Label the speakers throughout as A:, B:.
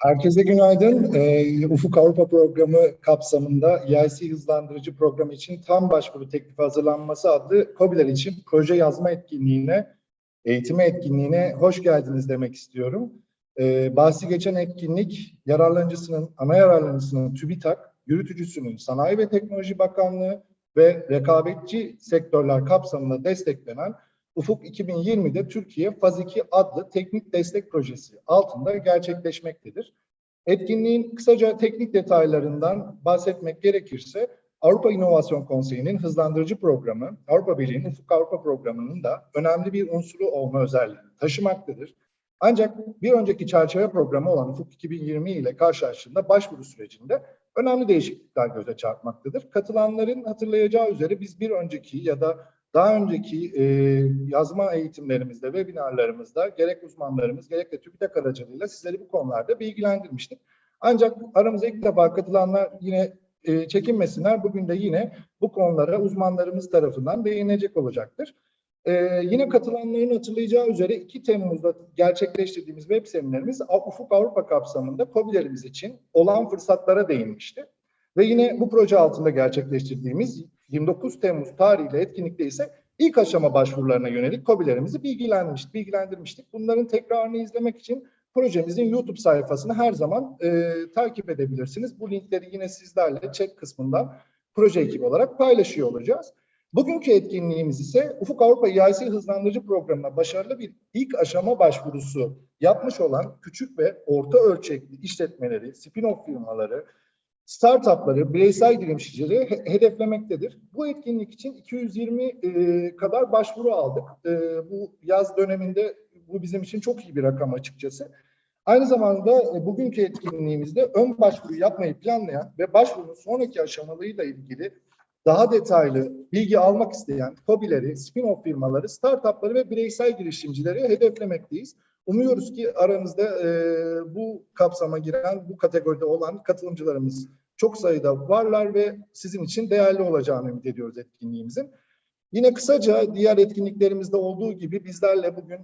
A: Herkese günaydın. Ufuk Avrupa Programı kapsamında EIC Hızlandırıcı Programı için tam başvuru teklifi hazırlanması adlı KOBİ'ler için proje yazma etkinliğine, eğitime etkinliğine hoş geldiniz demek istiyorum. Bahsi geçen etkinlik, ana yararlanıcısının TÜBİTAK, yürütücüsünün Sanayi ve Teknoloji Bakanlığı ve rekabetçi sektörler kapsamında desteklenen Ufuk 2020'de Türkiye Faz 2 adlı teknik destek projesi altında gerçekleşmektedir. Etkinliğin kısaca teknik detaylarından bahsetmek gerekirse Avrupa İnovasyon Konseyi'nin hızlandırıcı programı, Avrupa Birliği'nin Ufuk Avrupa Programı'nın da önemli bir unsuru olma özelliğini taşımaktadır. Ancak bir önceki çerçeve programı olan Ufuk 2020 ile karşılaştığında başvuru sürecinde önemli değişiklikler göze çarpmaktadır. Katılanların hatırlayacağı üzere biz bir önceki ya da daha önceki yazma eğitimlerimizde, webinarlarımızda gerek uzmanlarımız gerek de TÜBİTAK aracılığıyla sizleri bu konularda bilgilendirmiştik. Ancak aramıza ilk defa katılanlar yine çekinmesinler. Bugün de yine bu konulara uzmanlarımız tarafından değinecek olacaktır. Yine katılanların hatırlayacağı üzere 2 Temmuz'da gerçekleştirdiğimiz web seminerimiz Ufuk Avrupa kapsamında KOBİ'lerimiz için olan fırsatlara değinmişti. Ve yine bu proje altında gerçekleştirdiğimiz 29 Temmuz tarihiyle etkinlikte ise ilk aşama başvurularına yönelik KOBİ'lerimizi bilgilendirmiştik. Bunların tekrarını izlemek için projemizin YouTube sayfasını her zaman takip edebilirsiniz. Bu linkleri yine sizlerle chat kısmından proje ekibi olarak paylaşıyor olacağız. Bugünkü etkinliğimiz ise Ufuk Avrupa EIC Hızlandırıcı Programı'na başarılı bir ilk aşama başvurusu yapmış olan küçük ve orta ölçekli işletmeleri, spin-off firmaları, startupları, bireysel girişimcileri hedeflemektedir. Bu etkinlik için 220 kadar başvuru aldık. Bu yaz döneminde bu bizim için çok iyi bir rakam açıkçası. Aynı zamanda bugünkü etkinliğimizde ön başvuru yapmayı planlayan ve başvurunun sonraki aşamalarıyla ilgili daha detaylı bilgi almak isteyen KOBİ'leri, spin-off firmaları, startupları ve bireysel girişimcileri hedeflemekteyiz. Umuyoruz ki aranızda bu kapsama giren, bu kategoride olan katılımcılarımız çok sayıda varlar ve sizin için değerli olacağını ümit ediyoruz etkinliğimizin. Yine kısaca diğer etkinliklerimizde olduğu gibi bizlerle bugün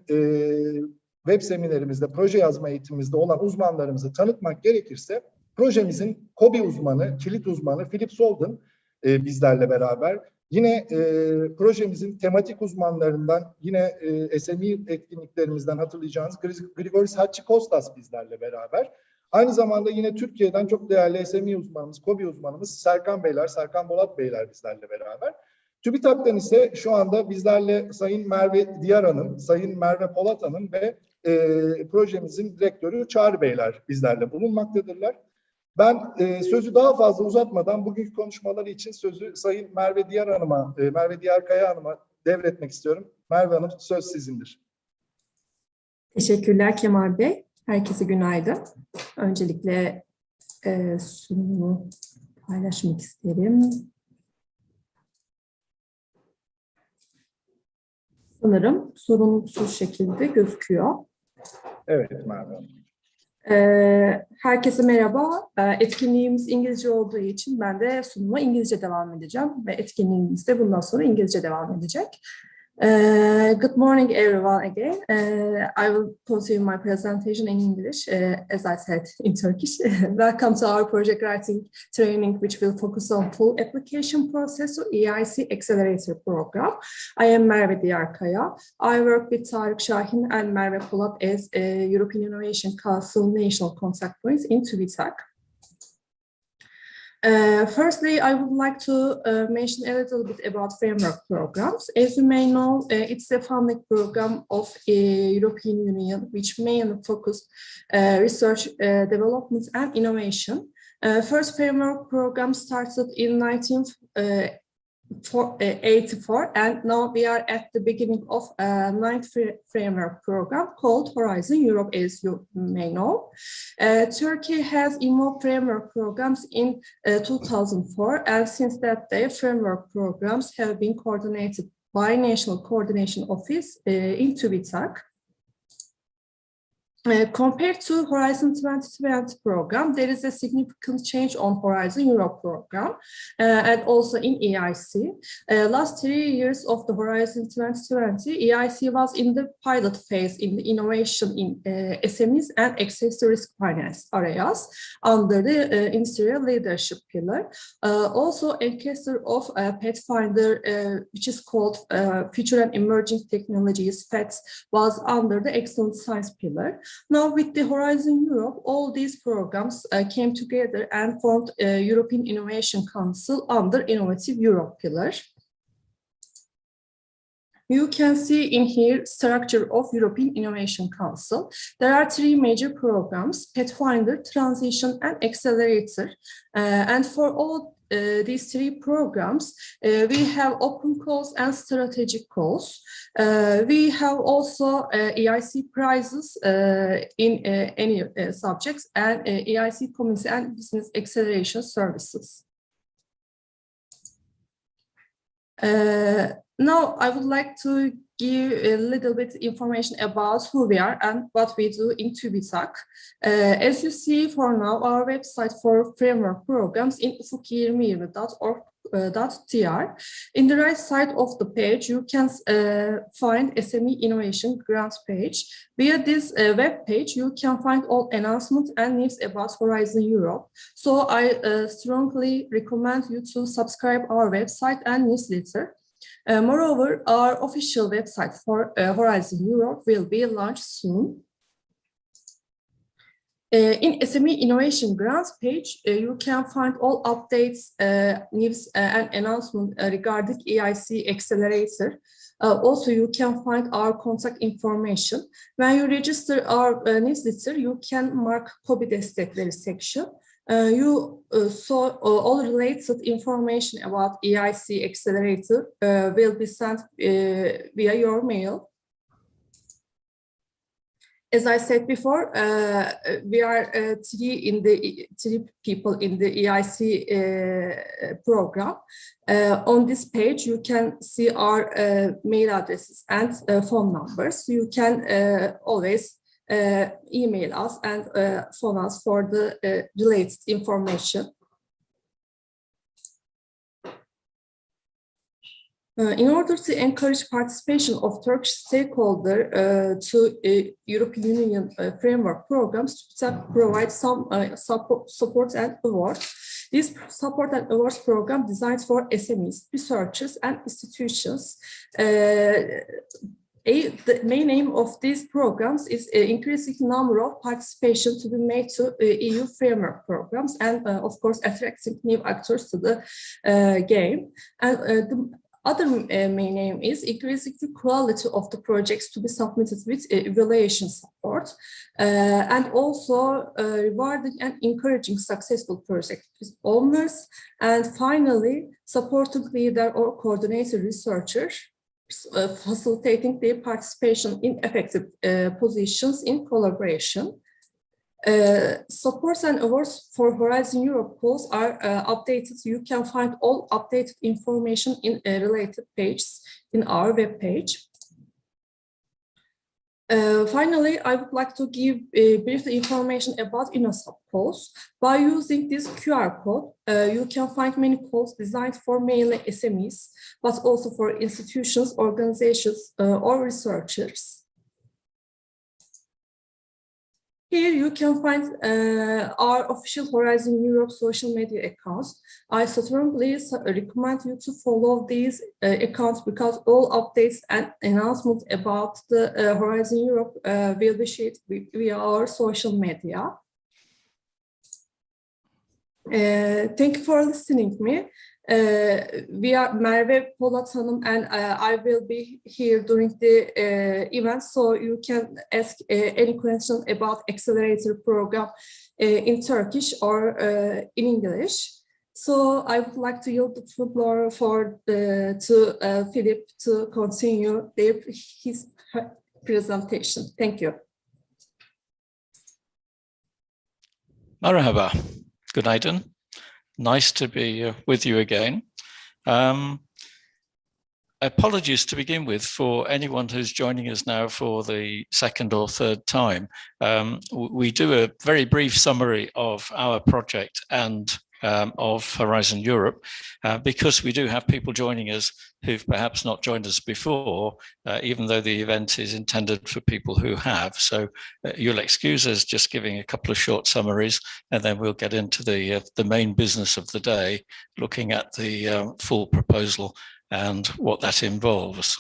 A: web seminerimizde, proje yazma eğitimimizde olan uzmanlarımızı tanıtmak gerekirse projemizin KOBİ uzmanı, kilit uzmanı Philip Solden bizlerle beraber. Yine projemizin tematik uzmanlarından yine SME etkinliklerimizden hatırlayacağınız Grigoris Hatchikostas bizlerle beraber. Aynı zamanda yine Türkiye'den çok değerli SME uzmanımız, KOBİ uzmanımız Serkan Bolat Beyler bizlerle beraber. TÜBİTAK'tan ise şu anda bizlerle Sayın Merve Diyar Hanım, Sayın Merve Polat Hanım ve projemizin direktörü Çağrı Beyler bizlerle bulunmaktadırlar. Ben sözü daha fazla uzatmadan bugünkü konuşmaları için sözü Sayın Merve Diyar Kaya Hanım'a devretmek istiyorum. Merve Hanım, söz sizindir.
B: Teşekkürler Kemal Bey. Herkese günaydın. Öncelikle sunumu paylaşmak isterim. Sanırım sorunsuz şekilde gözüküyor.
A: Evet Merve Hanım.
B: Herkese merhaba. Etkinliğimiz İngilizce olduğu için ben de sunuma İngilizce devam edeceğim ve etkinliğimiz de bundan sonra İngilizce devam edecek. Good morning everyone again. I will continue my presentation in English, as I said in Turkish. Welcome to our project writing training, which will focus on full application process of EIC Accelerator program. I am Merve Diyar Kaya. I work with Tarık Şahin and Merve Polat as European Innovation Council National Contact Points in TÜBİTAK. Firstly, I would like to mention a little bit about framework programs. As you may know, it's a funding program of European Union, which mainly focus research, development and innovation. First framework program started in 1984, and now we are at the beginning of a ninth framework program called Horizon Europe, as you may know. Turkey has involved framework programs in 2004, and since that day, framework programs have been coordinated by National Coordination Office in TÜBİTAK. Compared to Horizon 2020 program, there is a significant change on Horizon Europe program and also in EIC. Last 3 years of the Horizon 2020, EIC was in the pilot phase in the innovation in SMEs and access to risk finance areas under the Industrial Leadership pillar. Also, a cluster of Pathfinder, which is called Future and Emerging Technologies, FETS, was under the Excellent Science pillar. Now, with the Horizon Europe, all these programs came together and formed a European Innovation Council under Innovative Europe pillar. You can see in here structure of European Innovation Council. There are 3 major programs: Pathfinder, Transition, and Accelerator. And for all these 3 programs, we have open calls and strategic calls. We have also EIC prizes in any subjects and EIC Community and Business Acceleration Services. Now, I would like to give a little bit information about who we are and what we do in TÜBİTAK. As you see for now, our website for framework programs in ufuk2020.org.tr. In the right side of the page, you can find SME Innovation Grant page. Via this web page, you can find all announcements and news about Horizon Europe. So I strongly recommend you to subscribe our website and newsletter. Moreover, our official website for Horizon Europe will be launched soon. In SME Innovation Grants page, you can find all updates, news, and announcements regarding EIC Accelerator. Also, you can find our contact information. When you register our newsletter, you can mark KOBİ destekleri section. You saw all related information about EIC Accelerator will be sent via your mail. As I said before, we are 3 people in the EIC program. On this page, you can see our mail addresses and phone numbers. You can always email us and phone us for the related information. In order to encourage participation of Turkish stakeholders to European Union framework programs, TÜBİTAK provides some support and awards. This support and awards program designed for SMEs, researchers, and institutions. The main aim of these programs is increasing the number of participation to be made to EU framework programs and, of course, attracting new actors to the game. And the other main aim is increasing the quality of the projects to be submitted with evaluation support and also rewarding and encouraging successful project owners, and finally supporting leader or coordinator researchers, facilitating their participation in effective positions in collaboration. Supports and awards for Horizon Europe calls are updated. You can find all updated information in related pages in our web page. Finally, I would like to give brief information about InnoSub calls. By using this QR code, you can find many calls designed for mainly SMEs, but also for institutions, organizations, or researchers. Here you can find our official Horizon Europe social media accounts. I strongly recommend you to follow these accounts because all updates and announcements about the Horizon Europe will be shared via our social media. Thank you for listening to me. We are Merve Polat Hanım and I will be here during the event, so you can ask any question about Accelerator program in Turkish or in English. So I would like to yield the floor to Philip to continue his presentation. Thank you.
C: Merhaba, günaydın. Nice to be with you again. apologies to begin with for anyone who's joining us now for the second or third time. We do a very brief summary of our project and of Horizon Europe, because we do have people joining us who've perhaps not joined us before, even though the event is intended for people who have. So you'll excuse us just giving a couple of short summaries, and then we'll get into the main business of the day, looking at the full proposal and what that involves.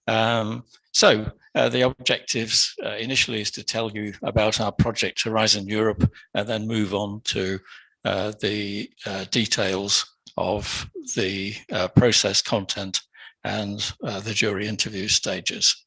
C: So the objectives initially is to tell you about our project Horizon Europe, and then move on to the details of the process content and the jury interview stages.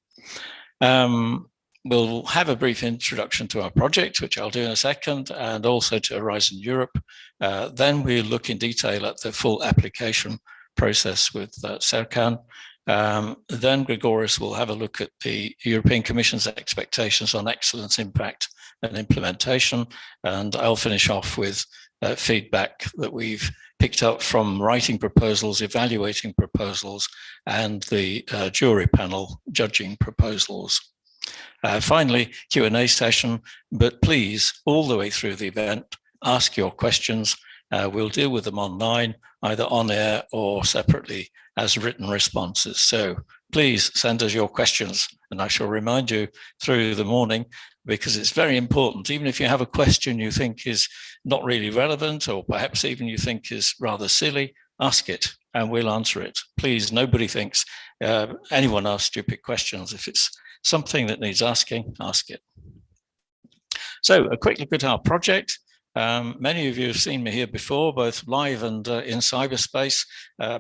C: We'll have a brief introduction to our project, which I'll do in a second, and also to Horizon Europe. Then we'll look in detail at the full application process with Serkan. Then Grigoris will have a look at the European Commission's expectations on excellence, impact and implementation. And I'll finish off with feedback that we've picked up from writing proposals, evaluating proposals, and the jury panel judging proposals. Finally, Q&A session, but please, all the way through the event, ask your questions. We'll deal with them online, either on air or separately as written responses. So please send us your questions, and I shall remind you through the morning, because it's very important. Even if you have a question you think is not really relevant, or perhaps even you think is rather silly, ask it and we'll answer it. Please, nobody thinks anyone asks stupid questions. If it's something that needs asking, ask it. So a quick look at our project. Many of you have seen me here before, both live and in cyberspace,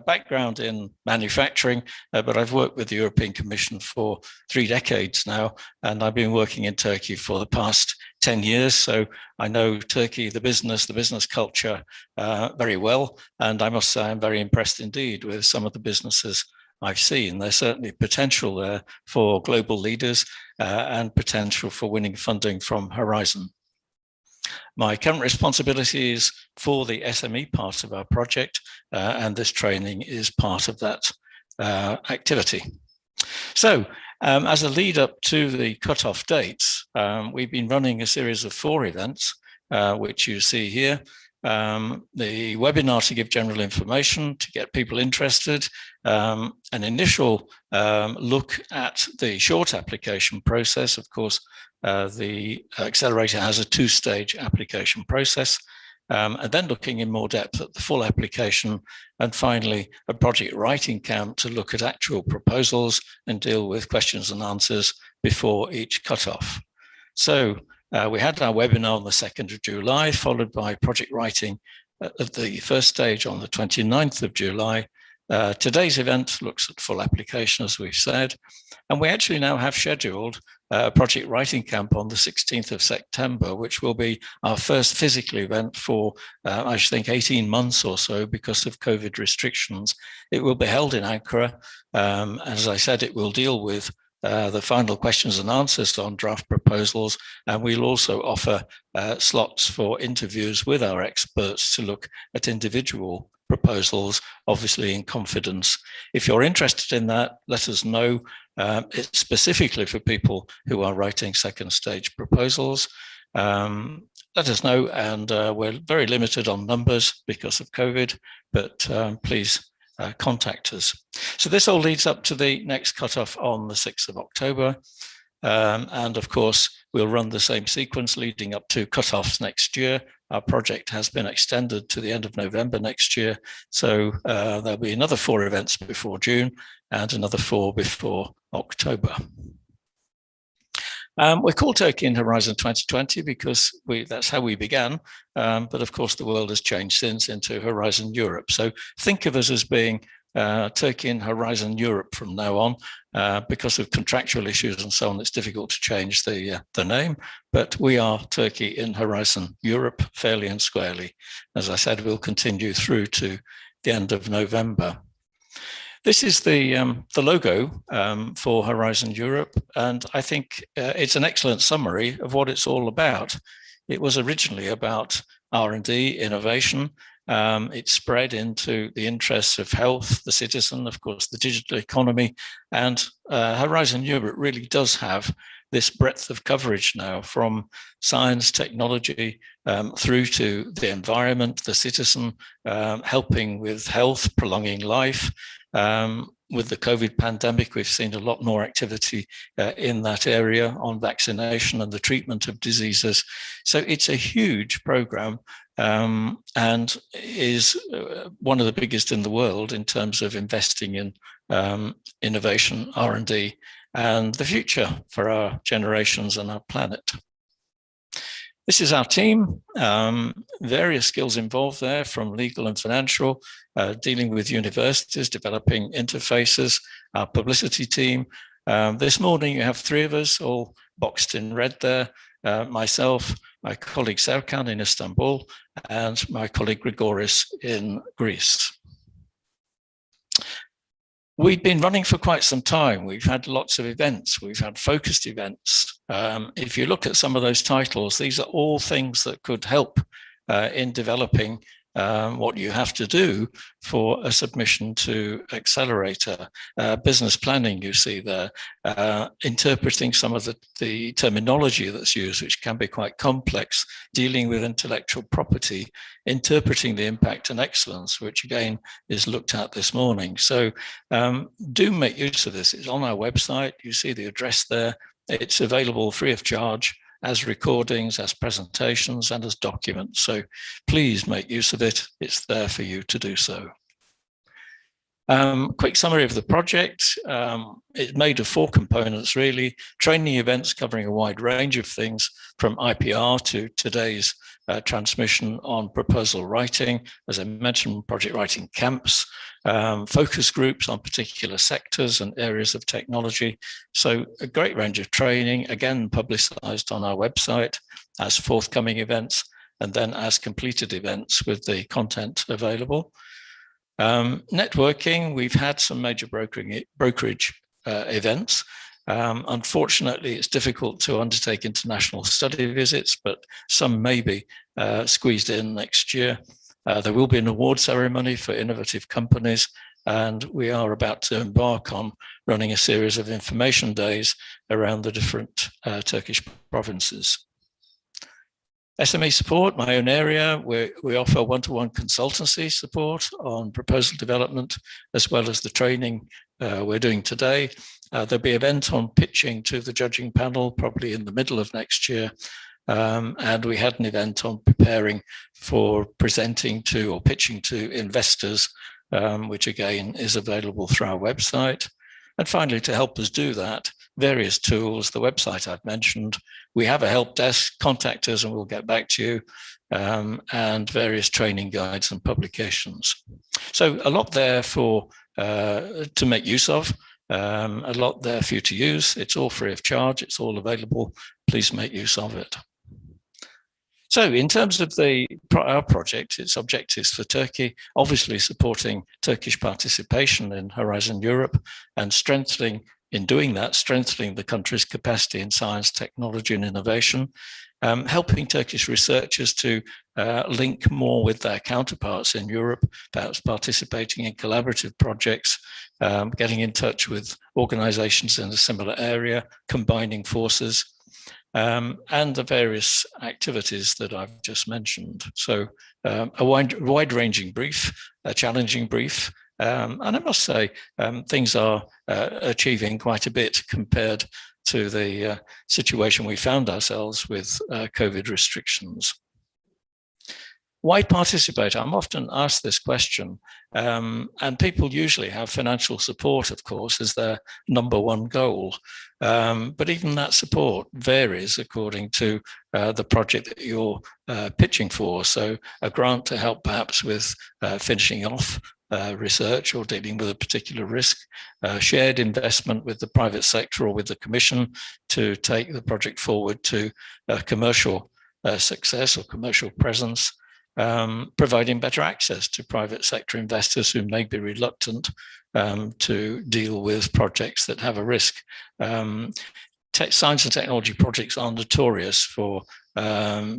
C: background in manufacturing, but I've worked with the European Commission for 3 decades now, and I've been working in Turkey for the past 10 years. So I know Turkey, the business culture very well. And I must say I'm very impressed indeed with some of the businesses I've seen. There's certainly potential there for global leaders and potential for winning funding from Horizon. My current responsibility is for the SME part of our project, and this training is part of that activity. So as a lead up to the cutoff dates, we've been running a series of 4 events, which you see here. The webinar to give general information, to get people interested, an initial look at the short application process. Of course, the Accelerator has a 2-stage application process, and then looking in more depth at the full application, and finally a project writing camp to look at actual proposals and deal with questions and answers before each cutoff. So we had our webinar on the 2nd of July, followed by project writing at the first stage on the 29th of July. Today's event looks at full application, as we've said, and we actually now have scheduled a project writing camp on the 16th of September, which will be our first physical event for, I think, 18 months or so because of COVID restrictions. It will be held in Ankara. As I said, it will deal with the final questions and answers on draft proposals, and we'll also offer slots for interviews with our experts to look at individual proposals, obviously in confidence. If you're interested in that, let us know. It's specifically for people who are writing 2nd stage proposals. Let us know, and we're very limited on numbers because of COVID, but please contact us. So this all leads up to the next cutoff on the 6th of October. And of course, we'll run the same sequence leading up to cutoffs next year. Our project has been extended to the end of November next year. So there'll be another 4 events before June and another 4 before October. We're called Turkey in Horizon 2020 because that's how we began. But of course, the world has changed since into Horizon Europe. So think of us as being Turkey in Horizon Europe from now on. Because of contractual issues and so on, it's difficult to change the name. But we are Turkey in Horizon Europe, fairly and squarely. As I said, we'll continue through to the end of November. This is the logo for Horizon Europe, and I think it's an excellent summary of what it's all about. It was originally about R&D, innovation, It's spread into the interests of health, the citizen, of course, the digital economy, and Horizon Europe really does have this breadth of coverage now, from science, technology, through to the environment, the citizen, helping with health, prolonging life. With the COVID pandemic, we've seen a lot more activity in that area on vaccination and the treatment of diseases. So it's a huge program, and is one of the biggest in the world in terms of investing in innovation, R&D, and the future for our generations and our planet. This is our team, various skills involved there, from legal and financial, dealing with universities, developing interfaces, our publicity team. This morning you have 3 of us, all boxed in red there, myself, my colleague Serkan in Istanbul, and my colleague Grigoris in Greece. We've been running for quite some time. We've had lots of events. We've had focused events. If you look at some of those titles, these are all things that could help in developing what you have to do for a submission to Accelerator. Business planning, you see there, interpreting some of the terminology that's used, which can be quite complex, dealing with intellectual property, interpreting the impact and excellence, which again is looked at this morning. So do make use of this. It's on our website. You see the address there. It's available free of charge, as recordings, as presentations, and as documents. So please make use of it. It's there for you to do so. Quick summary of the project. It's made of 4 components, really. Training events covering a wide range of things, from IPR to today's transmission on proposal writing. As I mentioned, project writing camps, focus groups on particular sectors and areas of technology. So a great range of training, again, publicized on our website as forthcoming events, and then as completed events with the content available. Networking, we've had some major brokerage events. Unfortunately, it's difficult to undertake international study visits, but some may be squeezed in next year. There will be an award ceremony for innovative companies, and we are about to embark on running a series of information days around the different Turkish provinces. SME support, my own area, we offer one-to-one consultancy support on proposal development, as well as the training we're doing today. There'll be an event on pitching to the judging panel, probably in the middle of next year. And we had an event on preparing for presenting to or pitching to investors, which again is available through our website. And finally, to help us do that, various tools, the website I've mentioned. We have a help desk, contact us and we'll get back to you, and various training guides and publications. So a lot there for to make use of, a lot there for you to use. It's all free of charge. It's all available. Please make use of it. So in terms of our project, its objectives for Turkey, obviously supporting Turkish participation in Horizon Europe and strengthening the country's capacity in science, technology and innovation, helping Turkish researchers to link more with their counterparts in Europe, perhaps participating in collaborative projects, getting in touch with organizations in a similar area, combining forces, and the various activities that I've just mentioned. So a wide-ranging brief, a challenging brief, and I must say things are achieving quite a bit compared to the situation we found ourselves with COVID restrictions. Why participate? I'm often asked this question, and people usually have financial support, of course, as their number one goal. But even that support varies according to the project that you're pitching for. So a grant to help perhaps with finishing off research or dealing with a particular risk, shared investment with the private sector or with the Commission to take the project forward to commercial success or commercial presence. Providing better access to private sector investors who may be reluctant to deal with projects that have a risk. science and technology projects are notorious for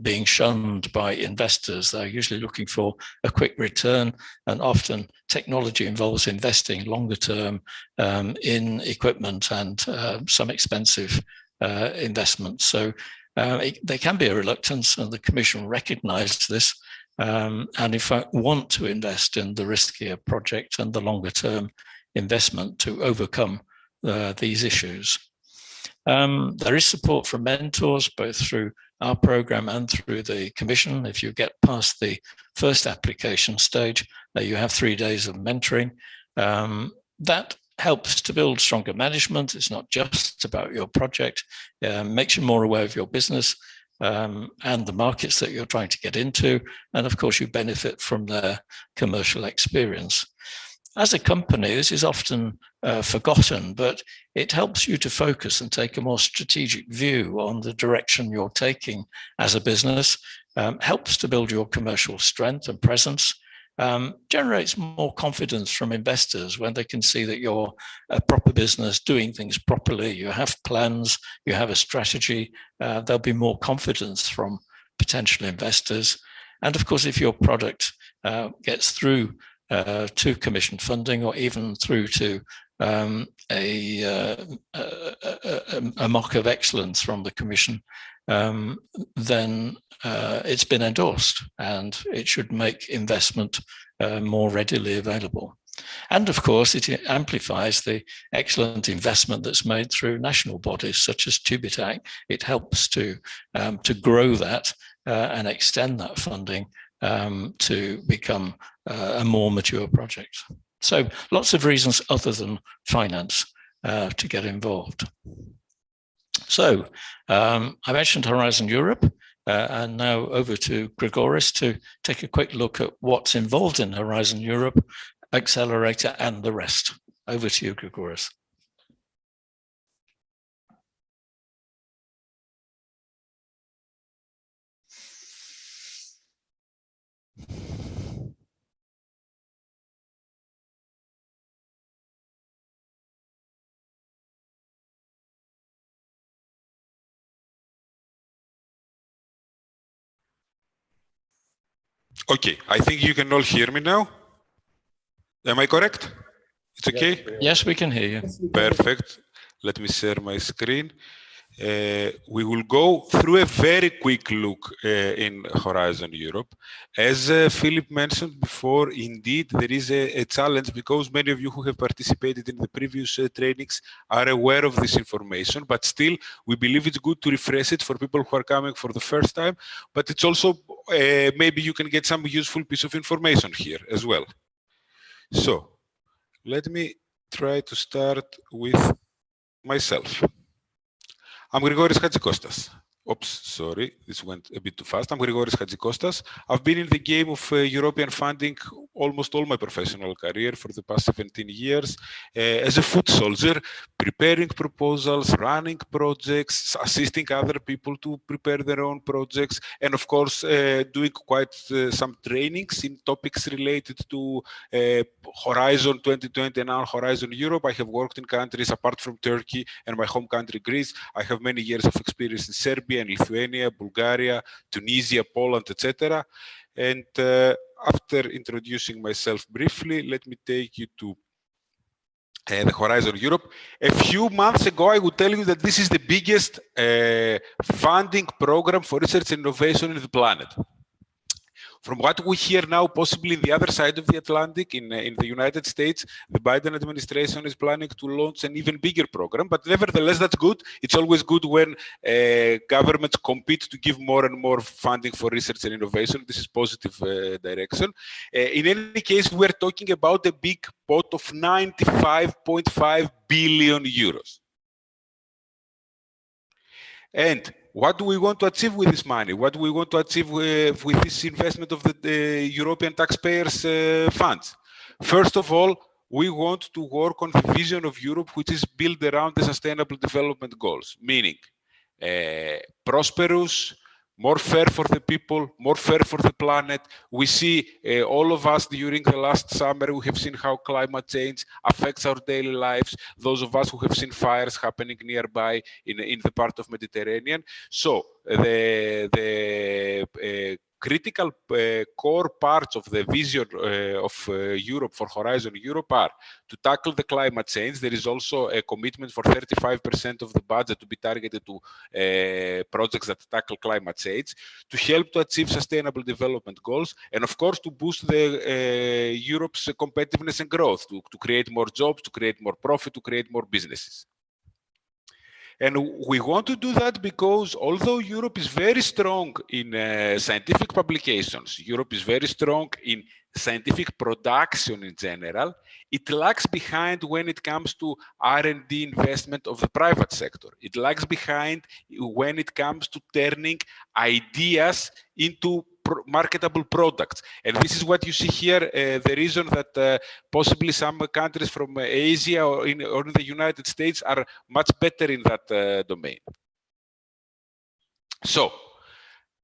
C: being shunned by investors. They're usually looking for a quick return, and often technology involves investing longer term in equipment and some expensive investments. So there can be a reluctance, and the Commission recognized this, and in fact want to invest in the riskier project and the longer term investment to overcome these issues. There is support from mentors, both through our program and through the Commission. If you get past the first application stage, you have 3 days of mentoring. That helps to build stronger management. It's not just about your project, makes you more aware of your business and the markets that you're trying to get into. And of course, you benefit from their commercial experience. As a company, this is often forgotten, but it helps you to focus and take a more strategic view on the direction you're taking as a business, helps to build your commercial strength and presence, generates more confidence from investors when they can see that you're a proper business doing things properly, you have plans, you have a strategy, there'll be more confidence from potential investors. And of course, if your product gets through to Commission funding, or even through to a mark of excellence from the Commission, then it's been endorsed, and it should make investment more readily available. And of course, it amplifies the excellent investment that's made through national bodies such as TÜBİTAK. It helps to grow that and extend that funding to become a more mature project. So lots of reasons other than finance to get involved. So I mentioned Horizon Europe, and now over to Grigoris to take a quick look at what's involved in Horizon Europe, Accelerator, and the rest. Over to you, Grigoris.
D: Okay, I think you can all hear me now. Am I correct? It's okay?
C: Yes, we can hear you.
D: Perfect. Let me share my screen. We will go through a very quick look in Horizon Europe. As Philip mentioned before, indeed, there is a challenge because many of you who have participated in the previous trainings are aware of this information, but still, we believe it's good to refresh it for people who are coming for the first time, but it's also, maybe you can get some useful piece of information here as well. So, let me try to start with myself. I'm Grigoris Hadjikostas. Oops, sorry, this went a bit too fast. I'm Grigoris Hadjikostas. I've been in the game of European funding almost all my professional career for the past 17 years as a foot soldier, preparing proposals, running projects, assisting other people to prepare their own projects, and of course, doing quite some trainings in topics related to Horizon 2020 and now Horizon Europe. I have worked in countries apart from Turkey and my home country, Greece. I have many years of experience in Serbia and Lithuania, Bulgaria, Tunisia, Poland, etc. And after introducing myself briefly, let me take you to the Horizon Europe. A few months ago, I would tell you that this is the biggest funding program for research and innovation in the planet. From what we hear now, possibly in the other side of the Atlantic, in the United States, the Biden administration is planning to launch an even bigger program. But nevertheless, that's good. It's always good when governments compete to give more and more funding for research and innovation. This is positive direction. In any case, we're talking about a big pot of 95.5 billion euros. And what do we want to achieve with this money? What do we want to achieve with this investment of the European taxpayers' funds? First of all, we want to work on the vision of Europe, which is built around the Sustainable Development Goals, meaning prosperous, more fair for the people, more fair for the planet. We see all of us during the last summer, we have seen how climate change affects our daily lives. Those of us who have seen fires happening nearby in the part of Mediterranean. So the critical core parts of the vision of Europe for Horizon Europe are to tackle the climate change. There is also a commitment for 35% of the budget to be targeted to projects that tackle climate change, to help to achieve sustainable development goals, and of course to boost the Europe's competitiveness and growth, to create more jobs, to create more profit, to create more businesses. And we want to do that because although Europe is very strong in scientific publications, Europe is very strong in scientific production in general, it lags behind when it comes to R&D investment of the private sector. It lags behind when it comes to turning ideas into marketable products. And this is what you see here, the reason that possibly some countries from Asia or in the United States are much better in that domain. So,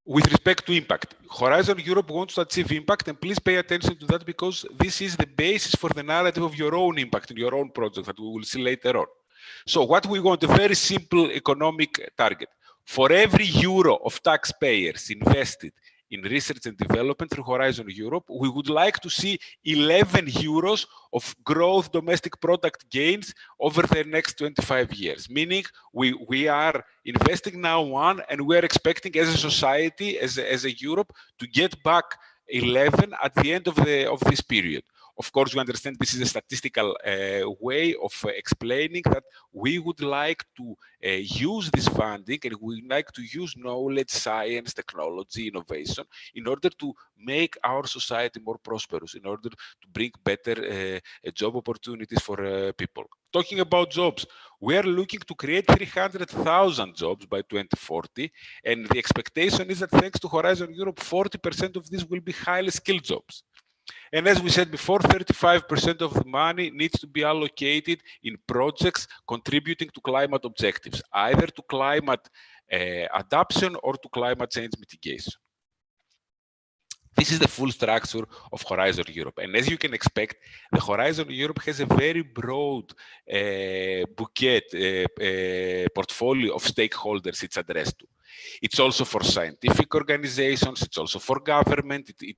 D: with respect to impact, Horizon Europe wants to achieve impact, and please pay attention to that because this is the basis for the narrative of your own impact in your own project that we will see later on. So what we want, a very simple economic target. For every euro of taxpayers invested in research and development through Horizon Europe, we would like to see 11 euros of growth domestic product gains over the next 25 years. Meaning we are investing now 1 and we are expecting as a society, as a Europe, to get back 11 at the end of this period. Of course, you understand this is a statistical way of explaining that we would like to use this funding and we would like to use knowledge, science, technology, innovation in order to make our society more prosperous, in order to bring better job opportunities for people. Talking about jobs, we are looking to create 300,000 jobs by 2040, and the expectation is that thanks to Horizon Europe, 40% of these will be highly skilled jobs. And as we said before, 35% of the money needs to be allocated in projects contributing to climate objectives, either to climate adaptation or to climate change mitigation. This is the full structure of Horizon Europe. And as you can expect, the Horizon Europe has a very broad portfolio of stakeholders it's addressed to. It's also for scientific organizations, it's also for government, it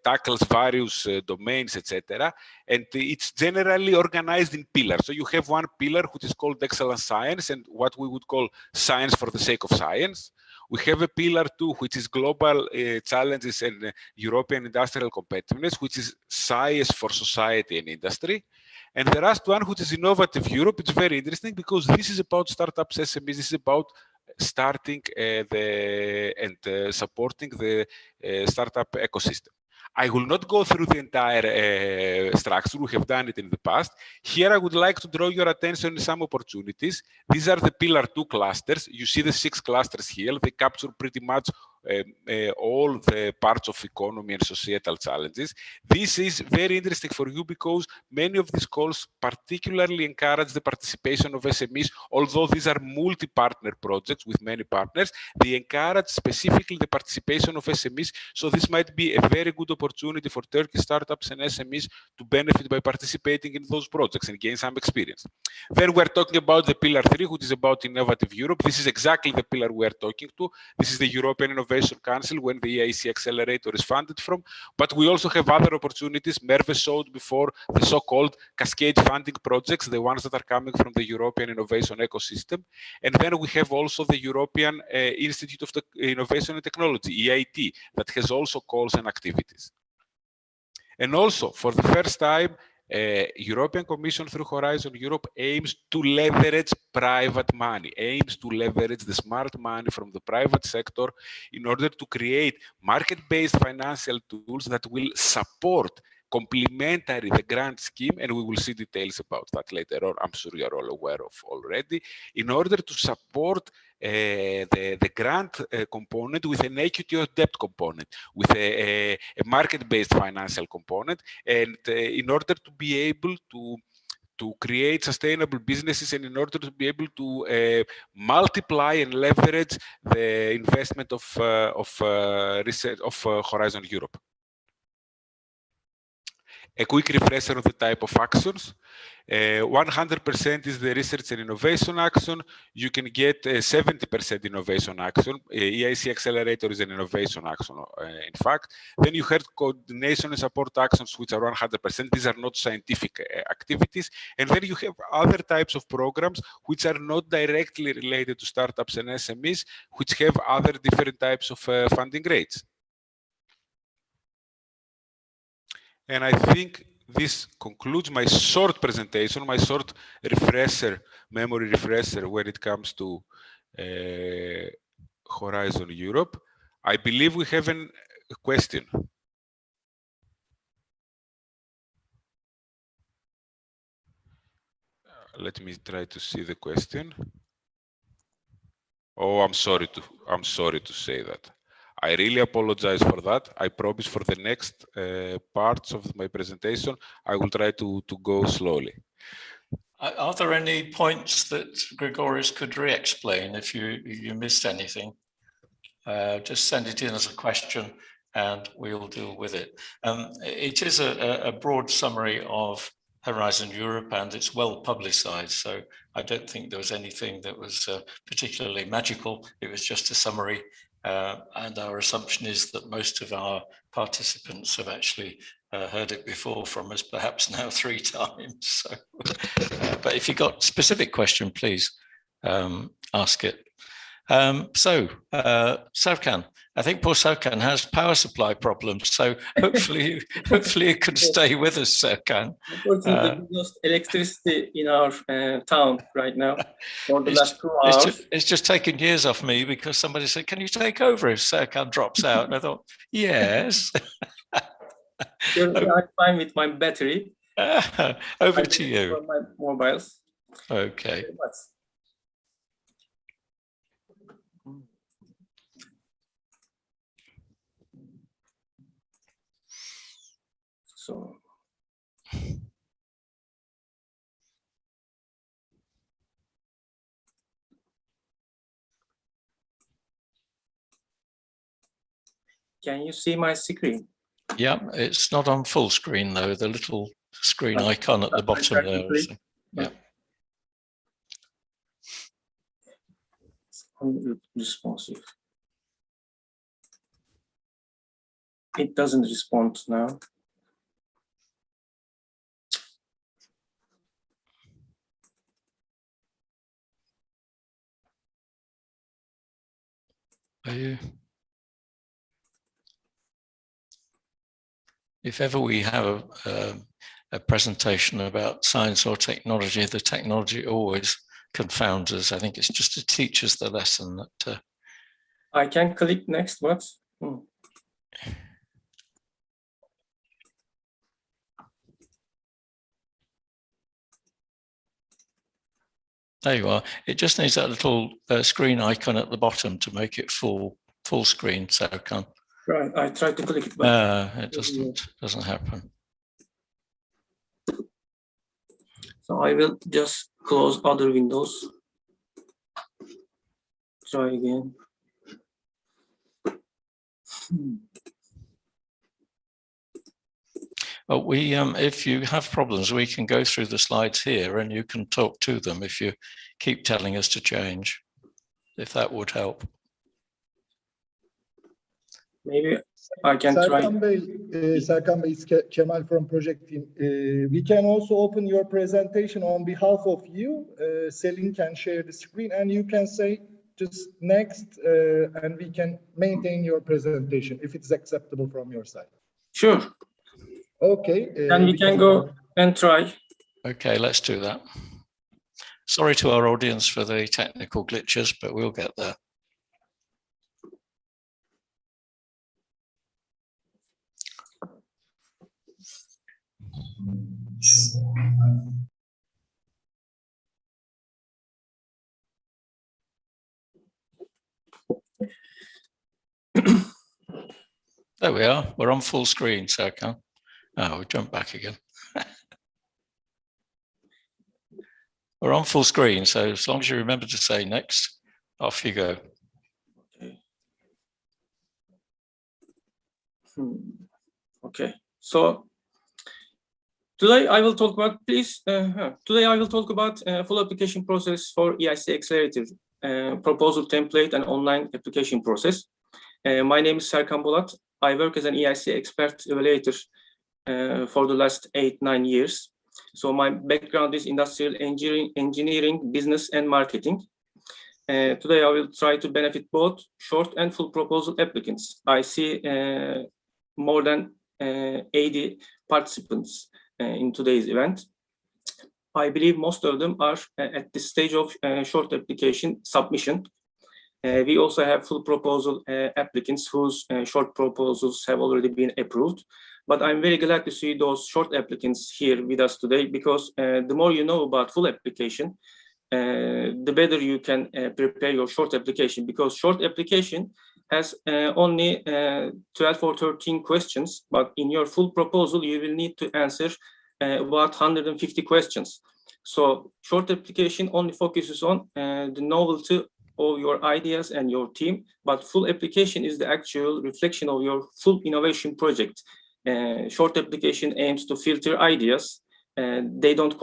D: tackles various domains, etc. And it's generally organized in pillars. So you have one pillar which is called excellent science and what we would call science for the sake of science. We have a pillar 2, which is global challenges and European industrial competitiveness, which is science for society and industry. And the last one, which is Innovative Europe, it's very interesting because this is about startups, SMEs, this is about starting and supporting the startup ecosystem. I will not go through the entire structure, we have done it in the past. Here I would like to draw your attention to some opportunities. These are the pillar 2 clusters. You see the 6 clusters here. They capture pretty much all the parts of economy and societal challenges. This is very interesting for you because many of these calls particularly encourage the participation of SMEs. Although these are multi-partner projects with many partners, they encourage specifically the participation of SMEs. So this might be a very good opportunity for Turkish startups and SMEs to benefit by participating in those projects and gain some experience. Then we're talking about the pillar 3, which is about Innovative Europe. This is exactly the pillar we're talking to. This is the European Innovation Council, when the EIC Accelerator is funded from. But we also have other opportunities. Merve showed before the so-called cascade funding projects, the ones that are coming from the European Innovation Ecosystem. And then we have also the European Institute of Innovation and Technology, EIT, that has also calls and activities. And also, for the first time, European Commission through Horizon Europe aims to leverage private money, aims to leverage the smart money from the private sector in order to create market-based financial tools that will support complementary the grant scheme, and we will see details about that later on. I'm sure you're all aware of already, in order to support the grant component with an equity or debt component, with a market-based financial component, and in order to be able to to create sustainable businesses and in order to be able to multiply and leverage the investment of research of Horizon Europe. A quick refresher of the type of actions. 100% is the research and innovation action. You can get 70% innovation action. EIC Accelerator is an innovation action, in fact. Then you have coordination and support actions, which are 100%. These are not scientific activities. And then you have other types of programs, which are not directly related to startups and SMEs, which have other different types of funding rates. And I think this concludes my short presentation, my short refresher, memory refresher when it comes to Horizon Europe. I believe we have a question. Let me try to see the question. Oh, I'm sorry to say that. I really apologize for that. I promise for the next parts of my presentation, I will try to go slowly.
C: Are there any points that Grigoris could re-explain if you missed anything? Just send it in as a question and we'll deal with it. It is a broad summary of Horizon Europe and it's well publicized. So I don't think there was anything that was particularly magical. It was just a summary. And our assumption is that most of our participants have actually heard it before from us, perhaps now 3 times. So, but if you've got a specific question, please ask it. Serkan, I think poor Serkan has power supply problems, so hopefully you can stay with us, Serkan.
E: Unfortunately, we lost electricity in our town right now for the last 2 hours.
C: It's just taken years off me because somebody said, "Can you take over if Serkan drops out?" And I thought, yes.
E: I'm fine with my battery.
C: Over to you.
E: For my mobiles.
C: Okay.
E: So. Can you see my screen?
C: Yeah, it's not on full screen though. The little screen icon at the bottom there. So, yeah.
E: It's unresponsive. It doesn't respond now.
C: Are you? If ever we have a presentation about science or technology, the technology always confounds us. I think it's just to teach us the lesson that.
E: I can click next, but.
C: There you are. It just needs that little screen icon at the bottom to make it full screen. So I can't.
E: Right, I tried to click it, but
C: it doesn't happen.
E: So I will just close other windows. Try again.
C: Well, if you have problems, we can go through the slides here and you can talk to them if you keep telling us to change, if that would help.
E: Maybe I can try.
A: Serkan Bey, Kemal from project team. We can also open your presentation on behalf of you. Selin can share the screen and you can say just next and we can maintain your presentation if it's acceptable from your side.
E: Sure.
A: Okay.
E: And we can go and try.
C: Okay, let's do that. Sorry to our audience for the technical glitches, but we'll get there. There we are. We're on full screen, Serkan. Oh, we jump back again. We're on full screen, so as long as you remember to say next, off you go.
E: Okay, so today I will talk about full application process for EIC Accelerator, proposal template and online application process. My name is Serkan Bolat. I work as an EIC expert evaluator for the last 8-9 years. So my background is industrial engineering, business and marketing. Today I will try to benefit both short and full proposal applicants. I see more than 80 participants in today's event. I believe most of them are at the stage of short application submission. We also have full proposal applicants whose short proposals have already been approved. But I'm very glad to see those short applicants here with us today, because the more you know about full application, the better you can prepare your short application, because short application has only 12 or 13 questions, but in your full proposal, you will need to answer about 150 questions. So short application only focuses on the novelty of your ideas and your team, but full application is the actual reflection of your full innovation project. Short application aims to filter ideas. They don't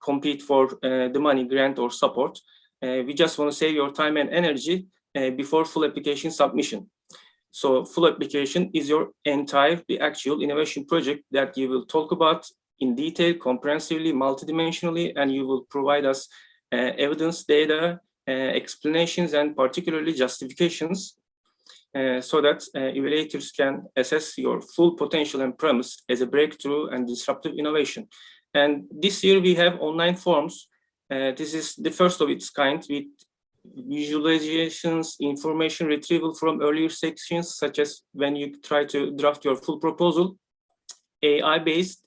E: compete for the money, grant or support. We just want to save your time and energy before full application submission. So full application is your entire, the actual innovation project that you will talk about in detail, comprehensively, multidimensionally, and you will provide us evidence, data, explanations, and particularly justifications so that evaluators can assess your full potential and promise as a breakthrough and disruptive innovation. And this year we have online forms. This is the first of its kind, with visualizations, information retrieval from earlier sections, such as when you try to draft your full proposal. AI-based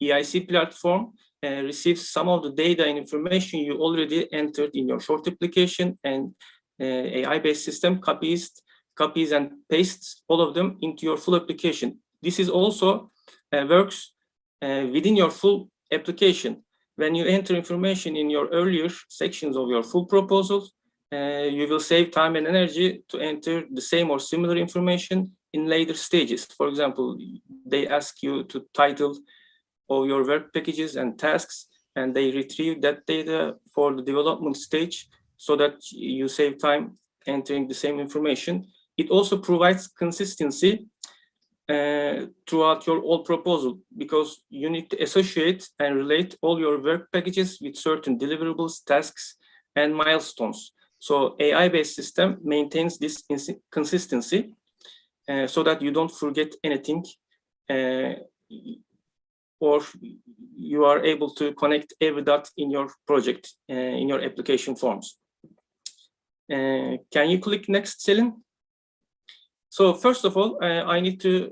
E: EIC platform receives some of the data and information you already entered in your short application, and AI-based system copies and pastes all of them into your full application. This is also works within your full application. When you enter information in your earlier sections of your full proposal, you will save time and energy to enter the same or similar information in later stages. For example, they ask you to title all your work packages and tasks, and they retrieve that data for the development stage so that you save time entering the same information. It also provides consistency throughout your whole proposal, because you need to associate and relate all your work packages with certain deliverables, tasks, and milestones. So AI-based system maintains this consistency so that you don't forget anything, or you are able to connect every dot in your project, in your application forms. Can you click next, Selin? So first of all, I need to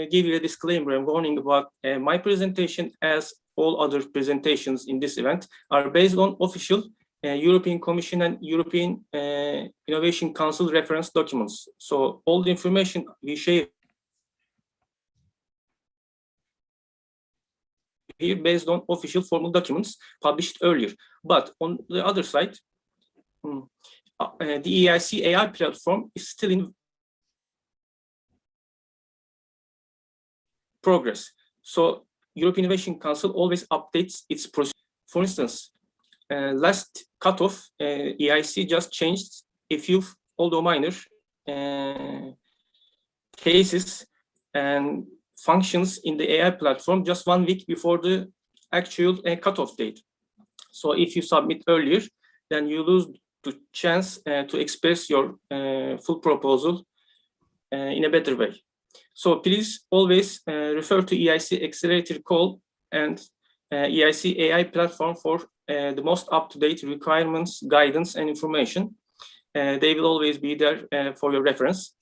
E: give you a disclaimer and warning about my presentation, as all other presentations in this event are based on official European Commission and European Innovation Council reference documents. So all the information we share here based on official formal documents published earlier. But on the other side, the EIC AI platform is still in progress. So European Innovation Council always updates its procedure. For instance, last cutoff, EIC just changed a few, although minor, cases and functions in the AI platform just 1 week before the actual cutoff date. So if you submit earlier, then you lose the chance to express your full proposal in a better way. So please always refer to EIC Accelerator call and EIC AI platform for the most up-to-date requirements, guidance, and information. They will always be there for your reference.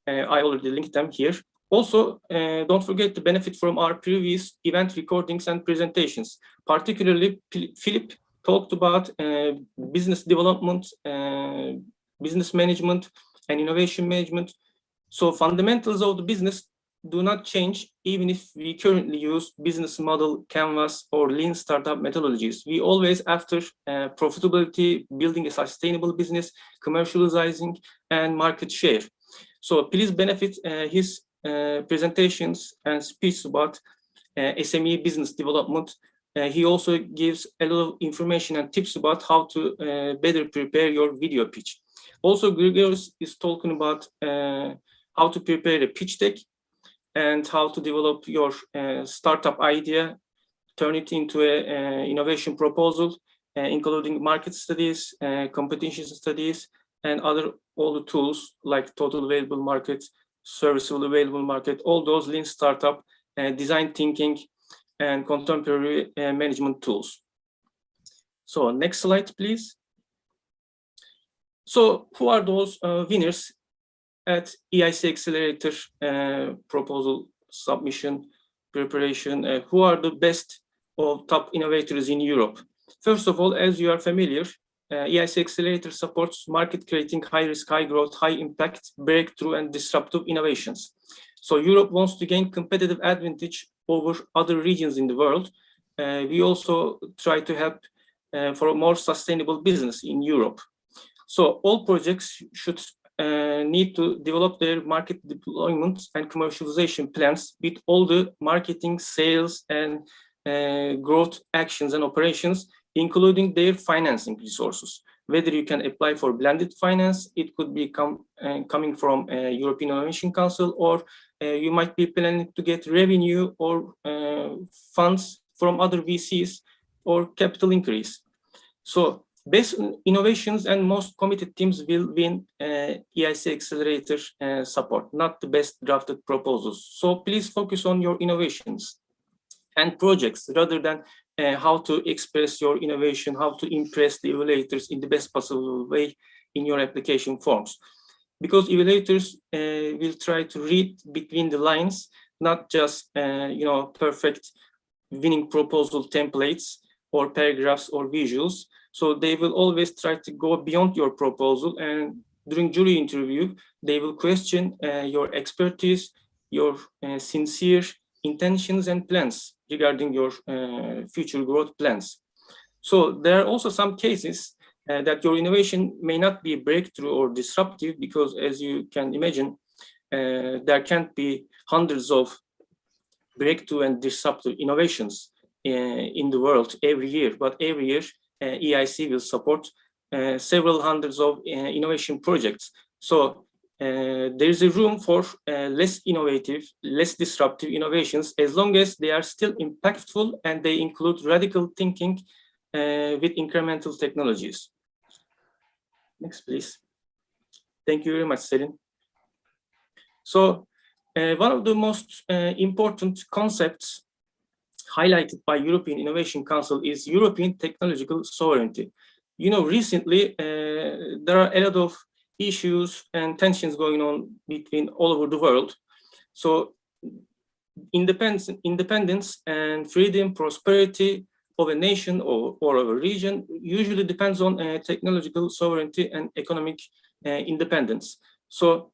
E: I already linked them here. Also, don't forget to benefit from our previous event recordings and presentations. Particularly, Philip talked about business development, business management, and innovation management. So fundamentals of the business do not change even if we currently use business model, canvas, or lean startup methodologies. We always after profitability, building a sustainable business, commercializing, and market share. So please benefit his presentations and speech about SME business development. He also gives a lot of information and tips about how to better prepare your video pitch. Also, Grigoris is talking about how to prepare a pitch deck and how to develop your startup idea, turn it into an innovation proposal, including market studies, competition studies, and all the tools like total available market, serviceable available market, all those lean startup, design thinking, and contemporary management tools. So next slide, please. So who are those winners at EIC Accelerator proposal submission preparation? Who are the best of top innovators in Europe? First of all, as you are familiar, EIC Accelerator supports market creating high risk, high growth, high impact, breakthrough, and disruptive innovations. So Europe wants to gain competitive advantage over other regions in the world. We also try to help for a more sustainable business in Europe. So all projects should need to develop their market deployment and commercialization plans with all the marketing, sales, and growth actions and operations, including their financing resources. Whether you can apply for blended finance, it could be coming from European Innovation Council, or you might be planning to get revenue or funds from other VCs or capital increase. So best innovations and most committed teams will win EIC Accelerator support, not the best drafted proposals. So please focus on your innovations and projects rather than how to express your innovation, how to impress the evaluators in the best possible way in your application forms. Because evaluators will try to read between the lines, not just perfect winning proposal templates or paragraphs or visuals. So they will always try to go beyond your proposal, and during jury interview, they will question your expertise, your sincere intentions and plans regarding your future growth plans. So there are also some cases that your innovation may not be breakthrough or disruptive, because as you can imagine, there can't be hundreds of breakthrough and disruptive innovations in the world every year, but every year EIC will support several hundreds of innovation projects. So there is a room for less innovative, less disruptive innovations, as long as they are still impactful and they include radical thinking with incremental technologies. Next, please. Thank you very much, Selin. So one of the most important concepts highlighted by European Innovation Council is European technological sovereignty. Recently there are a lot of issues and tensions going on between all over the world. So independence and freedom, prosperity of a nation or of a region usually depends on technological sovereignty and economic independence. So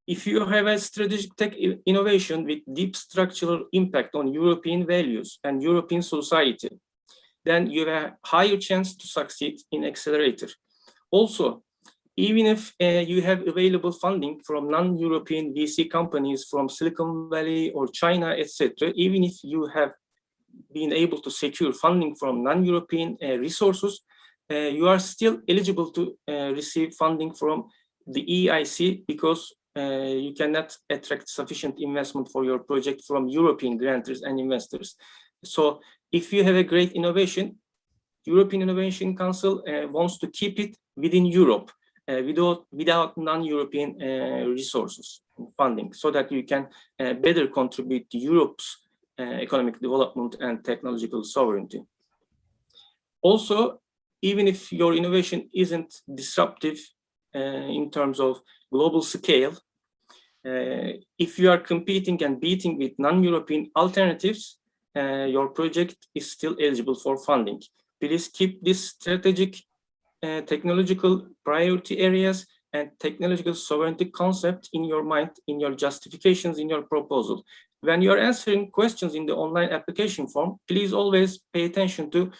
E: if you have a strategic tech innovation with deep structural impact on European values and European society, then you have a higher chance to succeed in Accelerator. Also, even if you have available funding from non-European VC companies from Silicon Valley or China, etc., even if you have been able to secure funding from non-European resources, you are still eligible to receive funding from the EIC, because you cannot attract sufficient investment for your project from European grantors and investors. So if you have a great innovation, European Innovation Council wants to keep it within Europe without non-European resources and funding, so that you can better contribute to Europe's economic development and technological sovereignty. Also, even if your innovation isn't disruptive in terms of global scale, if you are competing and beating with non-European alternatives, your project is still eligible for funding. Please keep this strategic technological priority areas and technological sovereignty concept in your mind, in your justifications, in your proposal. When you're answering questions in the online application form, please always pay attention to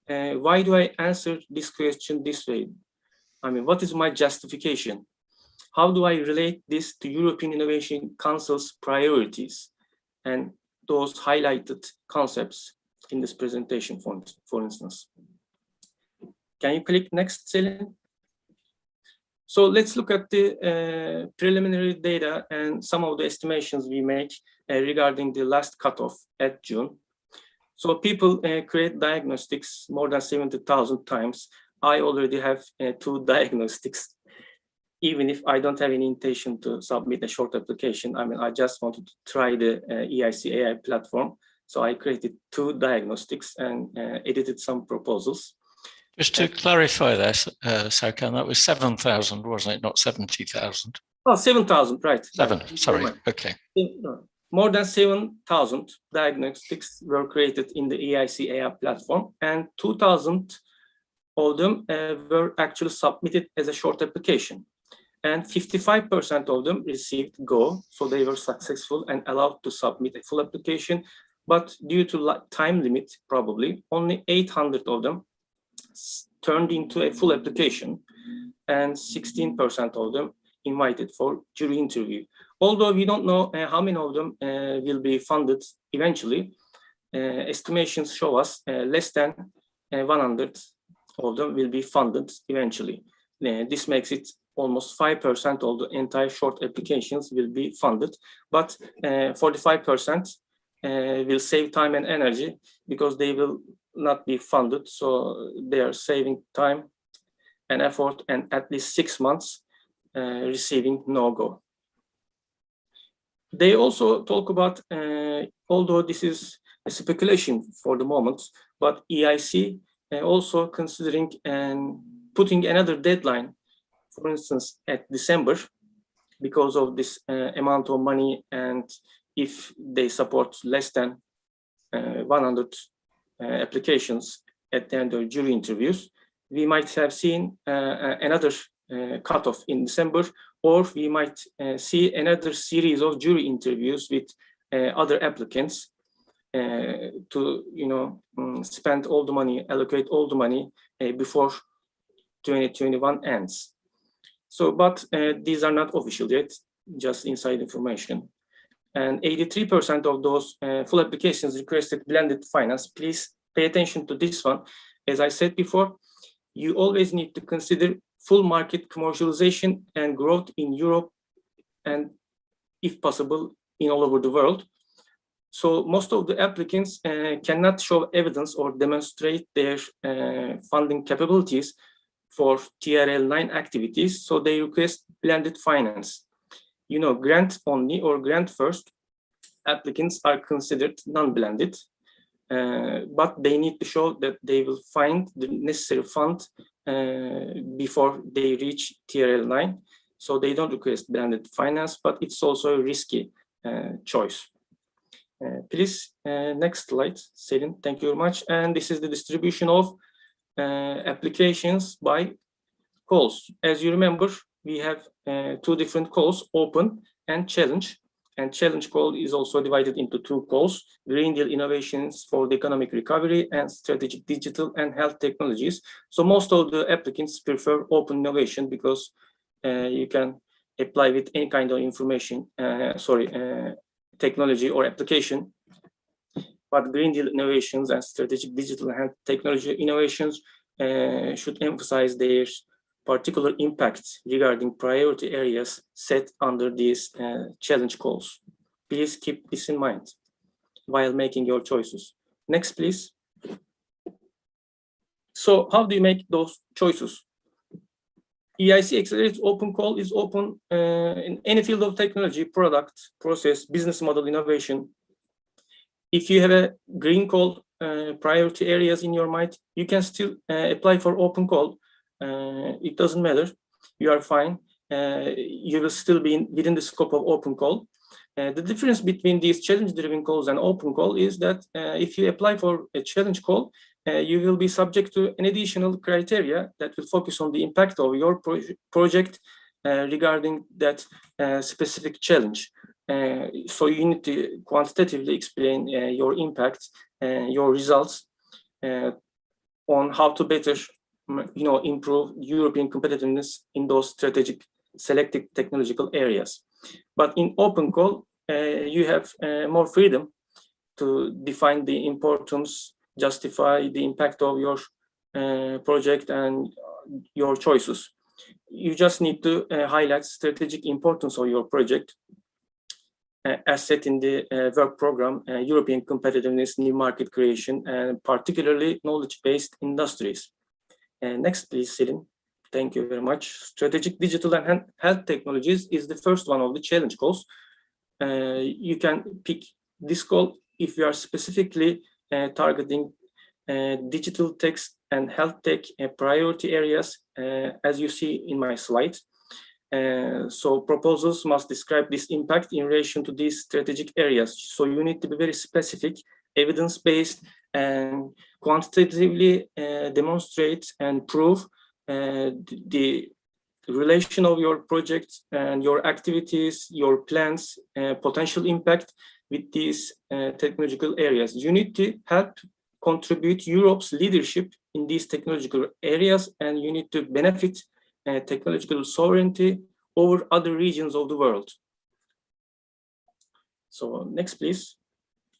E: why do I answer this question this way? I mean, what is my justification? How do I relate this to European Innovation Council's priorities and those highlighted concepts in this presentation, for instance? Can you click next, Selin? So let's look at the preliminary data and some of the estimations we make regarding the last cutoff at June. So people create diagnostics more than 70,000 times. I already have 2 diagnostics. Even if I don't have any intention to submit a short application, I mean, I just wanted to try the EIC AI platform. So I created 2 diagnostics and edited some proposals.
C: Just to clarify this, Serkan, that was 7,000, wasn't it? Not 70,000.
E: Oh, 7,000, right.
C: 7,
E: right.
C: sorry, okay.
E: More than 7,000 diagnostics were created in the EIC AI platform, and 2,000 of them were actually submitted as a short application. And 55% of them received go, so they were successful and allowed to submit a full application. But due to time limit, probably, only 800 of them turned into a full application, and 16% of them invited for jury interview. Although we don't know how many of them will be funded eventually, estimations show us less than 100 of them will be funded eventually. This makes it almost 5% of the entire short applications will be funded, but 45% will save time and energy because they will not be funded. So they are saving time and effort and at least 6 months receiving no-go. They also talk about, although this is a speculation for the moment, but EIC also considering and putting another deadline, for instance, at December, because of this amount of money, and if they support less than 100 applications at the end of jury interviews, we might have seen another cutoff in December, or we might see another series of jury interviews with other applicants to, spend all the money, allocate all the money before 2021 ends. So, but these are not official yet, just inside information. And 83% of those full applications requested blended finance. Please pay attention to this one. As I said before, you always need to consider full market commercialization and growth in Europe, and if possible, in all over the world. So most of the applicants cannot show evidence or demonstrate their funding capabilities for TRL9 activities, so they request blended finance. Grant only or grant first applicants are considered non-blended, but they need to show that they will find the necessary fund before they reach TRL9. So they don't request blended finance, but it's also a risky choice. Please, next slide, Selin, thank you very much. And this is the distribution of applications by calls. As you remember, we have 2 different calls, open and challenge. And challenge call is also divided into 2 calls, Green Deal innovations for the economic recovery and strategic digital and health technologies. So most of the applicants prefer open innovation because you can apply with any kind of information, technology or application. But Green Deal innovations and strategic digital and health technology innovations should emphasize their particular impacts regarding priority areas set under these challenge calls. Please keep this in mind while making your choices. Next, please. So how do you make those choices? EIC Accelerator open call is open in any field of technology, product, process, business model, innovation. If you have a green call priority areas in your mind, you can still apply for open call. It doesn't matter, you are fine. You will still be within the scope of open call. The difference between these challenge-driven calls and open call is that if you apply for a challenge call, you will be subject to an additional criteria that will focus on the impact of your project regarding that specific challenge. So you need to quantitatively explain your impact, your results on how to better, improve European competitiveness in those strategic selected technological areas. But in open call, you have more freedom to define the importance, justify the impact of your project and your choices. You just need to highlight strategic importance of your project as set in the work program, European competitiveness, new market creation, and particularly knowledge-based industries. Next, please, Selin. Thank you very much. Strategic digital and health technologies is the first one of the challenge calls. You can pick this call if you are specifically targeting digital tech and health tech priority areas, as you see in my slide. So proposals must describe this impact in relation to these strategic areas. So you need to be very specific, evidence-based, and quantitatively demonstrate and prove the relation of your project and your activities, your plans, potential impact with these technological areas. You need to help contribute Europe's leadership in these technological areas, and you need to benefit technological sovereignty over other regions of the world. So next, please.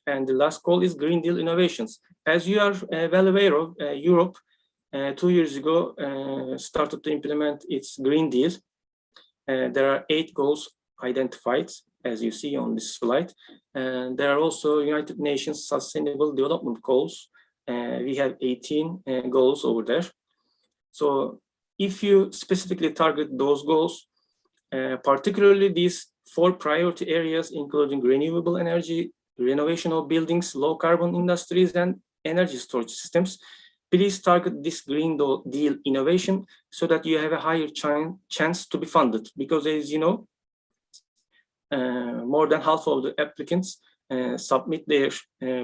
E: And the last call is Green Deal innovations. As you are well aware of, Europe 2 years ago started to implement its Green Deal. There are 8 goals identified, as you see on this slide. And there are also United Nations Sustainable Development Goals. We have 18 goals over there. So if you specifically target those goals, particularly these 4 priority areas, including renewable energy, renovation of buildings, low carbon industries, and energy storage systems, please target this Green Deal innovation so that you have a higher chance to be funded. Because as you know, more than half of the applicants submit their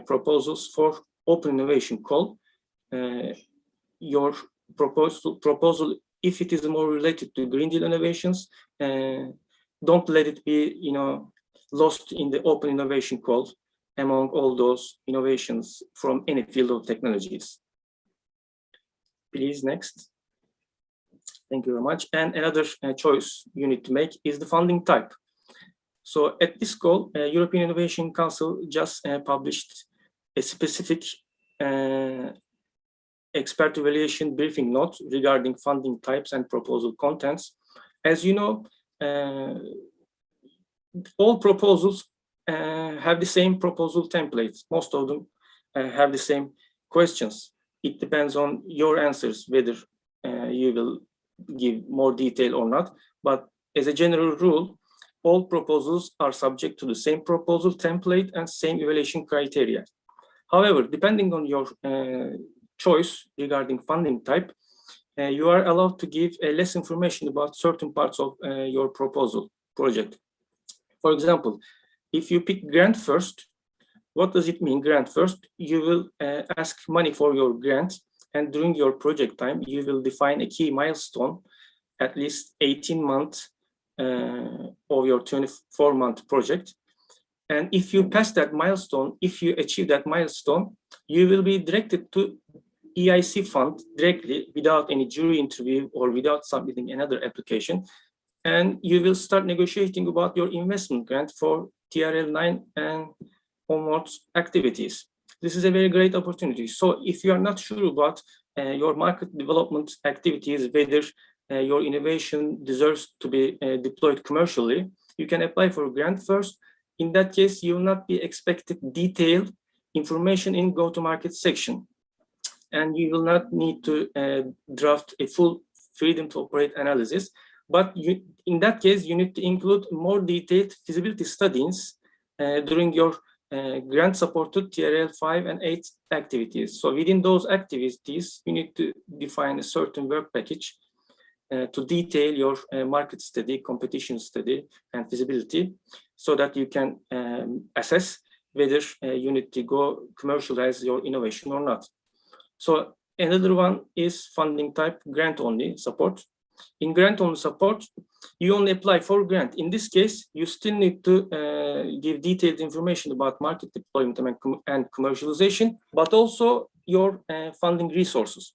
E: proposals for open innovation call. Your proposal, if it is more related to Green Deal innovations, don't let it be, lost in the open innovation call among all those innovations from any field of technologies. Please, next. Thank you very much. And another choice you need to make is the funding type. So at this call, European Innovation Council just published a specific expert evaluation briefing note regarding funding types and proposal contents. As you know, all proposals have the same proposal templates. Most of them have the same questions. It depends on your answers whether you will give more detail or not. But as a general rule, all proposals are subject to the same proposal template and same evaluation criteria. However, depending on your choice regarding funding type, you are allowed to give less information about certain parts of your proposal project. For example, if you pick grant first, what does it mean, grant first? You will ask money for your grant, and during your project time, you will define a key milestone, at least 18 months of your 24-month project. And if you pass that milestone, if you achieve that milestone, you will be directed to EIC fund directly without any jury interview or without submitting another application. And you will start negotiating about your investment grant for TRL 9 and onwards activities. This is a very great opportunity. So if you are not sure about your market development activities, whether your innovation deserves to be deployed commercially, you can apply for a grant first. In that case, you will not be expected detailed information in go-to-market section. And you will not need to draft a full freedom to operate analysis. But in that case, you need to include more detailed feasibility studies during your grant-supported TRL 5 and 8 activities. So within those activities, you need to define a certain work package to detail your market study, competition study, and feasibility, so that you can assess whether you need to go commercialize your innovation or not. So another one is funding type grant-only support. In grant-only support, you only apply for grant. In this case, you still need to give detailed information about market deployment and commercialization, but also your funding resources.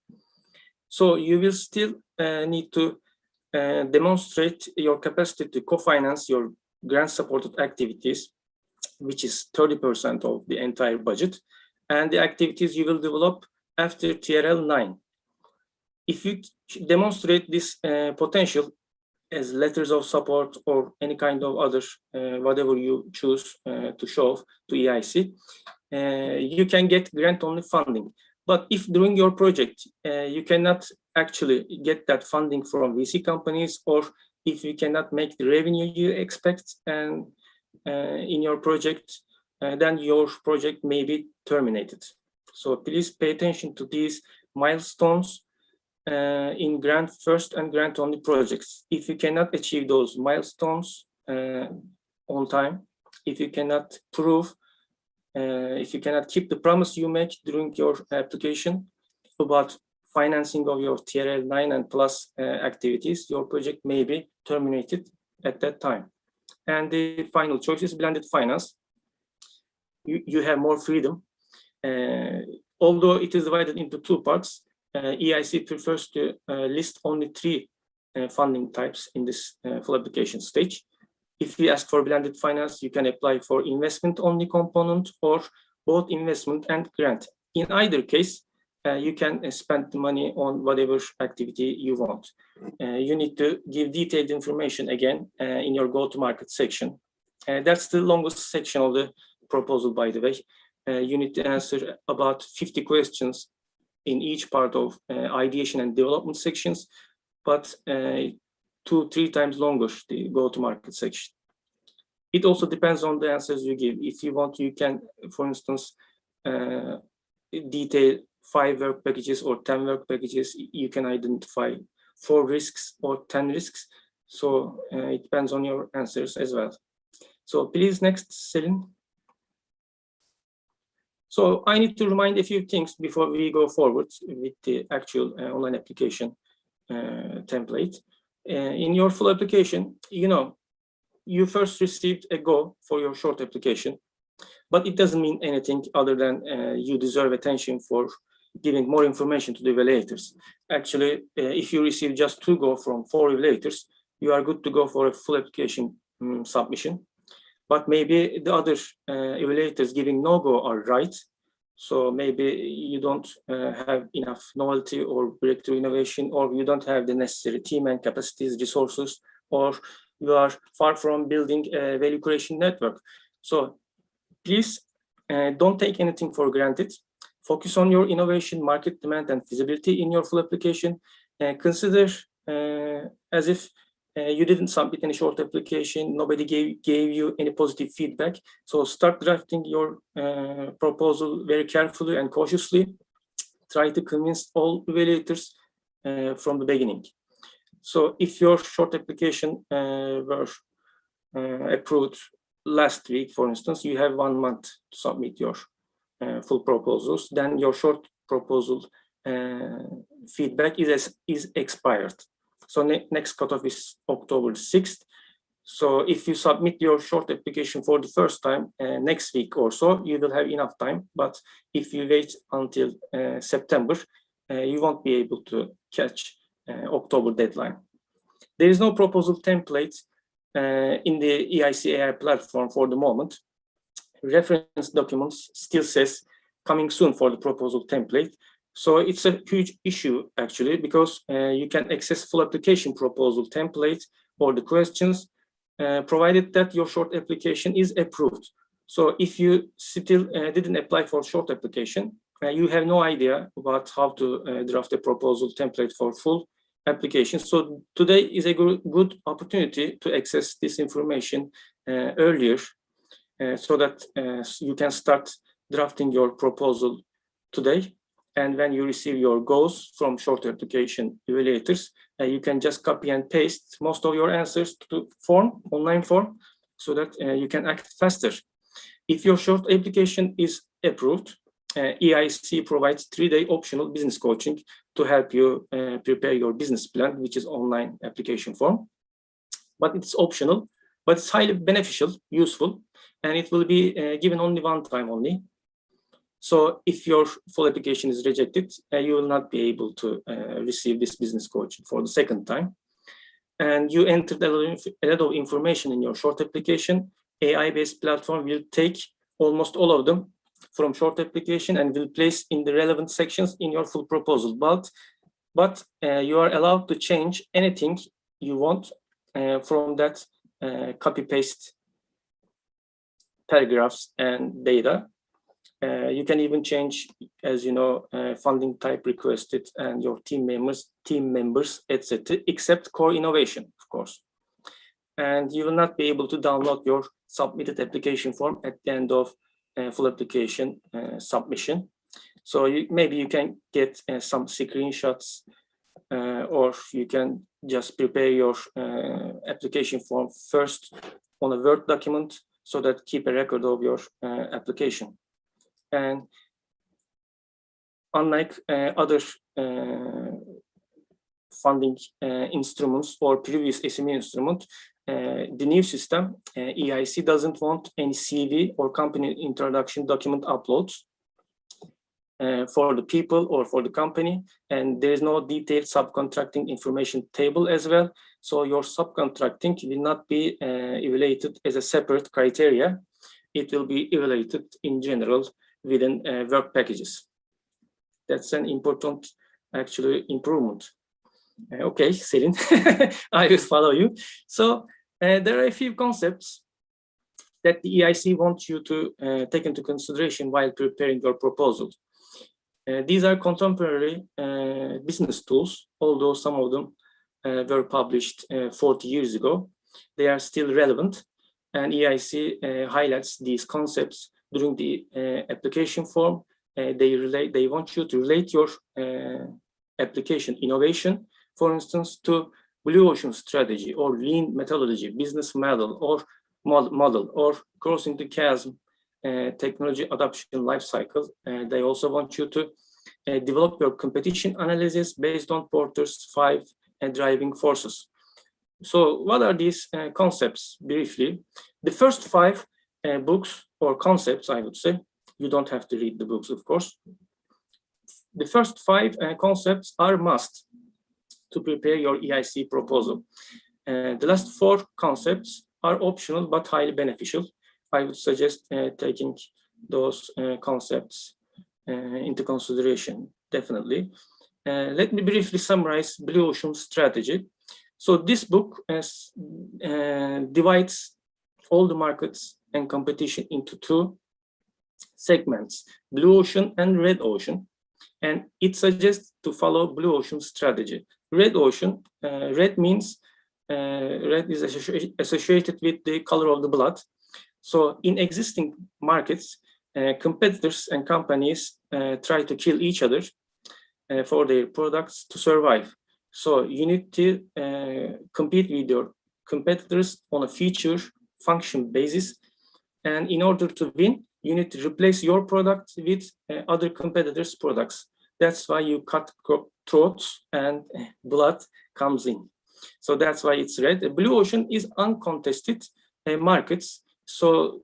E: So you will still need to demonstrate your capacity to co-finance your grant-supported activities, which is 30% of the entire budget, and the activities you will develop after TRL 9. If you demonstrate this potential as letters of support or any kind of other, whatever you choose to show to EIC, you can get grant-only funding. But if during your project, you cannot actually get that funding from VC companies, or if you cannot make the revenue you expect and in your project, then your project may be terminated. So please pay attention to these milestones in grant first and grant only projects. If you cannot achieve those milestones on time, if you cannot prove, if you cannot keep the promise you make during your application about financing of your TRL 9 and plus activities, your project may be terminated at that time. And the final choice is blended finance. You have more freedom. Although it is divided into two parts, EIC prefers to list only 3 funding types in this full application stage. If you ask for blended finance, you can apply for investment only component or both investment and grant. In either case, you can spend the money on whatever activity you want. You need to give detailed information again in your go-to-market section. That's the longest section of the proposal, by the way. You need to answer about 50 questions in each part of ideation and development sections, but 2-3 times longer, the go-to-market section. It also depends on the answers you give. If you want, you can, for instance, detail 5 work packages or 10 work packages. You can identify 4 risks or 10 risks. So it depends on your answers as well. So please, next, Selin. So I need to remind a few things before we go forward with the actual online application template. In your full application, you first received a go for your short application, but it doesn't mean anything other than you deserve attention for giving more information to the evaluators. Actually, if you receive just 2 go from 4 evaluators, you are good to go for a full application submission. But maybe the other evaluators giving no-go are right. So maybe you don't have enough novelty or breakthrough innovation, or you don't have the necessary team and capacities, resources, or you are far from building a value creation network. So please don't take anything for granted. Focus on your innovation, market demand, and feasibility in your full application. Consider as if you didn't submit any short application, nobody gave you any positive feedback. So start drafting your proposal very carefully and cautiously. Try to convince all evaluators from the beginning. So if your short application were approved last week, for instance, you have 1 month to submit your full proposals, then your short proposal feedback is expired. So next cutoff is October 6th. So if you submit your short application for the first time next week or so, you will have enough time. But if you wait until September, you won't be able to catch October deadline. There is no proposal template in the EIC AI platform for the moment. Reference documents still says coming soon for the proposal template. So it's a huge issue actually, because you can access full application proposal template or the questions, provided that your short application is approved. So if you still didn't apply for short application, you have no idea about how to draft a proposal template for full application. So today is a good opportunity to access this information earlier, so that you can start drafting your proposal today. And when you receive your goals from short application evaluators, you can just copy and paste most of your answers to form, online form, so that you can act faster. If your short application is approved, EIC provides 3-day optional business coaching to help you prepare your business plan, which is online application form. But it's optional, but it's highly beneficial, useful, and it will be given only one time only. So if your full application is rejected, you will not be able to receive this business coaching for the second time. And you entered a lot of information in your short application. AI-based platform will take almost all of them from short application and will place in the relevant sections in your full proposal. But you are allowed to change anything you want from that copy-paste paragraphs and data. You can even change, as you know, funding type requested and your team members, etc., except core innovation, of course. And you will not be able to download your submitted application form at the end of full application submission. So maybe you can get some screenshots or you can just prepare your application form first on a Word document so that keep a record of your application. And unlike other funding instruments or previous SME instrument, the new system, EIC doesn't want any CV or company introduction document uploads for the people or for the company, and there is no detailed subcontracting information table as well. So your subcontracting will not be evaluated as a separate criteria. It will be evaluated in general within work packages. That's an important, actually, improvement. Okay, Selin, I will follow you. So there are a few concepts that the EIC wants you to take into consideration while preparing your proposal. These are contemporary business tools, although some of them were published 40 years ago. They are still relevant, and EIC highlights these concepts during the application form. They want you to relate your application innovation, for instance, to Blue Ocean strategy or lean methodology, business model, or crossing the chasm technology adoption life cycle. They also want you to develop your competition analysis based on Porter's 5 driving forces. So what are these concepts briefly? The first 5 books or concepts, I would say, you don't have to read the books, of course. The first 5 concepts are must to prepare your EIC proposal. The last 4 concepts are optional but highly beneficial. I would suggest taking those concepts into consideration, definitely. Let me briefly summarize Blue Ocean strategy. So this book divides all the markets and competition into 2 segments, Blue Ocean and Red Ocean. And it suggests to follow Blue Ocean strategy. Red Ocean, red means, red is associated with the color of the blood. So in existing markets, competitors and companies try to kill each other for their products to survive. So you need to compete with your competitors on a feature function basis. And in order to win, you need to replace your product with other competitors' products. That's why you cut throats and blood comes in. So that's why it's red. Blue Ocean is uncontested markets. So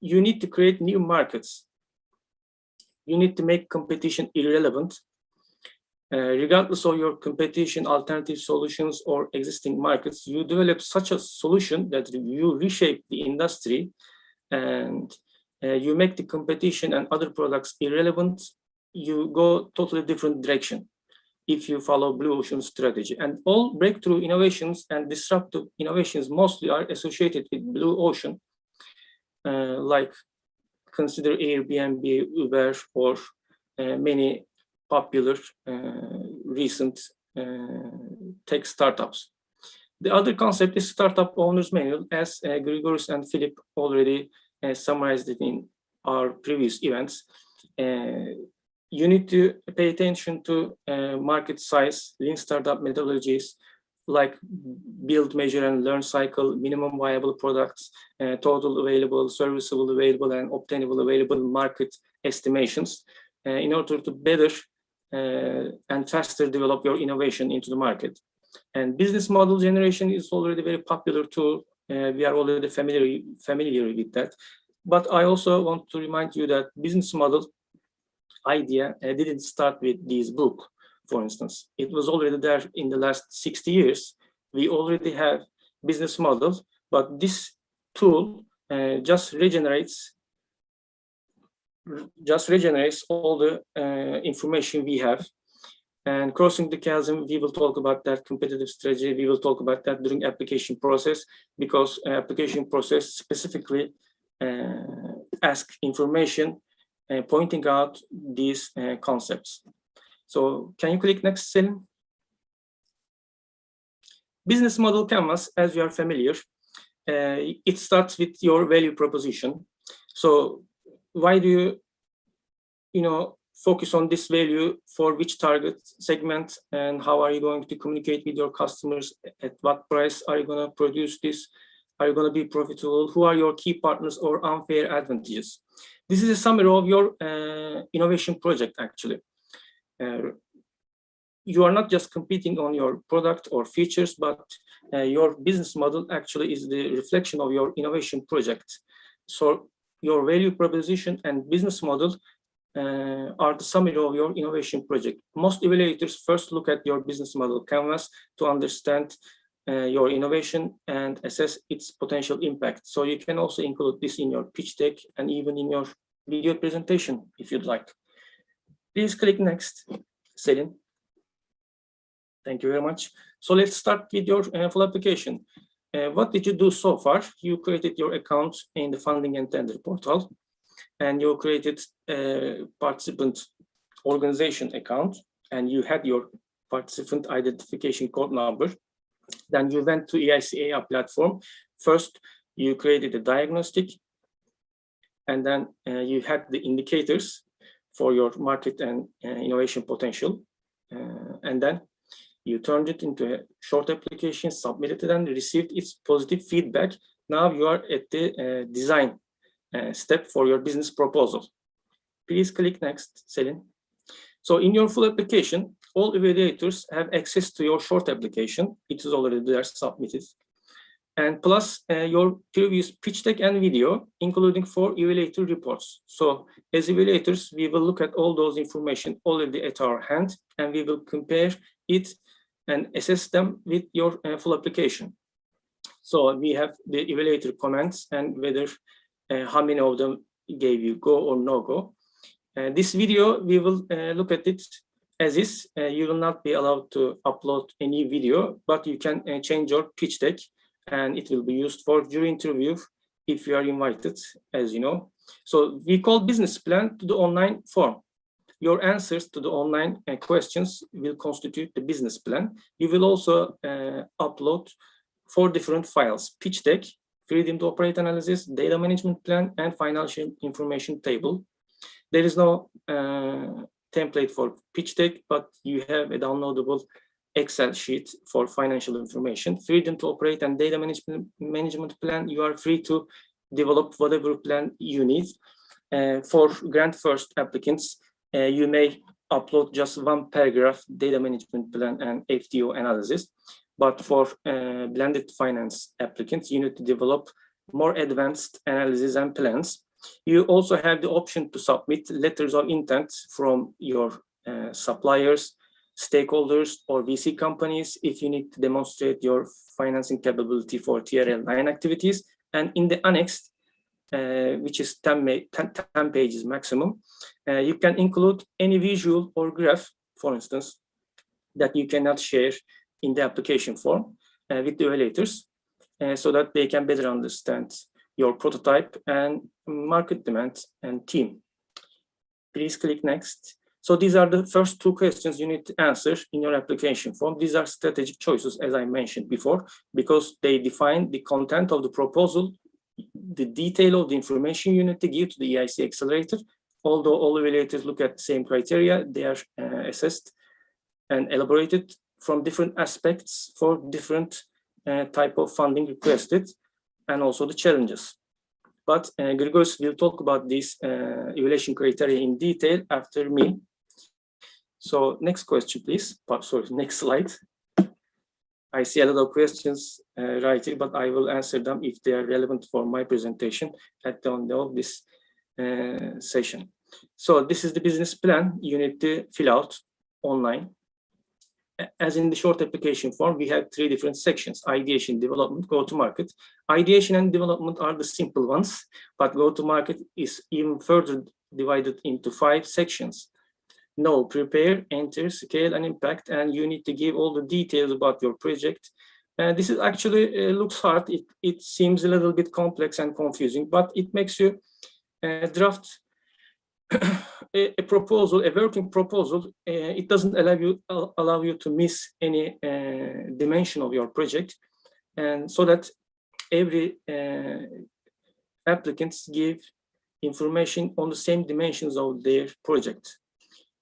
E: you need to create new markets. You need to make competition irrelevant. Regardless of your competition, alternative solutions, or existing markets, you develop such a solution that you reshape the industry and you make the competition and other products irrelevant. You go totally different direction if you follow Blue Ocean strategy. And all breakthrough innovations and disruptive innovations mostly are associated with Blue Ocean, like consider Airbnb, Uber, or many popular recent tech startups. The other concept is Startup Owner's Manual, as Grigoris and Philip already summarized it in our previous events. You need to pay attention to market size, lean startup methodologies, like build, measure, and learn cycle, minimum viable products, total available, serviceable available, and obtainable available market estimations in order to better and faster develop your innovation into the market. And business model generation is already a very popular tool. We are already familiar with that. But I also want to remind you that business model idea didn't start with this book, for instance. It was already there in the last 60 years. We already have business models, but this tool just regenerates all the information we have. And crossing the chasm, we will talk about that competitive strategy. We will talk about that during application process, because application process specifically ask information pointing out these concepts. So can you click next, Selim? Business model canvas, as you are familiar, it starts with your value proposition. So why do you focus on this value, for which target segment, and how are you going to communicate with your customers? At what price are you going to produce this? Are you going to be profitable? Who are your key partners or unfair advantages? This is a summary of your innovation project, actually. You are not just competing on your product or features, but your business model actually is the reflection of your innovation project. So your value proposition and business model are the summary of your innovation project. Most evaluators first look at your business model canvas to understand your innovation and assess its potential impact. So you can also include this in your pitch deck and even in your video presentation if you'd like. Please click next, Selin. Thank you very much. So let's start with your full application. What did you do so far? You created your account in the funding and tender portal, and you created a participant organization account, and you had your participant identification code number. Then you went to EIC platform. First, you created a diagnostic, and then you had the indicators for your market and innovation potential. And then you turned it into a short application, submitted it, and received its positive feedback. Now you are at the design step for your business proposal. Please click next, Selin. So in your full application, all evaluators have access to your short application. It is already there, submitted. And plus your previous pitch deck and video, including 4 evaluator reports. So as evaluators, we will look at all those information already at our hand, and we will compare it and assess them with your full application. So we have the evaluator comments and whether how many of them gave you go or no go. This video, we will look at it as is. You will not be allowed to upload any video, but you can change your pitch deck, and it will be used for jury interview if you are invited, as you know. So we call business plan to the online form. Your answers to the online questions will constitute the business plan. You will also upload 4 different files: pitch deck, freedom to operate analysis, data management plan, and financial information table. There is no template for pitch deck, but you have a downloadable Excel sheet for financial information. Freedom to operate and data management plan, you are free to develop whatever plan you need. For grant first applicants, you may upload just 1 paragraph data management plan and FTO analysis. But for blended finance applicants, you need to develop more advanced analysis and plans. You also have the option to submit letters of intent from your suppliers, stakeholders, or VC companies if you need to demonstrate your financing capability for TRL9 activities. And in the annex, which is 10 pages maximum, you can include any visual or graph, for instance, that you cannot share in the application form with the evaluators, so that they can better understand your prototype and market demand and team. Please click next. So these are the first 2 questions you need to answer in your application form. These are strategic choices, as I mentioned before, because they define the content of the proposal, the detail of the information you need to give to the EIC Accelerator. Although all evaluators look at the same criteria, they are assessed and elaborated from different aspects for different type of funding requested, and also the challenges. But Grigoris will talk about these evaluation criteria in detail after me. So next question, please. Sorry, next slide. I see a lot of questions right here, but I will answer them if they are relevant for my presentation at the end of this session. So this is the business plan you need to fill out online. As in the short application form, we have 3 different sections: ideation, development, go-to-market. Ideation and development are the simple ones, but go-to-market is even further divided into 5 sections. Know, prepare, enter, scale, and impact, and you need to give all the details about your project. This is actually looks hard. It seems a little bit complex and confusing, but it makes you draft a proposal, a working proposal. It doesn't allow you to miss any dimension of your project, and so that every applicants give information on the same dimensions of their project.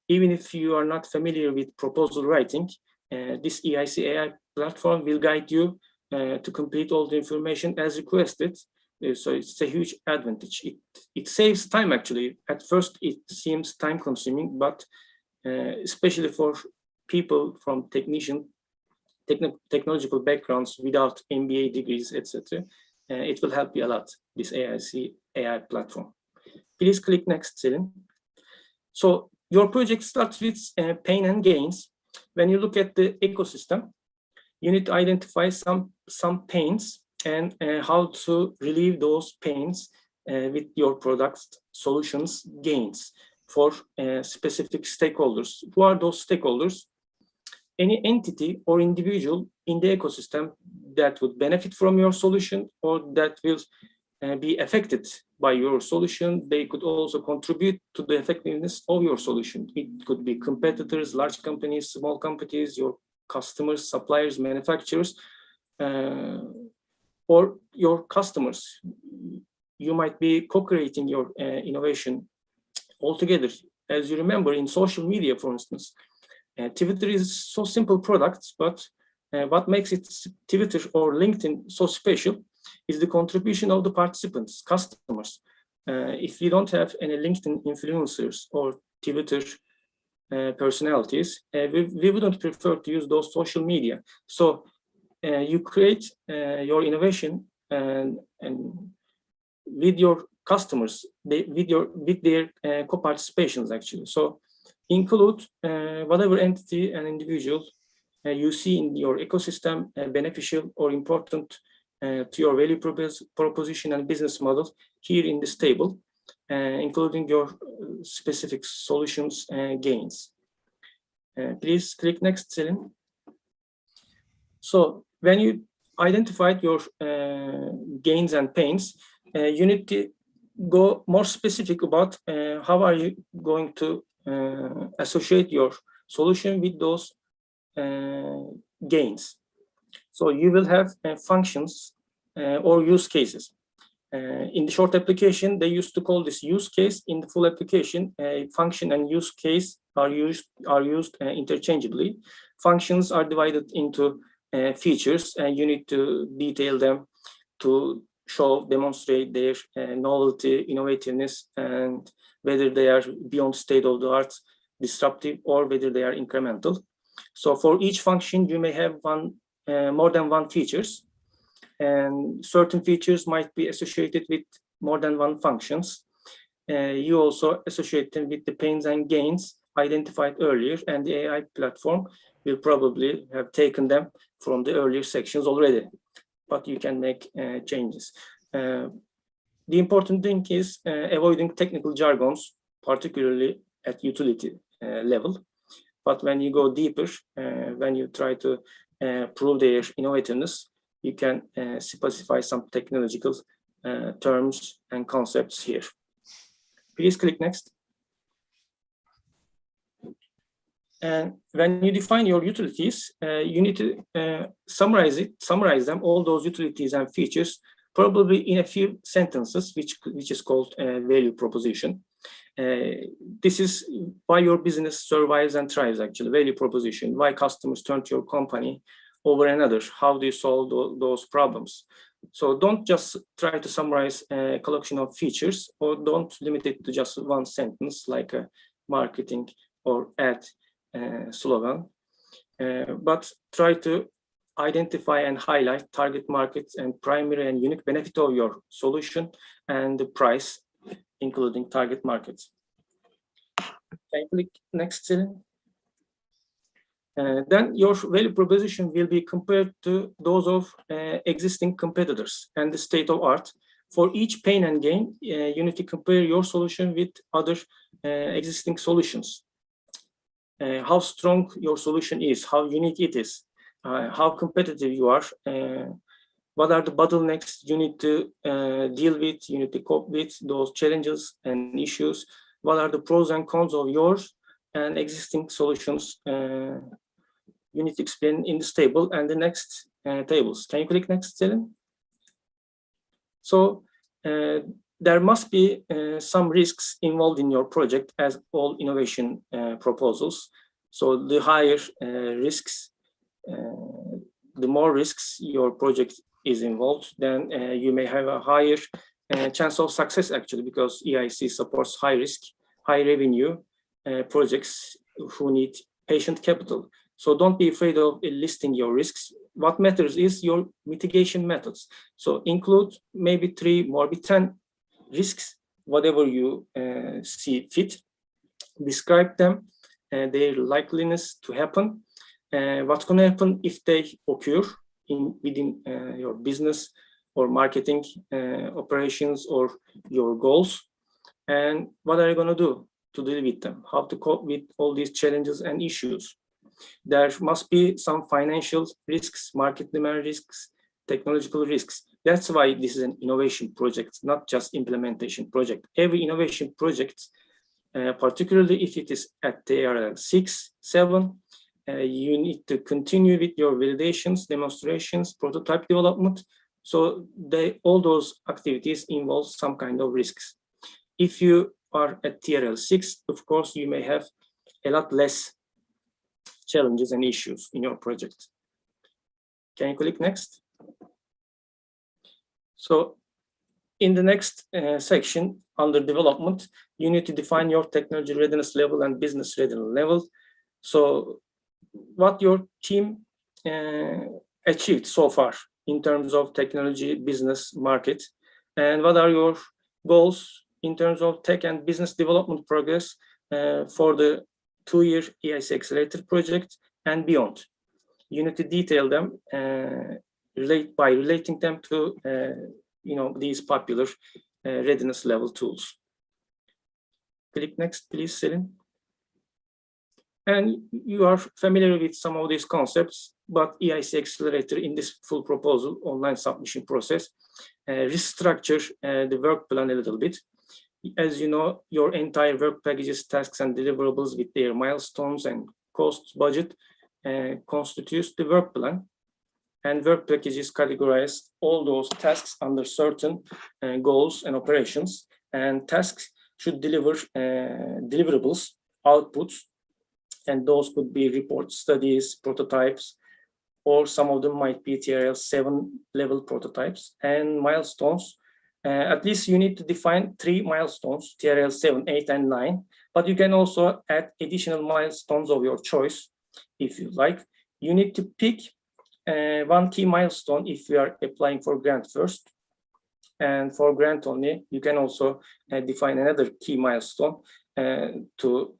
E: Even if you are not familiar with proposal writing, this EIC AI platform will guide you to complete all the information as requested. So it's a huge advantage. It saves time, actually. At first, it seems time consuming, but especially for people from technological backgrounds without MBA degrees, etc., it will help you a lot, this EIC AI platform. Please click next, Selin. So your project starts with pain and gains. When you look at the ecosystem, you need to identify some pains and how to relieve those pains with your products, solutions, gains for specific stakeholders. Who are those stakeholders? Any entity or individual in the ecosystem that would benefit from your solution or that will be affected by your solution. They could also contribute to the effectiveness of your solution. It could be competitors, large companies, small companies, your customers, suppliers, manufacturers, or your customers. You might be co-creating your innovation altogether. As you remember, in social media, for instance, Twitter is so simple product, but what makes it Twitter or LinkedIn so special is the contribution of the participants, customers. If you don't have any LinkedIn influencers or Twitter personalities, we wouldn't prefer to use those social media. So you create your innovation and with your customers, with their co-participations, actually. So include whatever entity and individual you see in your ecosystem beneficial or important to your value proposition and business model here in this table, including your specific solutions and gains. Please click next, Selin. So when you identified your gains and pains, you need to go more specific about how are you going to associate your solution with those gains. So you will have functions or use cases. In the short application, they used to call this use case. In the full application, function and use case are used interchangeably. Functions are divided into features, and you need to detail them to demonstrate their novelty, innovativeness, and whether they are beyond state-of-the-art, disruptive, or whether they are incremental. So for each function, you may have more than one features, and certain features might be associated with more than one functions. You also associate them with the pains and gains identified earlier, and the AI platform will probably have taken them from the earlier sections already, but you can make changes. The important thing is avoiding technical jargons, particularly at utility level. But when you go deeper, when you try to prove their innovativeness, you can specify some technological terms and concepts here. Please click next. And when you define your utilities, you need to summarize them, all those utilities and features, probably in a few sentences, which is called a value proposition. This is why your business survives and thrives, actually, value proposition, why customers turn to your company over another, how do you solve those problems. So don't just try to summarize a collection of features, or don't limit it to just one sentence like a marketing or ad slogan, but try to identify and highlight target markets and primary and unique benefit of your solution and the price, including target markets. Can you click next, Celine? Then your value proposition will be compared to those of existing competitors and the state of art. For each pain and gain, you need to compare your solution with other existing solutions. How strong your solution is, how unique it is, how competitive you are, what are the bottlenecks you need to deal with, you need to cope with those challenges and issues, what are the pros and cons of yours and existing solutions. You need to explain in this table and the next tables. Can you click next, Celine? So there must be some risks involved in your project, as all innovation proposals. So the higher risks, the more risks your project is involved, then you may have a higher chance of success, actually, because EIC supports high risk, high revenue projects who need patient capital. So don't be afraid of listing your risks. What matters is your mitigation methods. So include maybe 3, maybe 10 risks, whatever you see fit. Describe them, their likeliness to happen, what's going to happen if they occur within your business or marketing operations or your goals, and what are you going to do to deal with them, how to cope with all these challenges and issues. There must be some financial risks, market demand risks, technological risks. That's why this is an innovation project, not just implementation project. Every innovation project, particularly if it is at TRL 6, 7, you need to continue with your validations, demonstrations, prototype development. So all those activities involve some kind of risks. If you are at TRL 6, of course, you may have a lot less challenges and issues in your project. Can you click next? So in the next section under development, you need to define your technology readiness level and business readiness level. So what your team achieved so far in terms of technology, business, market, and what are your goals in terms of tech and business development progress for the 2-year EIC Accelerator project and beyond. You need to detail them by relating them to these popular readiness level tools. Click next, please, Celine. And you are familiar with some of these concepts, but EIC Accelerator in this full proposal online submission process restructure the work plan a little bit. As you know, your entire work packages, tasks, and deliverables with their milestones and cost budget constitutes the work plan. And work packages categorize all those tasks under certain goals and operations. And tasks should deliver deliverables, outputs, and those could be reports, studies, prototypes, or some of them might be TRL 7 level prototypes and milestones. At least you need to define 3 milestones, TRL 7, 8, and 9, but you can also add additional milestones of your choice if you like. You need to pick one key milestone if you are applying for grant first. And for grant only, you can also define another key milestone to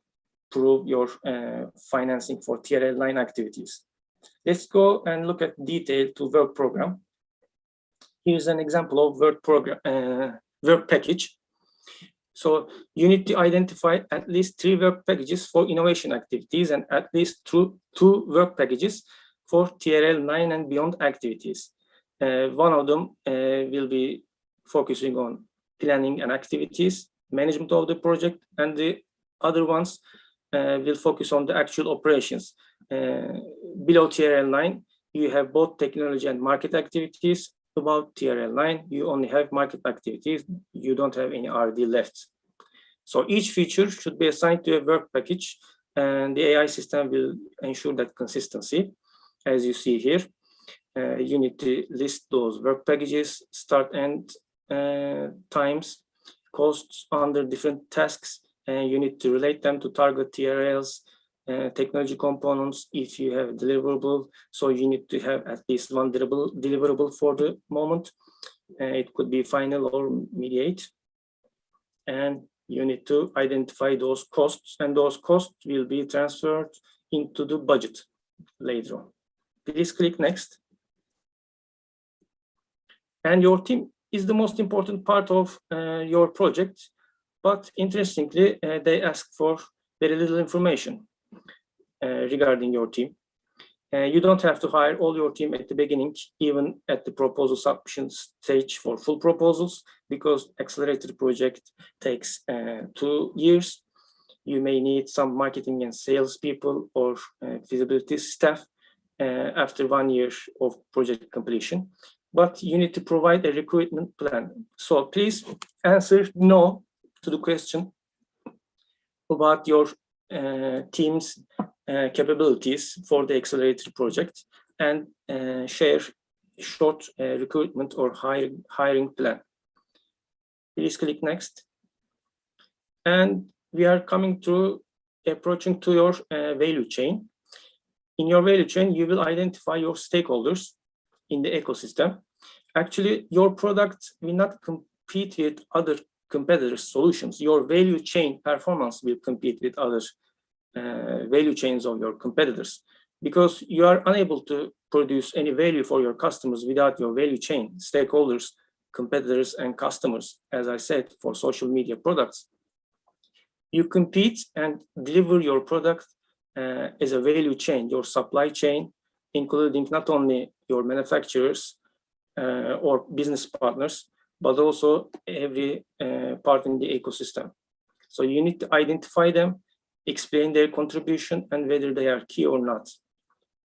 E: prove your financing for TRL 9 activities. Let's go and look at detail to work program. Here's an example of work package. So you need to identify at least 3 work packages for innovation activities and at least 2 work packages for TRL 9 and beyond activities. One of them will be focusing on planning and activities, management of the project, and the other ones will focus on the actual operations. Below TRL 9, you have both technology and market activities. About TRL 9, you only have market activities. You don't have any R&D left. So each feature should be assigned to a work package, and the AI system will ensure that consistency. As you see here, you need to list those work packages, start and times, costs under different tasks, and you need to relate them to target TRLs, technology components if you have deliverable. So you need to have at least one deliverable for the moment. It could be final or mediate. And you need to identify those costs, and those costs will be transferred into the budget later on. Please click next. And your team is the most important part of your project, but interestingly, they ask for very little information regarding your team. You don't have to hire all your team at the beginning, even at the proposal submission stage for full proposals, because Accelerator project takes 2 years. You may need some marketing and sales people or feasibility staff after 1 year of project completion. But you need to provide a recruitment plan. So please answer no to the question about your team's capabilities for the Accelerator project, and share short recruitment or hiring plan. Please click next. And we are approaching to your value chain. In your value chain, you will identify your stakeholders in the ecosystem. Actually, your product will not compete with other competitors' solutions. Your value chain performance will compete with other value chains of your competitors, because you are unable to produce any value for your customers without your value chain, stakeholders, competitors, and customers. As I said, for social media products, you compete and deliver your product as a value chain, your supply chain, including not only your manufacturers or business partners, but also every part in the ecosystem. So you need to identify them, explain their contribution, and whether they are key or not.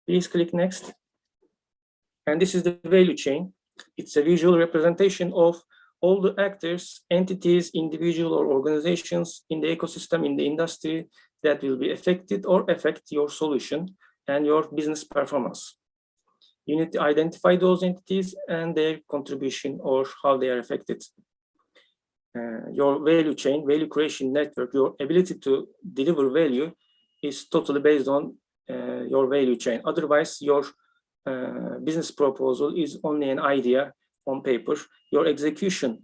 E: Please click next. And this is the value chain. It's a visual representation of all the actors, entities, individual or organizations in the ecosystem, in the industry, that will be affected or affect your solution and your business performance. You need to identify those entities and their contribution or how they are affected. Your value chain, value creation network, your ability to deliver value is totally based on your value chain. Otherwise, your business proposal is only an idea on paper. Your execution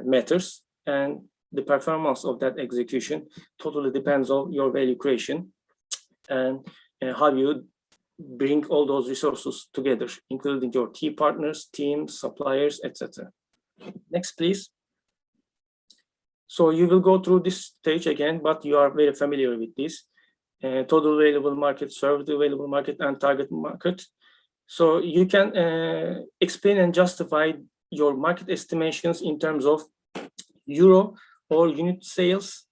E: matters, and the performance of that execution totally depends on your value creation and how you bring all those resources together, including your key partners, teams, suppliers, etc. Next, please. So you will go through this stage again, but you are very familiar with this. Total available market, served available market, and target market. So you can explain and justify your market estimations in terms of euro or unit sales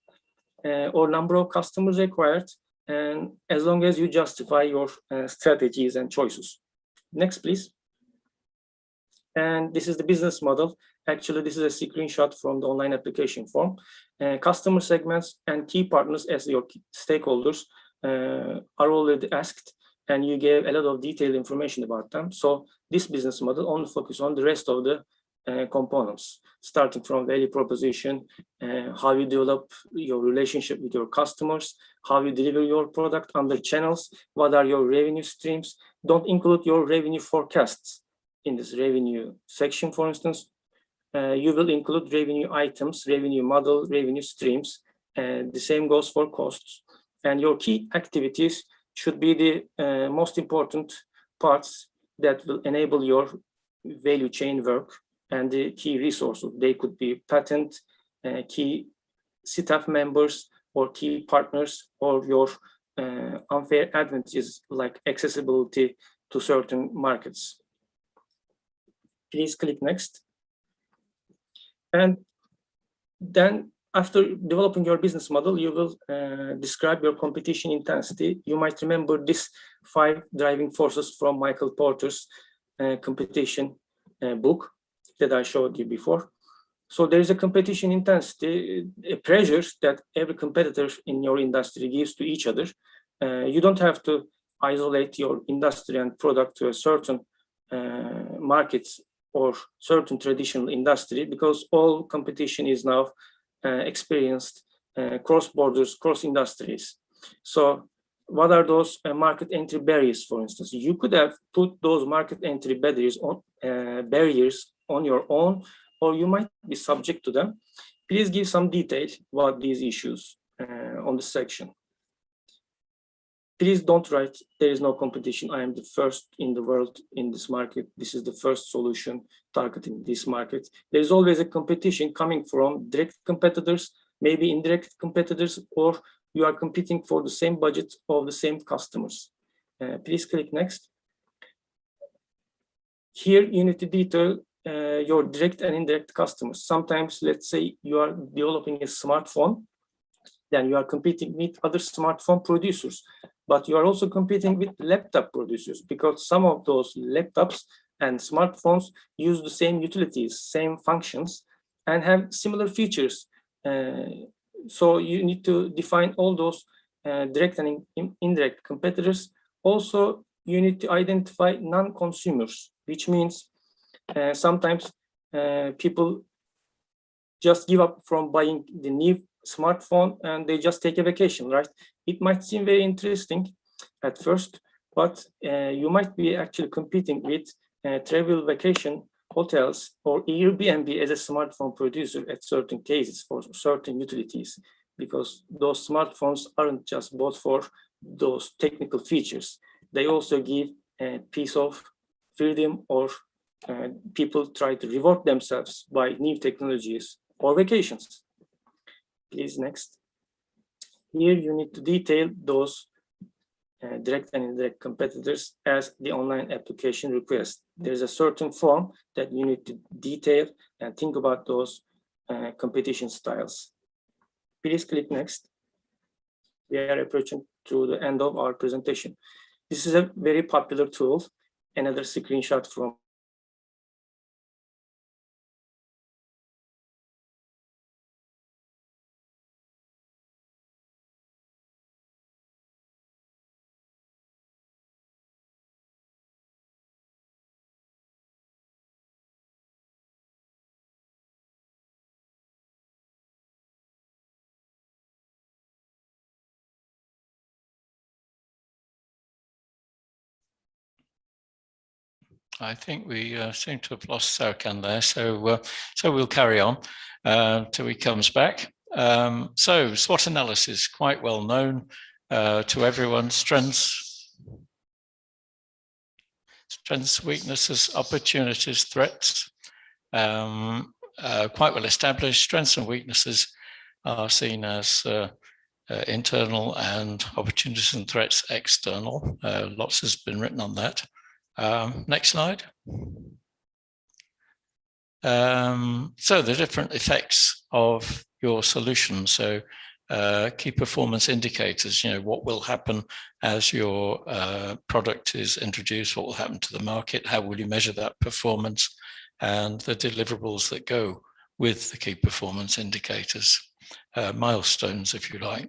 E: or number of customers acquired, and as long as you justify your strategies and choices. Next, please. And this is the business model. Actually, this is a screenshot from the online application form. Customer segments and key partners as your stakeholders are already asked, and you gave a lot of detailed information about them. So this business model only focuses on the rest of the components, starting from value proposition, how you develop your relationship with your customers, how you deliver your product under channels, what are your revenue streams. Don't include your revenue forecasts in this revenue section, for instance. You will include revenue items, revenue model, revenue streams, and the same goes for costs. And your key activities should be the most important parts that will enable your value chain work, and the key resources. They could be patent, key staff members, or key partners, or your unfair advantages like accessibility to certain markets. Please click next. And then after developing your business model, you will describe your competition intensity. You might remember this 5 driving forces from Michael Porter's competition book that I showed you before. So there is a competition intensity, a pressure that every competitor in your industry gives to each other. You don't have to isolate your industry and product to a certain market or certain traditional industry, because all competition is now experienced cross borders, cross industries. So what are those market entry barriers, for instance? You could have put those market entry barriers on your own, or you might be subject to them. Please give some detail about these issues on the section. Please don't write, there is no competition, I am the first in the world in this market, this is the first solution targeting this market. There is always a competition coming from direct competitors, maybe indirect competitors, or you are competing for the same budget of the same customers. Please click next. Here you need to detail your direct and indirect customers. Sometimes, let's say you are developing a smartphone, then you are competing with other smartphone producers, but you are also competing with laptop producers, because some of those laptops and smartphones use the same utilities, same functions, and have similar features. So you need to define all those direct and indirect competitors. Also, you need to identify non-consumers, which means sometimes people just give up from buying the new smartphone and they just take a vacation, right? It might seem very interesting at first, but you might be actually competing with travel vacation hotels or Airbnb as a smartphone producer at certain cases for certain utilities, because those smartphones aren't just bought for those technical features. They also give a piece of freedom, or people try to reward themselves by new technologies or vacations. Please, next. Here you need to detail those direct and indirect competitors as the online application requests. There's a certain form that you need to detail and think about those competition styles. Please click next. We are approaching to the end of our presentation. This is a very popular tool. Another screenshot from
C: I think we seem to have lost Serkan there, so we'll carry on till he comes back. So SWOT analysis, quite well known to everyone. Strengths, weaknesses, opportunities, threats, quite well established. Strengths and weaknesses are seen as internal, and opportunities and threats external. Lots has been written on that. Next slide. So the different effects of your solution. So key performance indicators, what will happen as your product is introduced, what will happen to the market, how will you measure that performance, and the deliverables that go with the key performance indicators, milestones, if you like.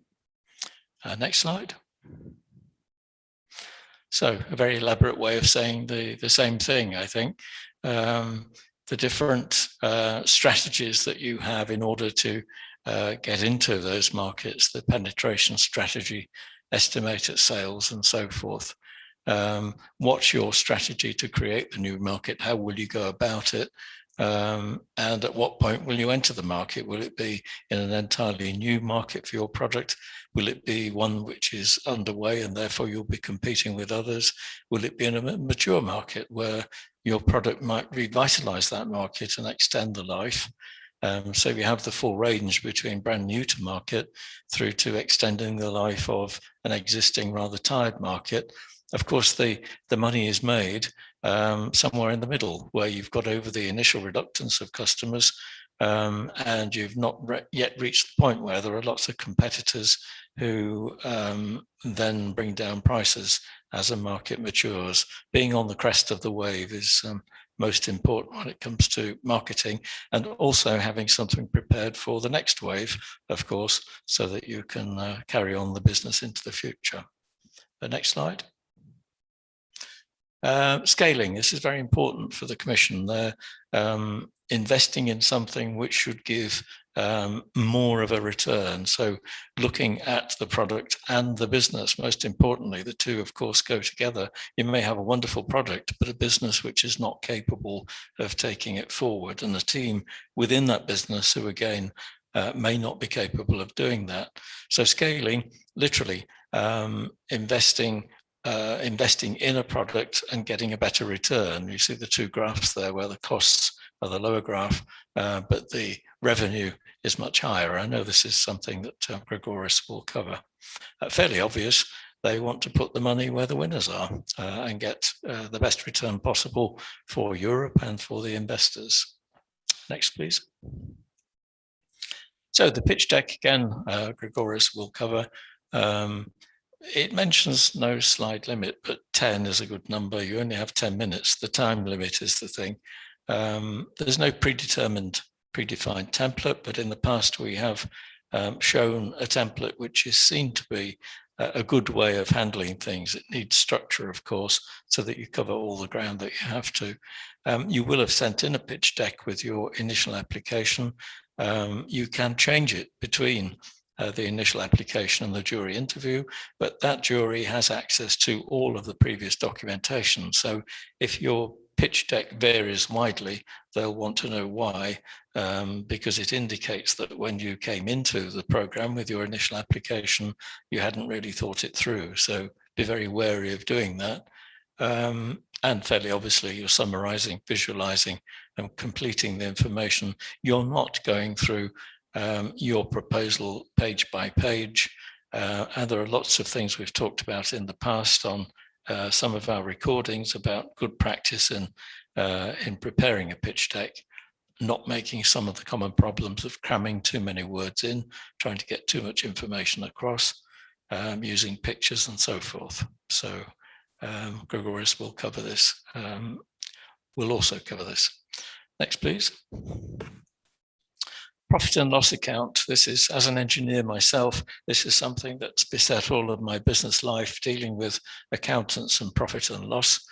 C: Next slide. So a very elaborate way of saying the same thing, I think. The different strategies that you have in order to get into those markets, the penetration strategy, estimated sales, and so forth. What's your strategy to create the new market? How will you go about it? And at what point will you enter the market? Will it be in an entirely new market for your product? Will it be one which is underway and therefore you'll be competing with others? Will it be in a mature market where your product might revitalize that market and extend the life? So you have the full range between brand new to market through to extending the life of an existing rather tired market. Of course, the money is made somewhere in the middle, where you've got over the initial reluctance of customers and you've not yet reached the point where there are lots of competitors who then bring down prices as a market matures. Being on the crest of the wave is most important when it comes to marketing, and also having something prepared for the next wave, of course, so that you can carry on the business into the future. The next slide. Scaling, this is very important for the Commission. They're investing in something which should give more of a return. So looking at the product and the business, most importantly, the two of course go together. You may have a wonderful product, but a business which is not capable of taking it forward, and a team within that business who again may not be capable of doing that. So scaling, literally investing in a product and getting a better return. You see the two graphs there where the costs are the lower graph, but the revenue is much higher. I know this is something that Grigoris will cover. Fairly obvious, they want to put the money where the winners are and get the best return possible for Europe and for the investors. Next, please. So the pitch deck, again, Grigoris will cover. It mentions no slide limit, but 10 is a good number. You only have 10 minutes. The time limit is the thing. There's no predefined template, but in the past we have shown a template which is seen to be a good way of handling things. It needs structure, of course, so that you cover all the ground that you have to. You will have sent in a pitch deck with your initial application. You can change it between the initial application and the jury interview, but that jury has access to all of the previous documentation. So if your pitch deck varies widely, they'll want to know why, because it indicates that when you came into the program with your initial application, you hadn't really thought it through. So be very wary of doing that. And fairly obviously, you're summarizing, visualizing, and completing the information. You're not going through your proposal page by page. And there are lots of things we've talked about in the past on some of our recordings about good practice in preparing a pitch deck, not making some of the common problems of cramming too many words in, trying to get too much information across, using pictures and so forth. So Grigoris will cover this. We'll also cover this. Next, please. Profit and loss account. This is, as an engineer myself, this is something that's beset all of my business life, dealing with accountants and profit and loss.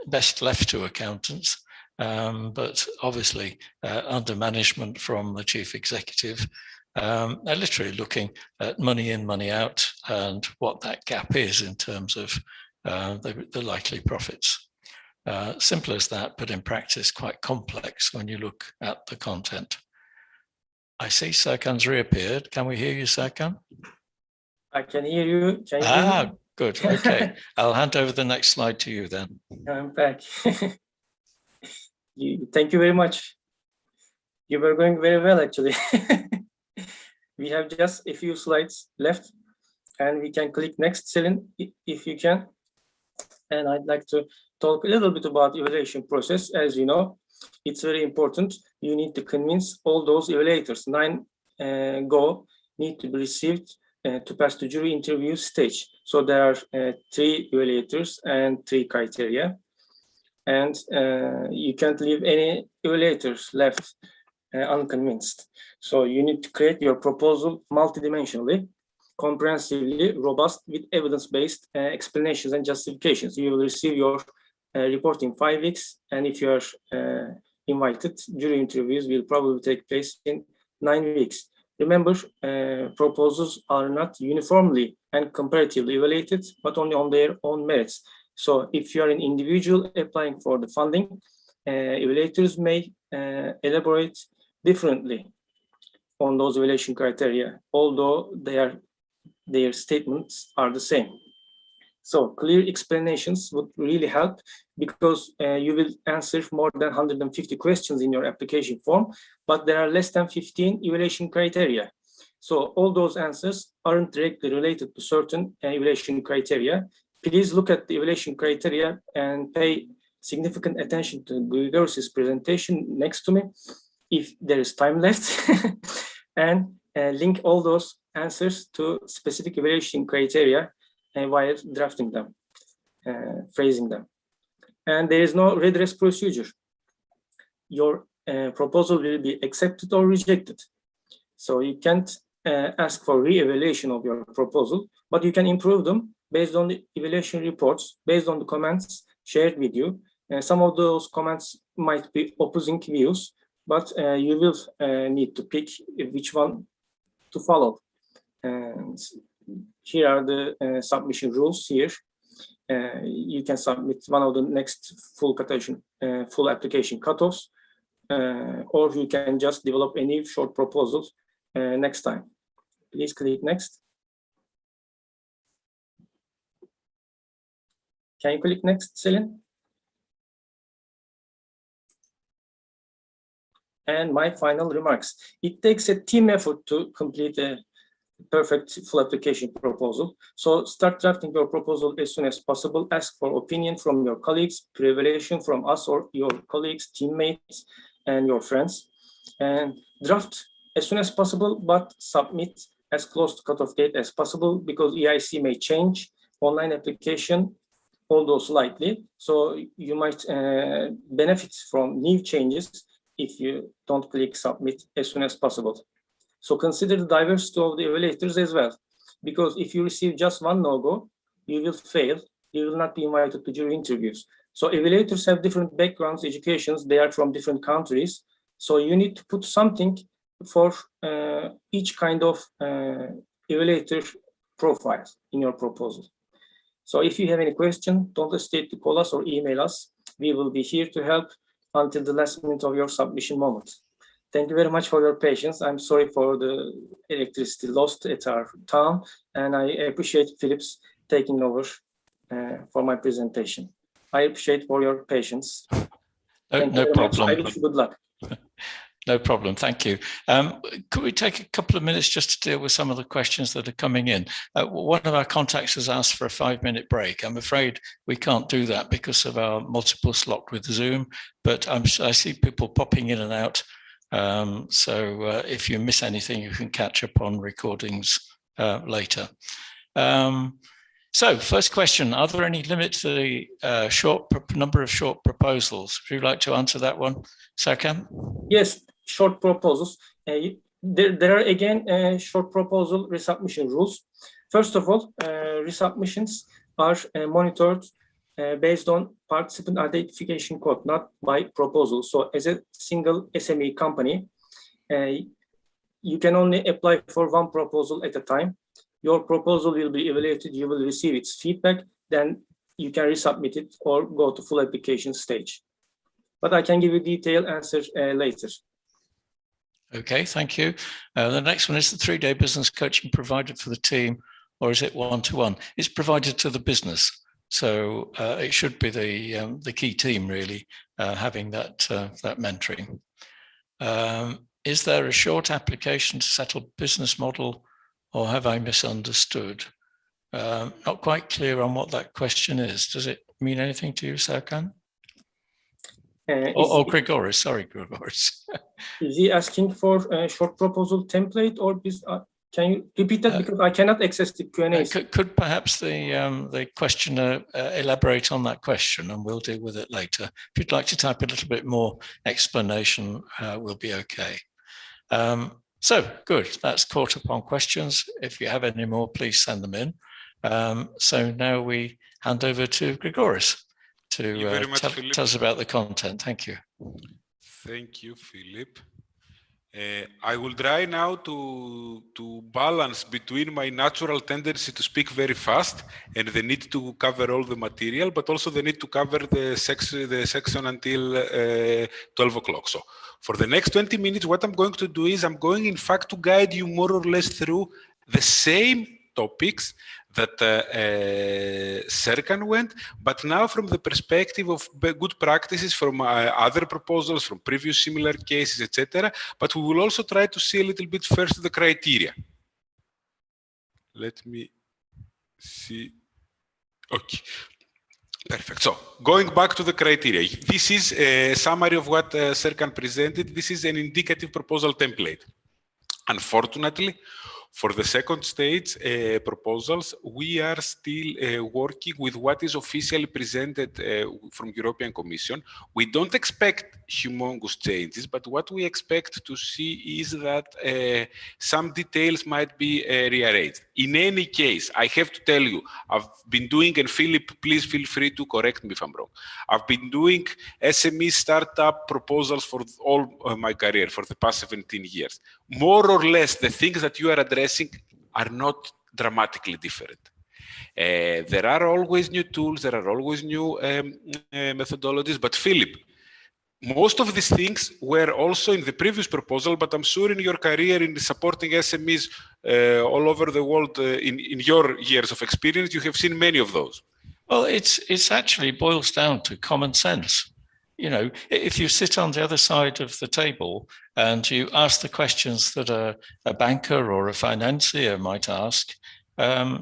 C: Best left to accountants, but obviously under management from the chief executive, they're literally looking at money in, money out, and what that gap is in terms of the likely profits. Simple as that, but in practice quite complex when you look at the content. I see Serkan's reappeared. Can we hear you, Serkan?
E: I can hear you. Can you hear me?
C: Good. Okay. I'll hand over the next slide to you then.
E: I'm back. Thank you very much. You were going very well, actually. We have just a few slides left, and we can click next, Selin, if you can. And I'd like to talk a little bit about evaluation process. As you know, it's very important. You need to convince all those evaluators. 9 go need to be received to pass the jury interview stage. So there are 3 evaluators and 3 criteria. And you can't leave any evaluators left unconvinced. So you need to create your proposal multidimensionally, comprehensively, robust, with evidence-based explanations and justifications. You will receive your report in 5 weeks, and if you are invited, jury interviews will probably take place in 9 weeks. Remember, proposals are not uniformly and comparatively evaluated, but only on their own merits. So if you are an individual applying for the funding, evaluators may elaborate differently on those evaluation criteria, although their statements are the same. So clear explanations would really help, because you will answer more than 150 questions in your application form, but there are less than 15 evaluation criteria. So all those answers aren't directly related to certain evaluation criteria. Please look at the evaluation criteria and pay significant attention to Grigoris's presentation next to me, if there is time left, and link all those answers to specific evaluation criteria while drafting them, phrasing them. and there is no redress procedure. Your proposal will be accepted or rejected. So you can't ask for re-evaluation of your proposal, but you can improve them based on the evaluation reports, based on the comments shared with you. Some of those comments might be opposing views, but you will need to pick which one to follow. And here are the submission rules here. You can submit one of the next full application cutoffs, or you can just develop any short proposals next time. Please click next. Can you click next, Selin? And my final remarks. It takes a team effort to complete a perfect full application proposal. So start drafting your proposal as soon as possible. Ask for opinion from your colleagues, pre-evaluation from us or your colleagues, teammates, and your friends. And draft as soon as possible, but submit as close to cutoff date as possible, because EIC may change online application, although slightly. So you might benefit from new changes if you don't click submit as soon as possible. So consider the diversity of the evaluators as well, because if you receive just one no-go, you will fail. You will not be invited to jury interviews. So evaluators have different backgrounds, educations. They are from different countries. So you need to put something for each kind of evaluator profile in your proposal. So if you have any question, don't hesitate to call us or email us. We will be here to help until the last minute of your submission moment. Thank you very much for your patience. I'm sorry for the electricity lost at our town, and I appreciate Philip's taking over for my presentation. I appreciate for your patience.
C: No problem.
E: I wish you good luck.
C: No problem. Thank you. Could we take a couple of minutes just to deal with some of the questions that are coming in? One of our contacts has asked for a 5-minute break. I'm afraid we can't do that because of our multiple slot with Zoom, but I see people popping in and out. So if you miss anything, you can catch up on recordings later. So first question, are there any limits to the number of short proposals? Would you like to answer that one, Serkan?
E: Yes, short proposals. There are again short proposal resubmission rules. First of all, resubmissions are monitored based on participant identification code, not by proposal. So as a single SME company, you can only apply for one proposal at a time. Your proposal will be evaluated, you will receive its feedback, then you can resubmit it or go to full application stage. But I can give you a detailed answer later.
C: Okay, thank you. The next one is the 3-day business coaching provided for the team, or is it one-to-one? It's provided to the business. So it should be the key team really having that mentoring. Is there a short application to settle business model, or have I misunderstood? Not quite clear on what that question is. Does it mean anything to you, Serkan? Or Grigoris, sorry, Grigoris.
E: Is he asking for a short proposal template, or can you repeat that, because I cannot access the Q&A?
C: Could perhaps the questioner elaborate on that question, and we'll deal with it later. If you'd like to type a little bit more explanation, we'll be okay. So good, that's caught up on questions. If you have any more, please send them in. So now we hand over to Grigoris to tell us about the content. Thank you.
D: Thank you, Philip. I will try now to balance between my natural tendency to speak very fast and the need to cover all the material, but also the need to cover the section until 12 o'clock. So for the next 20 minutes, what I'm going to do is I'm going, in fact, to guide you more or less through the same topics that Serkan went, but now from the perspective of good practices from other proposals, from previous similar cases, etc. But we will also try to see a little bit first the criteria. Let me see. Okay. Perfect. So going back to the criteria, this is a summary of what Serkan presented. This is an indicative proposal template. Unfortunately, For the second stage proposals, we are still working with what is officially presented from European Commission. We don't expect humongous changes, but what we expect to see is that some details might be rearranged. In any case, I have to tell you, I've been doing, and Philip, please feel free to correct me if I'm wrong. I've been doing SME startup proposals for all my career for the past 17 years. More or less, the things that you are addressing are not dramatically different. There are always new tools, there are always new methodologies, but Philip, most of these things were also in the previous proposal, but I'm sure in your career in supporting SMEs all over the world, in your years of experience, you have seen many of those.
C: Well, it's actually boils down to common sense. You know, if you sit on the other side of the table and you ask the questions that a banker or a financier might ask,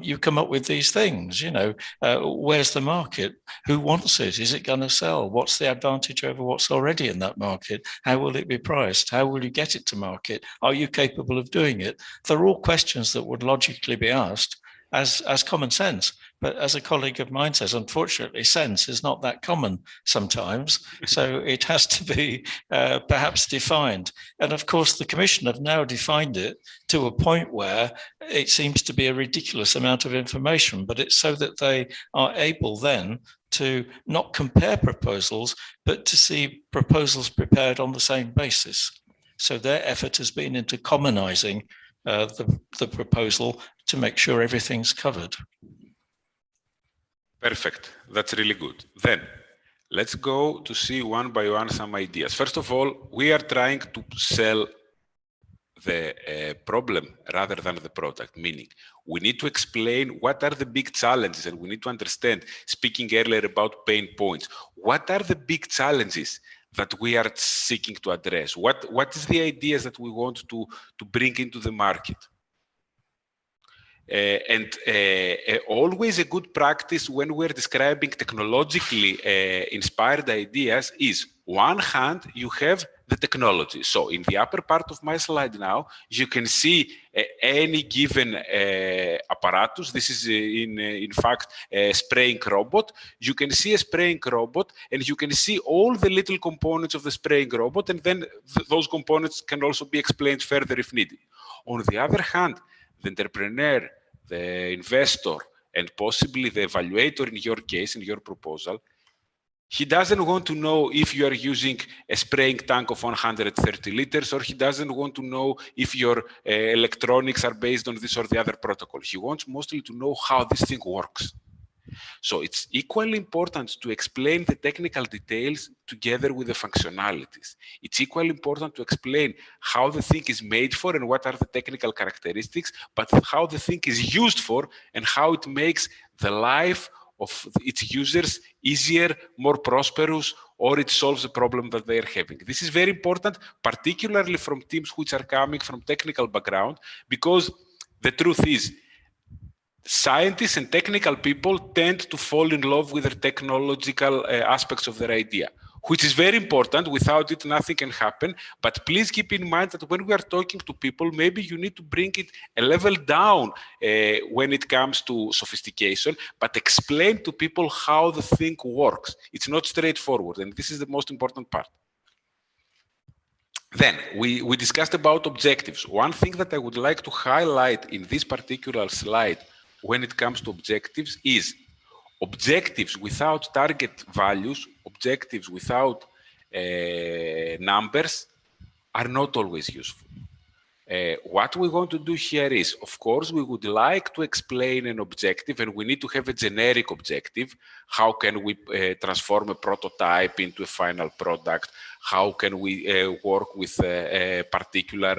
C: you come up with these things, you know, where's the market? Who wants it? Is it going to sell? What's the advantage over what's already in that market? How will it be priced? How will you get it to market? Are you capable of doing it? They're all questions that would logically be asked as common sense. But as a colleague of mine says, unfortunately, sense is not that common sometimes. So it has to be perhaps defined. And of course, the Commission have now defined it to a point where it seems to be a ridiculous amount of information, but it's so that they are able then to not compare proposals, but to see proposals prepared on the same basis. So their effort has been into commonizing the proposal to make sure everything's covered.
D: Perfect. That's really good. Then let's go to see one by one some ideas. First of all, we are trying to sell the problem rather than the product, meaning we need to explain what are the big challenges, and we need to understand, speaking earlier about pain points, what are the big challenges that we are seeking to address? What is the ideas that we want to bring into the market? Always a good practice when we're describing technologically inspired ideas is, one hand, you have the technology. So in the upper part of my slide now, you can see any given apparatus. This is in fact a spraying robot. You can see a spraying robot, and you can see all the little components of the spraying robot, and then those components can also be explained further if needed. On the other hand, the entrepreneur, the investor, and possibly the evaluator in your case, in your proposal, he doesn't want to know if you are using a spraying tank of 130 liters, or he doesn't want to know if your electronics are based on this or the other protocol. He wants mostly to know how this thing works. So it's equally important to explain the technical details together with the functionalities. It's equally important to explain how the thing is made for and what are the technical characteristics, but how the thing is used for and how it makes the life of its users easier, more prosperous, or it solves the problem that they are having. This is very important, particularly from teams which are coming from technical background, because the truth is, scientists and technical people tend to fall in love with the technological aspects of their idea, which is very important. Without it, nothing can happen. But please keep in mind that when we are talking to people, maybe you need to bring it a level down when it comes to sophistication, but explain to people how the thing works. It's not straightforward, and this is the most important part. Then we discussed about objectives. One thing that I would like to highlight in this particular slide when it comes to objectives is objectives without target values, objectives without numbers are not always useful. What we want to do here is, of course, we would like to explain an objective, and we need to have a generic objective. How can we transform a prototype into a final product? How can we work with particular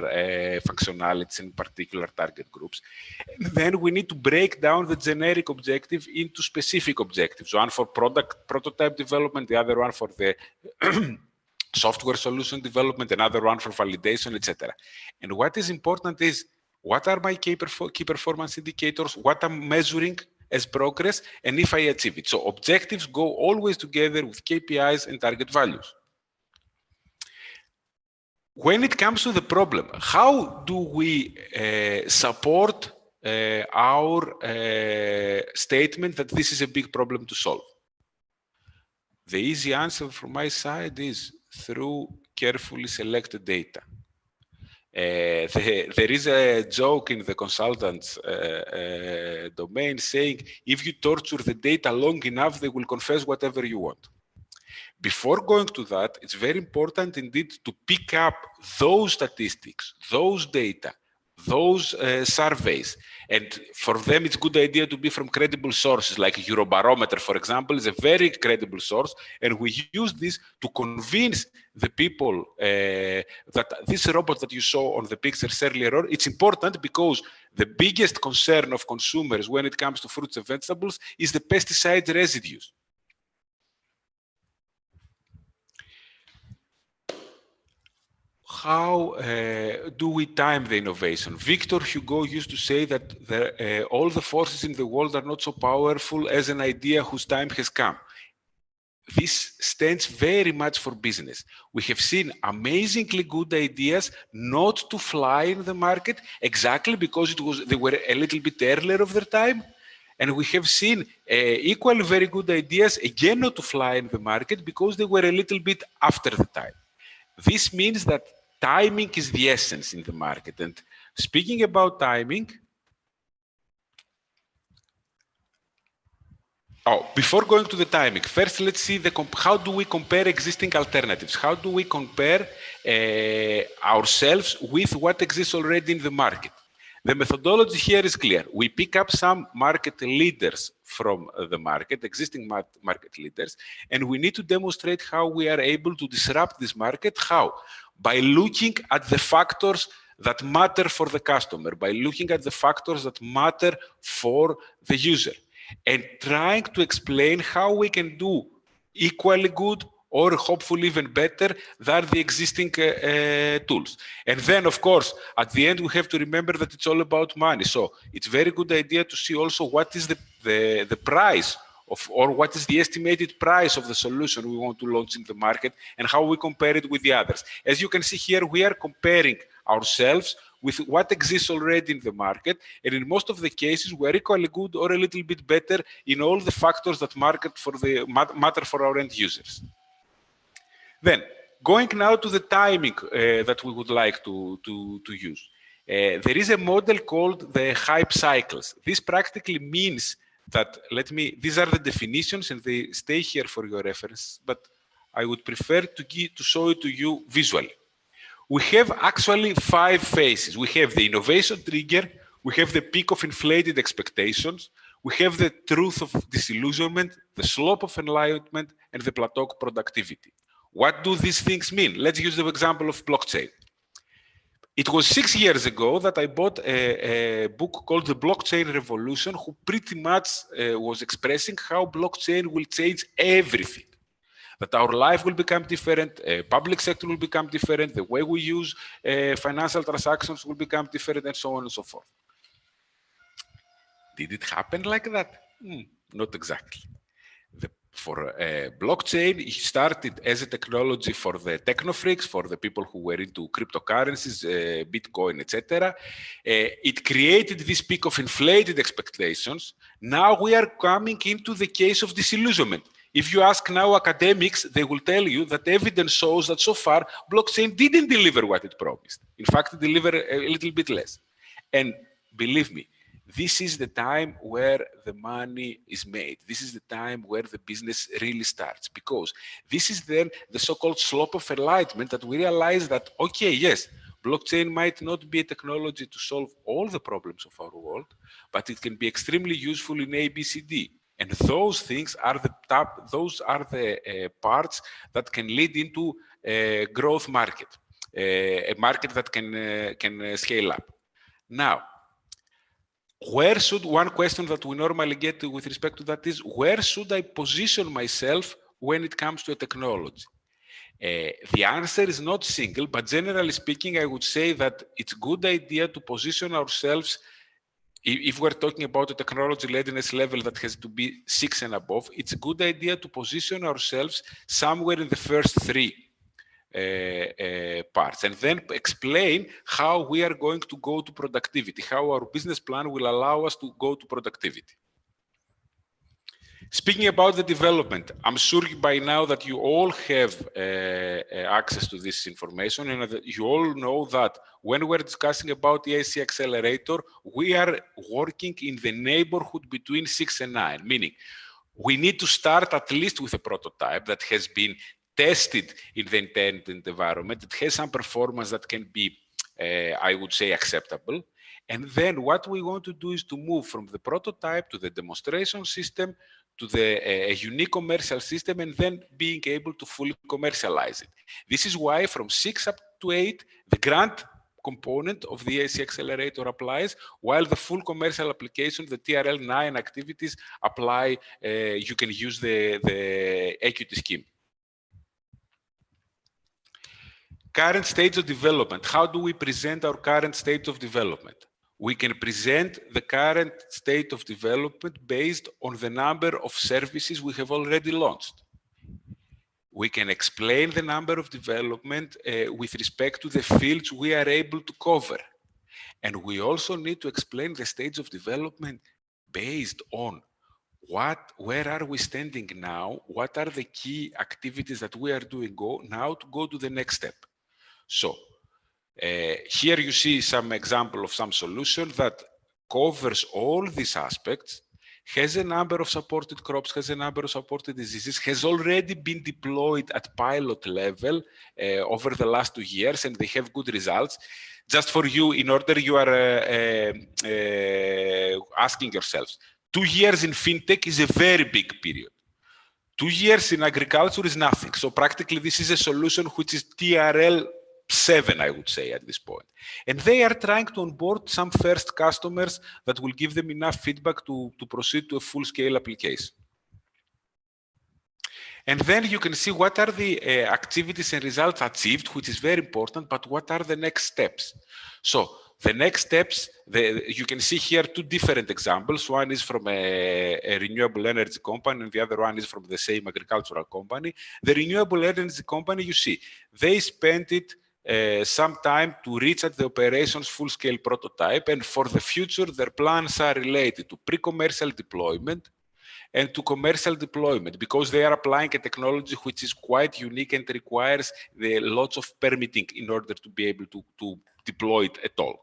D: functionalities and particular target groups? And then we need to break down the generic objective into specific objectives. One for prototype development, the other one for the software solution development, another one for validation, etc. And what is important is, what are my key performance indicators, what I'm measuring as progress, and if I achieve it. So objectives go always together with KPIs and target values. when it comes to the problem, how do we support our statement that this is a big problem to solve? The easy answer from my side is through carefully selected data. There is a joke in the consultants domain saying, if you torture the data long enough, they will confess whatever you want. Before going to that, it's very important indeed to pick up those statistics, those data, those surveys. And for them, it's a good idea to be from credible sources, like Eurobarometer, for example, is a very credible source. And we use this to convince the people that this robot that you saw on the pictures earlier on, it's important because the biggest concern of consumers when it comes to fruits and vegetables is the pesticide residues. How do we time the innovation? Victor Hugo used to say that all the forces in the world are not so powerful as an idea whose time has come. This stands very much for business. We have seen amazingly good ideas not to fly in the market exactly because they were a little bit earlier of their time. And we have seen equally very good ideas again not to fly in the market because they were a little bit after the time. This means that timing is the essence in the market. And speaking about timing, before going to the timing, first let's see how do we compare existing alternatives? How do we compare ourselves with what exists already in the market? The methodology here is clear. We pick up some market leaders from the market, existing market leaders, and we need to demonstrate how we are able to disrupt this market. How? By looking at the factors that matter for the customer, by looking at the factors that matter for the user, and trying to explain how we can do equally good or hopefully even better than the existing tools. And then, of course, at the end, we have to remember that it's all about money. So it's a very good idea to see also what is the price of, or what is the estimated price of the solution we want to launch in the market and how we compare it with the others. As you can see here, we are comparing ourselves with what exists already in the market. And in most of the cases, we're equally good or a little bit better in all the factors that matter for our end users. Then, going now to the timing that we would like to use. There is a model called the hype cycles. This practically means that, these are the definitions and they stay here for your reference, but I would prefer to show it to you visually. We have actually 5 phases. We have the innovation trigger, we have the peak of inflated expectations, we have the truth of disillusionment, the slope of enlightenment, and the plateau of productivity. What do these things mean? Let's use the example of blockchain. It was 6 years ago that I bought a book called The Blockchain Revolution, who pretty much was expressing how blockchain will change everything. That our life will become different, public sector will become different, the way we use financial transactions will become different, and so on and so forth. Did it happen like that? Not exactly. For blockchain, it started as a technology for the techno-freaks, for the people who were into cryptocurrencies, Bitcoin, etc. It created this peak of inflated expectations. Now we are coming into the case of disillusionment. If you ask now academics, they will tell you that evidence shows that so far blockchain didn't deliver what it promised. In fact, it delivered a little bit less. And believe me, this is the time where the money is made. This is the time where the business really starts, because this is then the so-called slope of enlightenment that we realize that, okay, yes, blockchain might not be a technology to solve all the problems of our world, but it can be extremely useful in A, B, C, D. And those things are the parts that can lead into a growth market, a market that can scale up. Now, one question that we normally get with respect to that is, where should I position myself when it comes to a technology? The answer is not single, but generally speaking, I would say that it's a good idea to position ourselves. If we're talking about a technology readiness level that has to be 6 and above, it's a good idea to position ourselves somewhere in the first 3 parts, and then explain how we are going to go to productivity, how our business plan will allow us to go to productivity. Speaking about the development, I'm sure by now that you all have access to this information, and that you all know that when we're discussing about the EIC Accelerator, we are working in the neighborhood between 6 and 9, meaning we need to start at least with a prototype that has been tested in the intended environment, that has some performance that can be, I would say, acceptable. And then what we want to do is to move from the prototype to the demonstration system, to the unique commercial system, and then being able to fully commercialize it. This is why from 6 up to 8, the grant component of the EIC Accelerator applies, while the full commercial application, the TRL 9 activities apply, you can use the equity scheme. Current stage of development. How do we present our current state of development? We can present the current state of development based on the number of services we have already launched. We can explain the number of development with respect to the fields we are able to cover. And we also need to explain the stage of development based on where are we standing now, what are the key activities that we are doing now to go to the next step. So, here you see some example of some solution that covers all these aspects, has a number of supported crops, has a number of supported diseases, has already been deployed at pilot level over the last 2 years, and they have good results. Just for you, in order you are asking yourselves, 2 years in fintech is a very big period. 2 years in agriculture is nothing. So practically this is a solution which is TRL 7, I would say, at this point. And they are trying to onboard some first customers that will give them enough feedback to proceed to a full-scale application. And then you can see what are the activities and results achieved, which is very important, but what are the next steps? So the next steps, you can see here 2 different examples. One is from a renewable energy company, and the other one is from the same agricultural company. The renewable energy company, you see, they spent it some time to reach at the operations full-scale prototype, and for the future, their plans are related to pre-commercial deployment and to commercial deployment, because they are applying a technology which is quite unique and requires lots of permitting in order to be able to deploy it at all.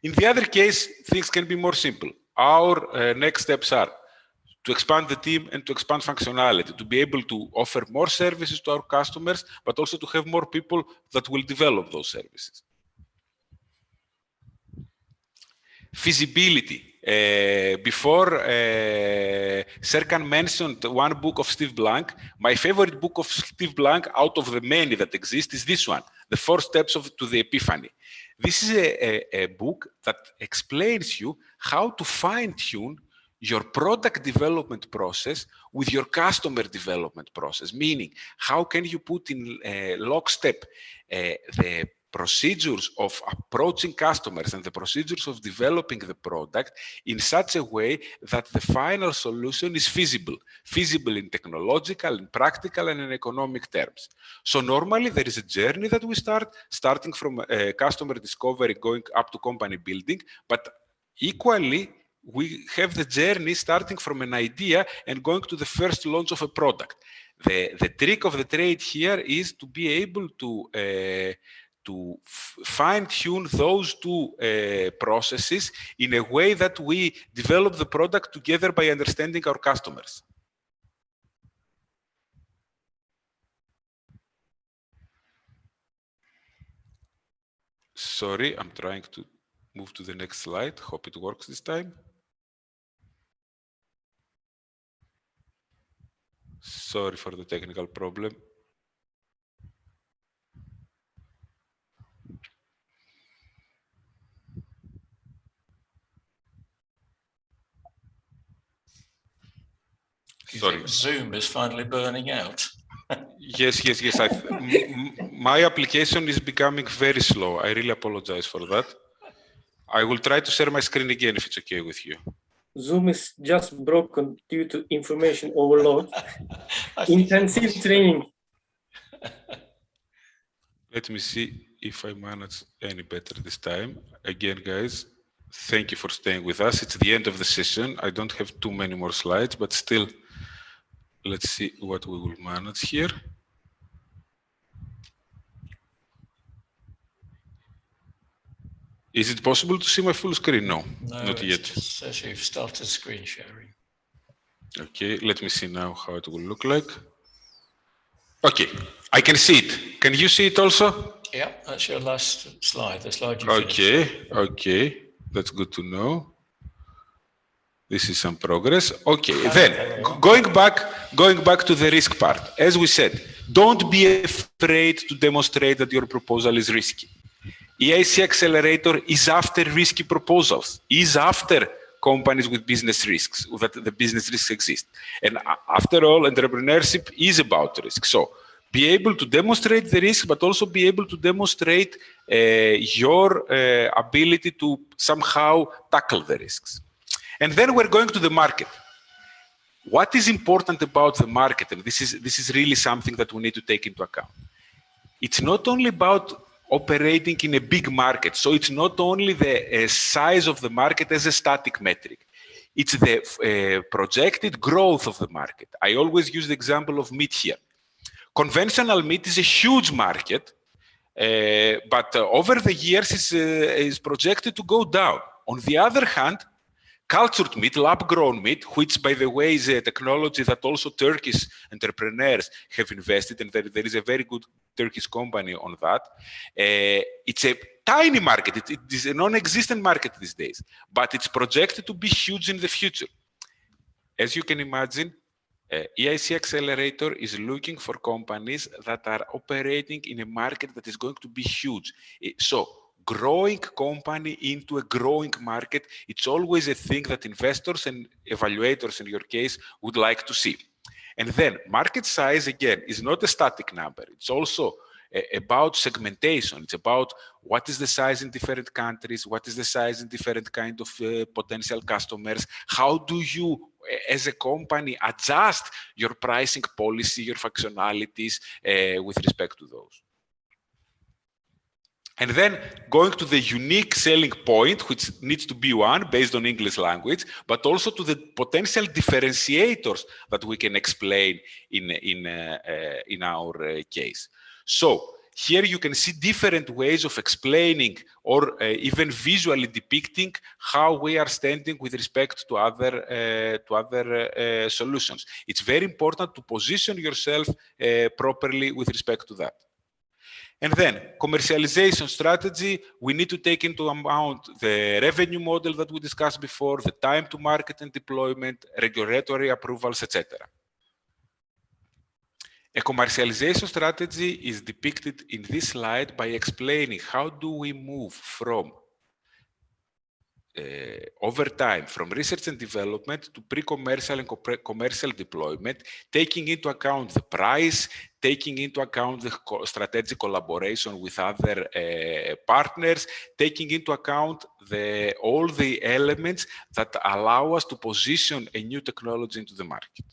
D: In the other case, things can be more simple. Our next steps are to expand the team and to expand functionality, to be able to offer more services to our customers, but also to have more people that will develop those services. Feasibility. Before Serkan mentioned one book of Steve Blank, my favorite book of Steve Blank out of the many that exist is this one, The 4 Steps to the Epiphany. This is a book that explains you how to fine-tune your product development process with your customer development process, meaning how can you put in lockstep the procedures of approaching customers and the procedures of developing the product in such a way that the final solution is feasible in technological, in practical, and in economic terms. So normally there is a journey that we starting from customer discovery, going up to company building, but equally, we have the journey starting from an idea and going to the first launch of a product. The trick of the trade here is to be able to fine-tune those 2 processes in a way that we develop the product together by understanding our customers. Sorry, I'm trying to move to the next slide. Hope it works this time. Sorry for the technical problem. Sorry.
C: Zoom is finally burning out.
D: Yes. My application is becoming very slow. I really apologize for that. I will try to share my screen again if it's okay with you.
E: Zoom is just broken due to information overload. Intensive training.
D: Let me see if I manage any better this time. Again, guys, thank you for staying with us. It's the end of the session. I don't have too many more slides, but still, let's see what we will manage here. Is it possible to see my full screen? No, not yet.
C: It says you've started screen sharing.
D: Okay, let me see now how it will look like. Okay, I can see it. Can you see it also?
C: Yeah, that's your last slide, the slide you
D: Okay,
C: finished.
D: okay, that's good to know. This is some progress. Okay, then going back to the risk part. As we said, don't be afraid to demonstrate that your proposal is risky. EIC Accelerator is after risky proposals, is after companies with business risks, that the business risks exist. And after all, entrepreneurship is about risk. So be able to demonstrate the risk, but also be able to demonstrate your ability to somehow tackle the risks. And then we're going to the market. What is important about the market, and this is really something that we need to take into account. It's not only about operating in a big market. So it's not only the size of the market as a static metric. It's the projected growth of the market. I always use the example of meat here. Conventional meat is a huge market, but over the years is projected to go down. On the other hand, cultured meat, lab-grown meat, which, by the way, is a technology that also Turkish entrepreneurs have invested in. There is a very good Turkish company on that. It's a tiny market. It is a non-existent market these days, but it's projected to be huge in the future. As you can imagine, EIC Accelerator is looking for companies that are operating in a market that is going to be huge. So, growing company into a growing market, it's always a thing that investors and evaluators, in your case, would like to see. And then market size, again, is not a static number. It's also about segmentation. It's about what is the size in different countries, what is the size in different kind of potential customers, how do you, as a company, adjust your pricing policy, your functionalities with respect to those. And then going to the unique selling point, which needs to be one based on English language, but also to the potential differentiators that we can explain in our case. So here you can see different ways of explaining or even visually depicting how we are standing with respect to other solutions. It's very important to position yourself properly with respect to that. And then commercialization strategy, we need to take into account the revenue model that we discussed before, the time to market and deployment, regulatory approvals, etc. A commercialization strategy is depicted in this slide by explaining how do we move from over time, from research and development to pre-commercial and commercial deployment, taking into account the price, taking into account the strategic collaboration with other partners, taking into account all the elements that allow us to position a new technology into the market.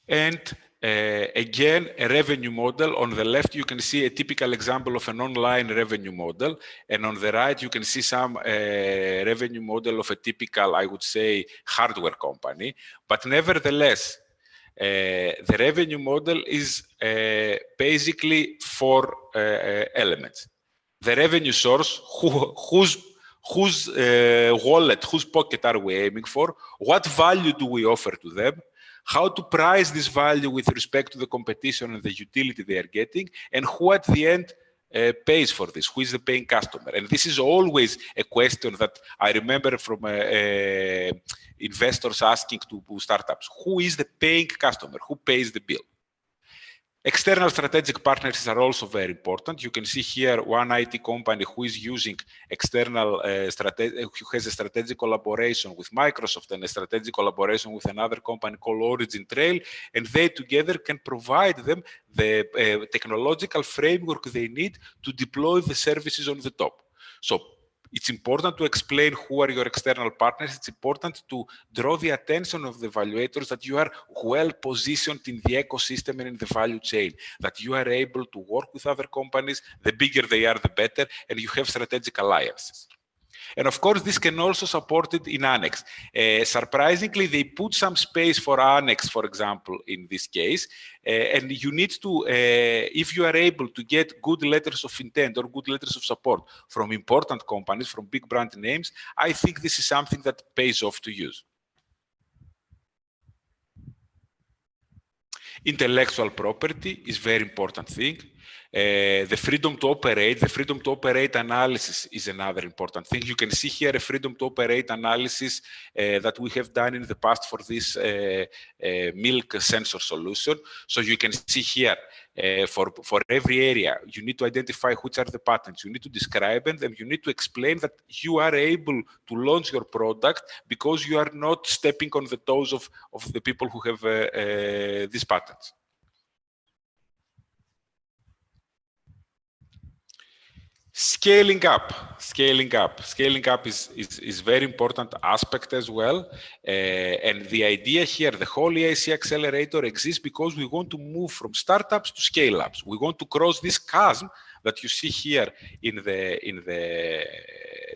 D: And again, a revenue model. On the left, you can see a typical example of an online revenue model. And on the right, you can see some revenue model of a typical, I would say, hardware company. But nevertheless, the revenue model is basically four elements. The revenue source, whose wallet, whose pocket are we aiming for? What value do we offer to them? How to price this value with respect to the competition and the utility they are getting, and who at the end pays for this, who is the paying customer. And this is always a question that I remember from investors asking to startups, who is the paying customer, who pays the bill? External strategic partners are also very important. You can see here one IT company who is using external, who has a strategic collaboration with Microsoft and a strategic collaboration with another company called Origin Trail, and they together can provide them the technological framework they need to deploy the services on the top. So It's important to explain who are your external partners. It's important to draw the attention of the evaluators that you are well positioned in the ecosystem and in the value chain, that you are able to work with other companies. The bigger they are, the better, and you have strategic alliances. And of course, this can also support it in Annex. Surprisingly, they put some space for Annex, for example, in this case. And you need to, if you are able to get good letters of intent or good letters of support from important companies, from big brand names, I think this is something that pays off to use. Intellectual property is a very important thing. The freedom to operate analysis is another important thing. You can see here a freedom to operate analysis that we have done in the past for this milk sensor solution. So you can see here for every area, you need to identify which are the patents. You need to describe them, and you need to explain that you are able to launch your product because you are not stepping on the toes of the people who have these patents. Scaling up is very important aspect as well. And the idea here, the whole EIC Accelerator exists because we want to move from startups to scale-ups. We want to cross this chasm that you see here in the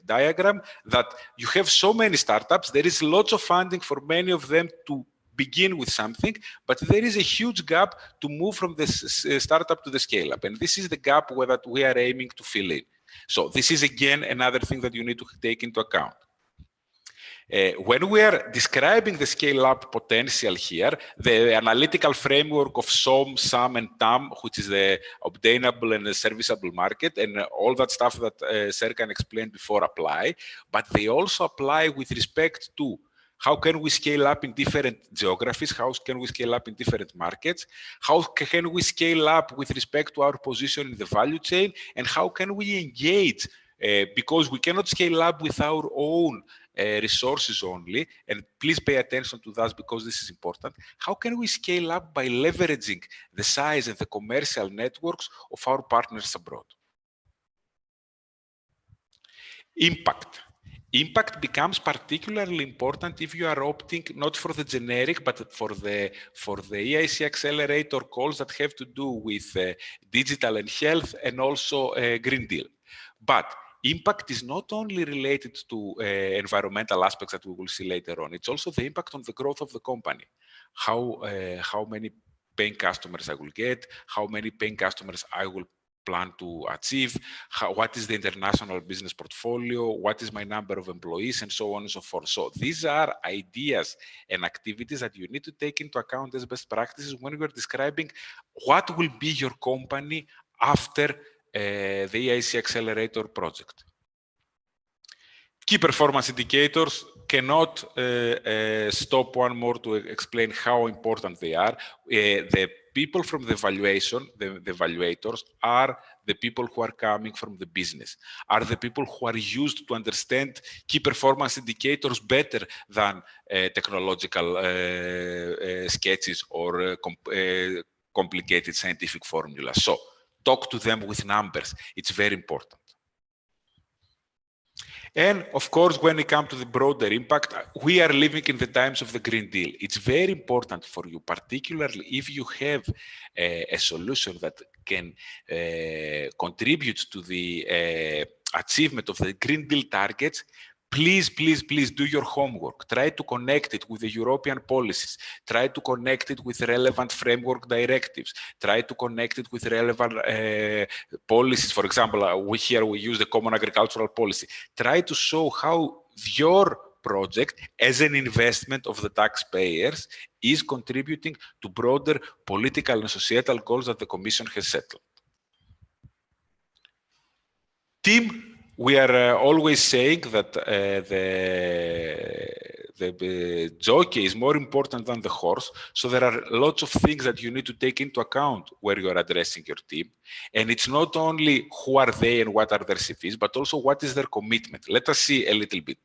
D: diagram, that you have so many startups. There is lots of funding for many of them to begin with something, but there is a huge gap to move from the startup to the scale-up. And this is the gap that we are aiming to fill in. So this is, again, another thing that you need to take into account. When we are describing the scale-up potential here, the analytical framework of SOM, SAM, and TAM, which is the obtainable and the serviceable market, and all that stuff that Serkan explained before apply, but they also apply with respect to how can we scale up in different geographies? How can we scale up in different markets? How can we scale up with respect to our position in the value chain? And how can we engage? Because we cannot scale up with our own resources only. And please pay attention to that because this is important. How can we scale up by leveraging the size and the commercial networks of our partners abroad? Impact becomes particularly important if you are opting not for the generic, but for the EIC Accelerator calls that have to do with digital and health and also Green Deal. But impact is not only related to environmental aspects that we will see later on. It's also the impact on the growth of the company. How many paying customers I will get, how many paying customers I will plan to achieve, what is the international business portfolio, what is my number of employees, and so on and so forth. So these are ideas and activities that you need to take into account as best practices when you're describing what will be your company after the EIC Accelerator project. Key performance indicators cannot stop one more to explain how important they are. The people from the evaluation, the evaluators, are the people who are coming from the business, are the people who are used to understand key performance indicators better than technological sketches or complicated scientific formulas. So talk to them with numbers. It's very important. And of course, when it comes to the broader impact, we are living in the times of the Green Deal. It's very important for you, particularly if you have a solution that can contribute to the achievement of the Green Deal targets. Please, please, please do your homework. Try to connect it with the European policies. Try to connect it with relevant framework directives. Try to connect it with relevant policies. For example, we use the Common Agricultural Policy. Try to show how your project, as an investment of the taxpayers, is contributing to broader political and societal goals that the Commission has settled. Team. We are always saying that the jockey is more important than the horse. So there are lots of things that you need to take into account where you are addressing your team. And it's not only who are they and what are their CVs, but also what is their commitment. Let us see a little bit.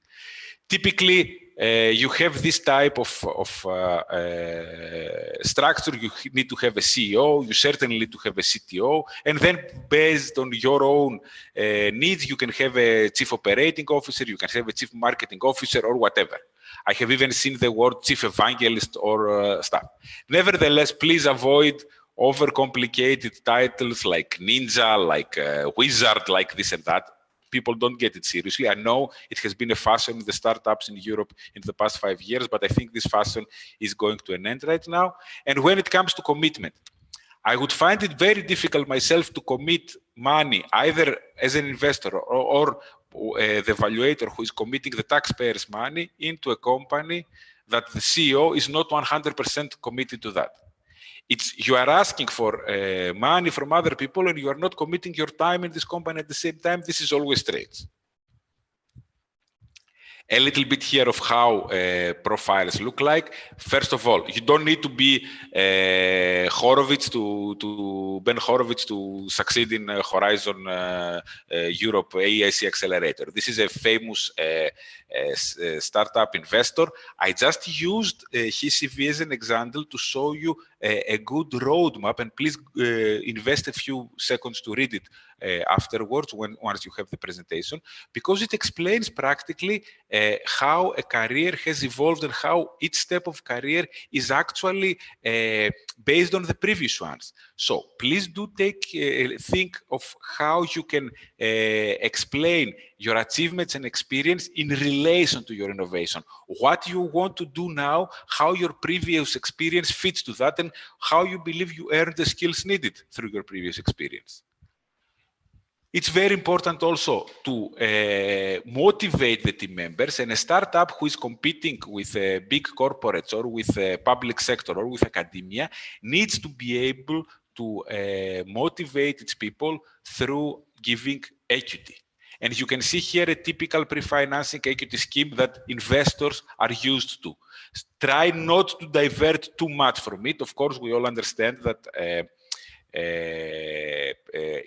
D: Typically, you have this type of structure. You need to have a CEO. You certainly need to have a CTO. And then based on your own needs, you can have a chief operating officer, you can have a chief marketing officer or whatever. I have even seen the word chief evangelist or stuff. Nevertheless, please avoid overcomplicated titles like ninja, like wizard, like this and that. People don't get it seriously. I know it has been a fashion in the startups in Europe in the past 5 years, but I think this fashion is going to an end right now. And when it comes to commitment, I would find it very difficult myself to commit money, either as an investor or the evaluator who is committing the taxpayers' money into a company that the CEO is not 100% committed to that. You are asking for money from other people and you are not committing your time in this company at the same time. This is always strange. A little bit here of how profiles look like. First of all, you don't need to be Horowitz to Ben Horowitz to succeed in Horizon Europe EIC Accelerator. This is a famous startup investor. I just used his CV as an example to show you a good roadmap, and please invest a few seconds to read it afterwards once you have the presentation, because it explains practically how a career has evolved and how each step of career is actually based on the previous ones. So please do think of how you can explain your achievements and experience in relation to your innovation. What you want to do now, how your previous experience fits to that, and how you believe you earned the skills needed through your previous experience. It's very important also to motivate the team members, and a startup who is competing with big corporates or with public sector or with academia needs to be able to motivate its people through giving equity. And you can see here a typical pre-financing equity scheme that investors are used to. Try not to divert too much from it. Of course, we all understand that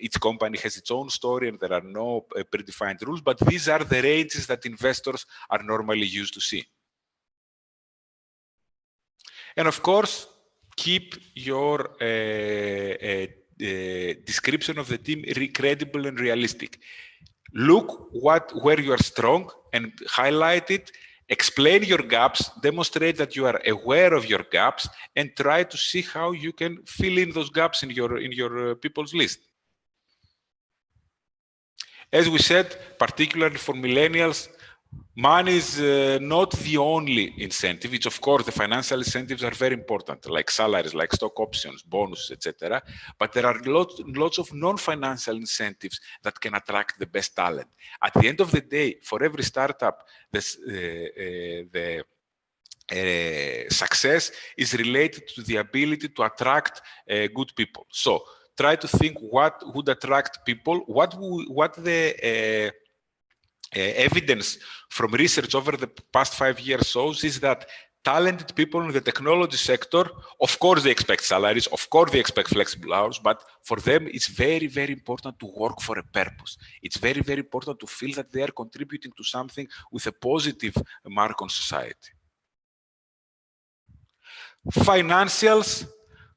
D: each company has its own story and there are no predefined rules, but these are the ranges that investors are normally used to see. And of course, keep your description of the team credible and realistic. Look where you are strong and highlight it. Explain your gaps, demonstrate that you are aware of your gaps, and try to see how you can fill in those gaps in your people's list. As we said, particularly for millennials, money is not the only incentive. It's, of course, the financial incentives are very important, like salaries, like stock options, bonuses, etc. But there are lots of non-financial incentives that can attract the best talent. At the end of the day, for every startup, the success is related to the ability to attract good people. So try to think what would attract people, what the evidence from research over the past 5 years shows is that talented people in the technology sector, of course they expect salaries, of course they expect flexible hours, but for them it's very, very important to work for a purpose. It's very, very important to feel that they are contributing to something with a positive mark on society.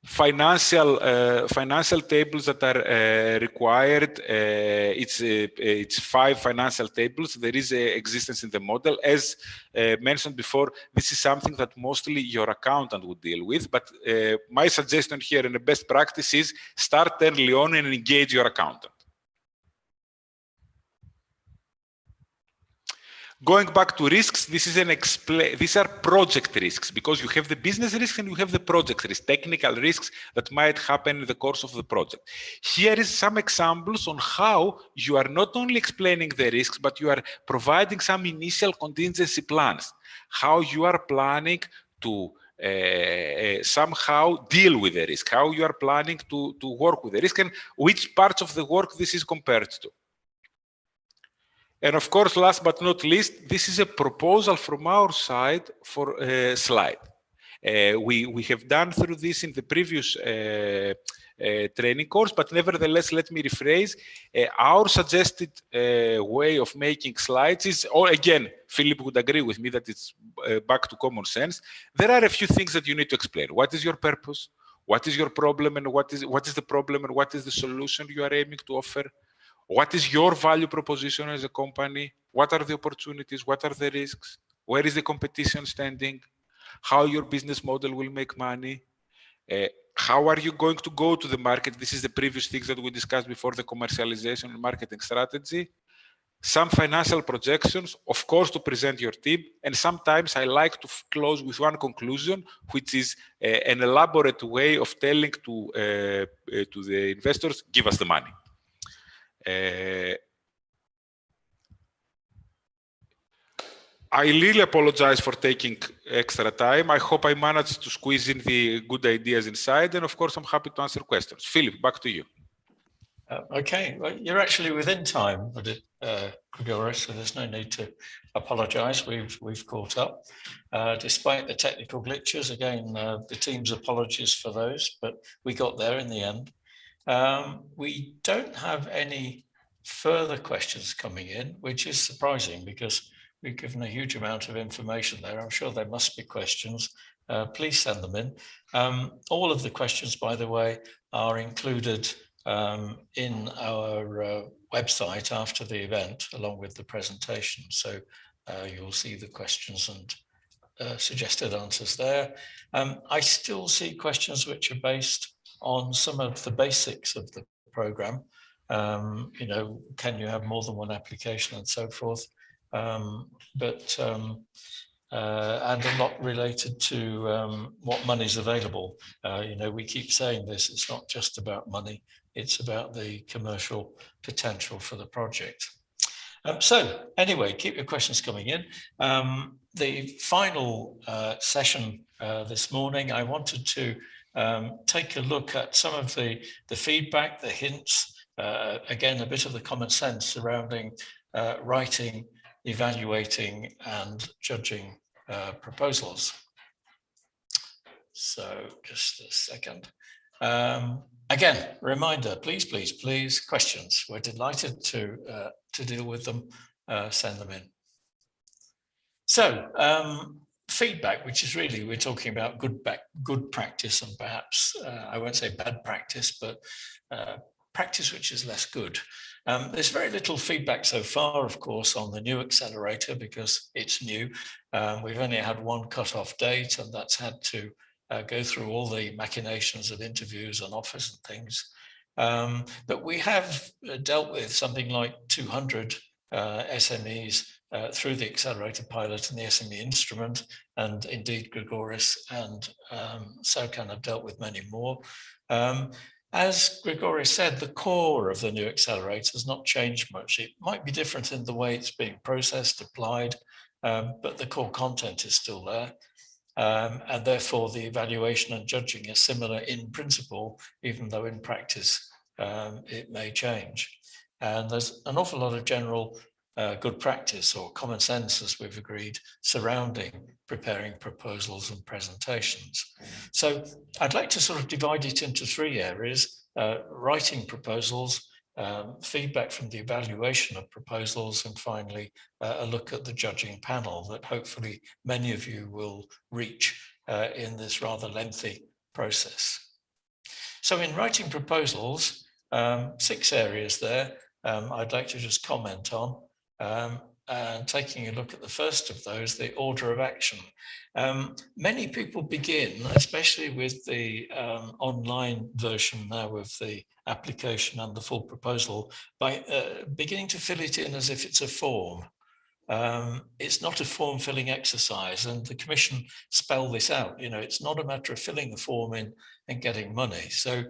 D: Financial tables that are required. It's 5 financial tables. There is existence in the model. As mentioned before, this is something that mostly your accountant would deal with. But my suggestion here and the best practice is start early on and engage your accountant. Going back to risks, these are project risks, because you have the business risks and you have the project risks, technical risks that might happen in the course of the project. Here is some examples on how you are not only explaining the risks, but you are providing some initial contingency plans, how you are planning to somehow deal with the risk, how you are planning to work with the risk, and which parts of the work this is compared to. And of course, last but not least, this is a proposal from our side for a slide. We have done through this in the previous training course. But nevertheless, let me rephrase. Our suggested way of making slides is, or again, Philip would agree with me that it's back to common sense. There are a few things that you need to explain. What is your purpose? What is your problem, and what is the problem, and what is the solution you are aiming to offer? What is your value proposition as a company? What are the opportunities? What are the risks? Where is the competition standing? How your business model will make money? How are you going to go to the market? This is the previous things that we discussed before, the commercialization and marketing strategy. Some financial projections, of course, to present your team. And sometimes I like to close with one conclusion, which is an elaborate way of telling to the investors, give us the money. I really apologize for taking extra time. I hope I managed to squeeze in the good ideas inside. And of course, I'm happy to answer questions. Philip, back to you.
C: Okay, well, you're actually within time, Grigoris, so there's no need to apologize. We've caught up. Despite the technical glitches, again, the team's apologies for those, but we got there in the end. We don't have any further questions coming in, which is surprising because we've given a huge amount of information there. I'm sure there must be questions. Please send them in. All of the questions, by the way, are included in our website after the event, along with the presentation. So you'll see the questions and suggested answers there. I still see questions which are based on some of the basics of the program. You know, can you have more than one application and so forth? And are not related to what money is available. You know, we keep saying this, it's not just about money, it's about the commercial potential for the project. So anyway, keep your questions coming in. The final session this morning, I wanted to take a look at some of the feedback, the hints, again, a bit of the common sense surrounding writing, evaluating and judging proposals. So just a second. Again, reminder, please, questions. We're delighted to deal with them, send them in. So feedback, which is really, we're talking about good practice and perhaps, I won't say bad practice, but practice which is less good. There's very little feedback so far, of course, on the new Accelerator because it's new. We've only had one cut-off date, and that's had to go through all the machinations of interviews and offers and things. But we have dealt with something like 200 SMEs through the Accelerator pilot and the SME instrument, and indeed Grigoris and Serkan have dealt with many more. As Grigoris said, the core of the new Accelerator has not changed much. It might be different in the way it's being processed, applied, but the core content is still there. And therefore, the evaluation and judging is similar in principle, even though in practice it may change. And there's an awful lot of general good practice or common sense, as we've agreed, surrounding preparing proposals and presentations. So I'd like to sort of divide it into three areas: writing proposals, feedback from the evaluation of proposals, and finally a look at the judging panel that hopefully many of you will reach in this rather lengthy process. So in writing proposals, 6 areas there I'd like to just comment on. And taking a look at the first of those, the order of action. Many people begin, especially with the online version now of the application and the full proposal, by beginning to fill it in as if it's a form. It's not a form filling exercise, and the Commission spell this out. You know, it's not a matter of filling the form in and getting money. So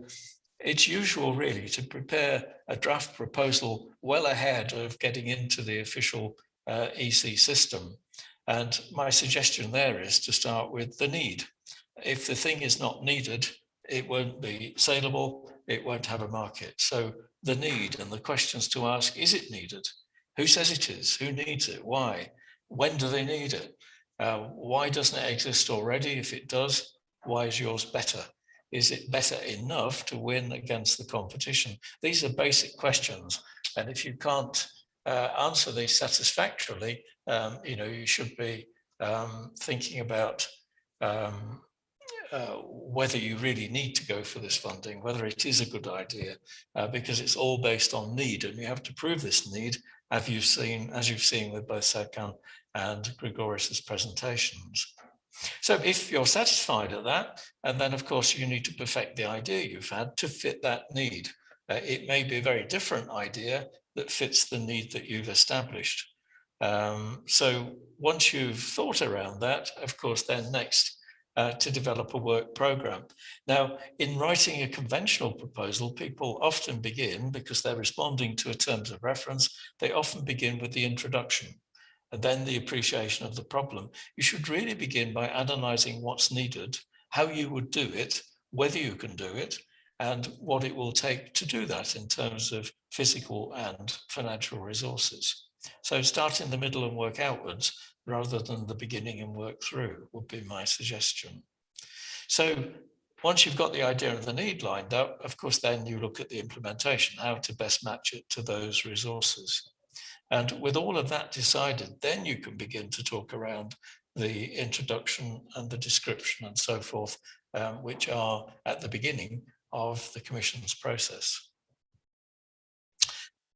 C: it's usual really to prepare a draft proposal well ahead of getting into the official EC system. And my suggestion there is to start with the need. If the thing is not needed, it won't be saleable, it won't have a market. So the need and the questions to ask: is it needed? Who says it is? Who needs it? Why? When do they need it? Why doesn't it exist already? If it does, why is yours better? is it better enough to win against the competition? These are basic questions. And if you can't answer these satisfactorily, you should be thinking about whether you really need to go for this funding, whether it is a good idea, because it's all based on need, and you have to prove this need, as you've seen with both Serkan and Grigoris's presentations. So if you're satisfied at that, and then of course you need to perfect the idea you've had to fit that need. It may be a very different idea that fits the need that you've established. So once you've thought around that, of course, then next to develop a work program. Now, in writing a conventional proposal, people often begin, because they're responding to a terms of reference, they often begin with the introduction and then the appreciation of the problem. You should really begin by analyzing what's needed, how you would do it, whether you can do it, and what it will take to do that in terms of physical and financial resources. So start in the middle and work outwards rather than the beginning and work through would be my suggestion. So once you've got the idea of the need lined up, of course, then you look at the implementation, how to best match it to those resources. And with all of that decided, then you can begin to talk around the introduction and the description and so forth, which are at the beginning of the Commission's process.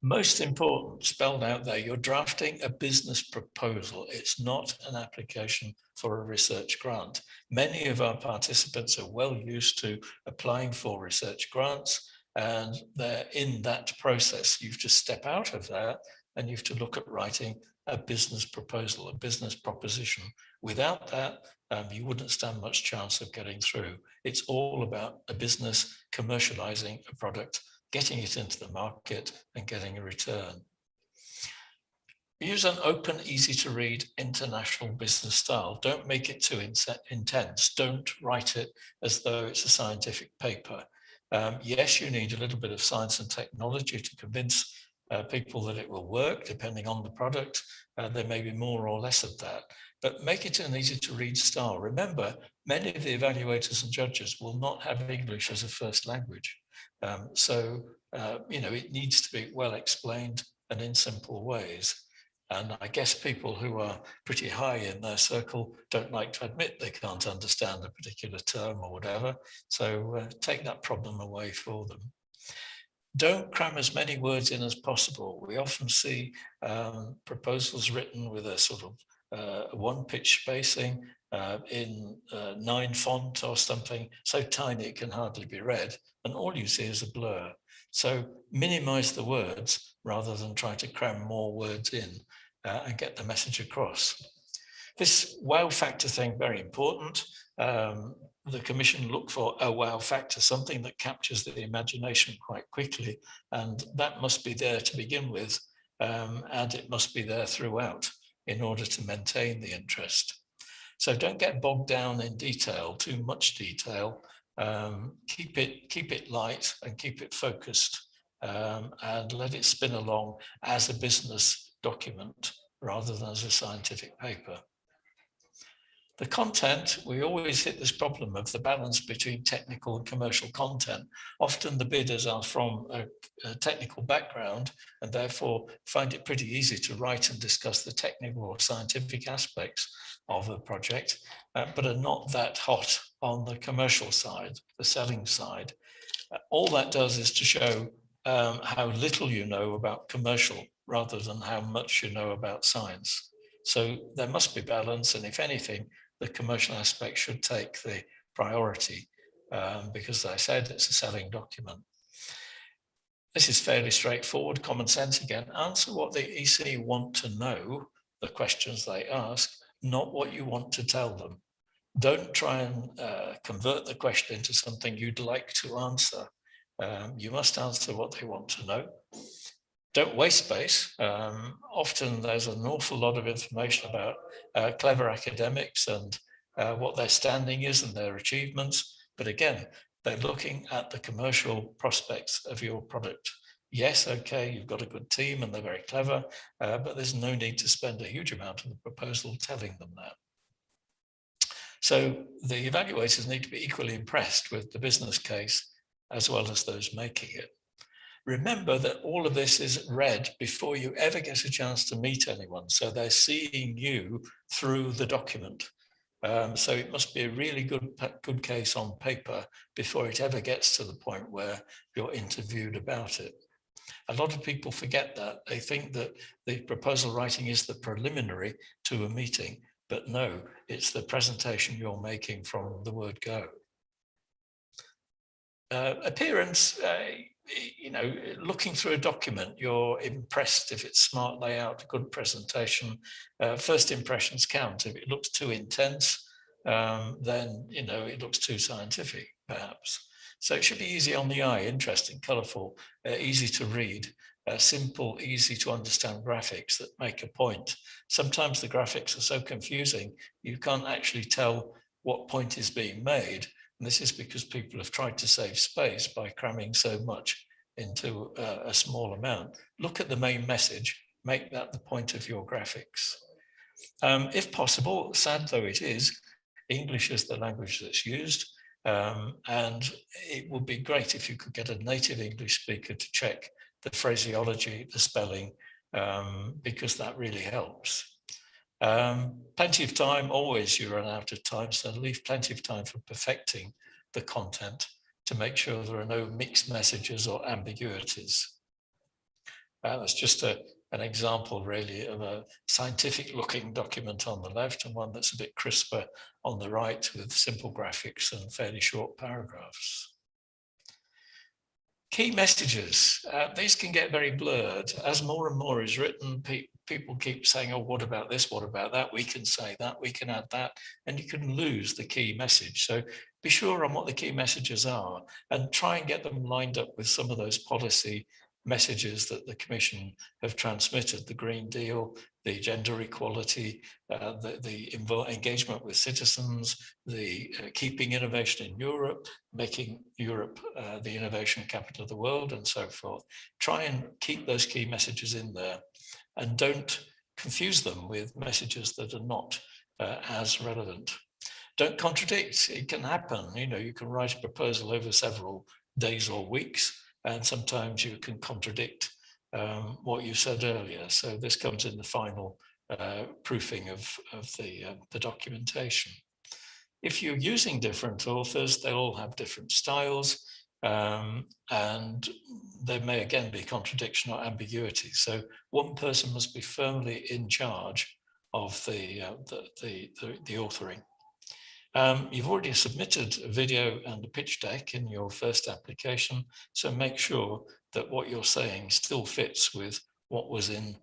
C: Most important, spelled out there, you're drafting a business proposal. It's not an application for a research grant. Many of our participants are well used to applying for research grants, and they're in that process. You have to step out of that and you have to look at writing a business proposal, a business proposition. Without that, you wouldn't stand much chance of getting through. It's all about a business commercializing a product, getting it into the market and getting a return. Use an open, easy to read international business style. Don't make it too intense. Don't write it as though it's a scientific paper. Yes, you need a little bit of science and technology to convince people that it will work, depending on the product. There may be more or less of that, but make it an easy to read style. Remember, many of the evaluators and judges will not have English as a first language. It needs to be well explained and in simple ways. And I guess people who are pretty high in their circle don't like to admit they can't understand a particular term or whatever. So take that problem away for them. Don't cram as many words in as possible. We often see proposals written with a sort of one pitch spacing in 9 font or something, so tiny it can hardly be read, and all you see is a blur. So minimize the words rather than try to cram more words in and get the message across. This wow factor thing, very important. The Commission look for a wow factor, something that captures the imagination quite quickly, and that must be there to begin with, and it must be there throughout in order to maintain the interest. So don't get bogged down in detail, too much detail. Keep it light and keep it focused, and let it spin along as a business document rather than as a scientific paper. The content, we always hit this problem of the balance between technical and commercial content. Often the bidders are from a technical background and therefore find it pretty easy to write and discuss the technical or scientific aspects of a project, but are not that hot on the commercial side, the selling side. All that does is to show how little you know about commercial rather than how much you know about science. So there must be balance, and if anything, the commercial aspect should take the priority because, as I said, it's a selling document. This is fairly straightforward, common sense again. Answer what the EC want to know, the questions they ask, not what you want to tell them. Don't try and convert the question into something you'd like to answer. You must answer what they want to know. Don't waste space. Often there's an awful lot of information about clever academics and what their standing is and their achievements. But again, they're looking at the commercial prospects of your product. Yes, okay, you've got a good team and they're very clever, but there's no need to spend a huge amount of the proposal telling them that. So the evaluators need to be equally impressed with the business case as well as those making it. Remember that all of this is read before you ever get a chance to meet anyone. So they're seeing you through the document. So it must be a really good case on paper before it ever gets to the point where you're interviewed about it. A lot of people forget that. They think that the proposal writing is the preliminary to a meeting, but no, it's the presentation you're making from the word go. Appearance, you know, looking through a document, you're impressed if it's smart layout, good presentation. First impressions count. If it looks too intense, then, you know, it looks too scientific, perhaps. So it should be easy on the eye, interesting, colorful, easy to read, simple, easy to understand graphics that make a point. Sometimes the graphics are so confusing, you can't actually tell what point is being made. And this is because people have tried to save space by cramming so much into a small amount. Look at the main message, make that the point of your graphics. If possible, sad though it is, English is the language that's used. And it would be great if you could get a native English speaker to check the phraseology, the spelling, because that really helps. Plenty of time, always you run out of time, so leave plenty of time for perfecting the content to make sure there are no mixed messages or ambiguities. That's just an example really of a scientific looking document on the left and one that's a bit crisper on the right with simple graphics and fairly short paragraphs. Key messages, these can get very blurred. As more and more is written, people keep saying, oh, what about this, what about that? We can say that, we can add that, and you can lose the key message. So be sure on what the key messages are and try and get them lined up with some of those policy messages that the Commission have transmitted, the Green Deal, the gender equality, the engagement with citizens, the keeping innovation in Europe, making Europe the innovation capital of the world, and so forth. Try and keep those key messages in there and don't confuse them with messages that are not as relevant. Don't contradict. It can happen. You know, you can write a proposal over several days or weeks, and sometimes you can contradict what you said earlier. So this comes in the final proofing of the documentation. If you're using different authors, they'll all have different styles, and there may again be contradiction or ambiguity. So one person must be firmly in charge of the authoring. You've already submitted a video and a pitch deck in your first application, so make sure that what you're saying still fits with what was in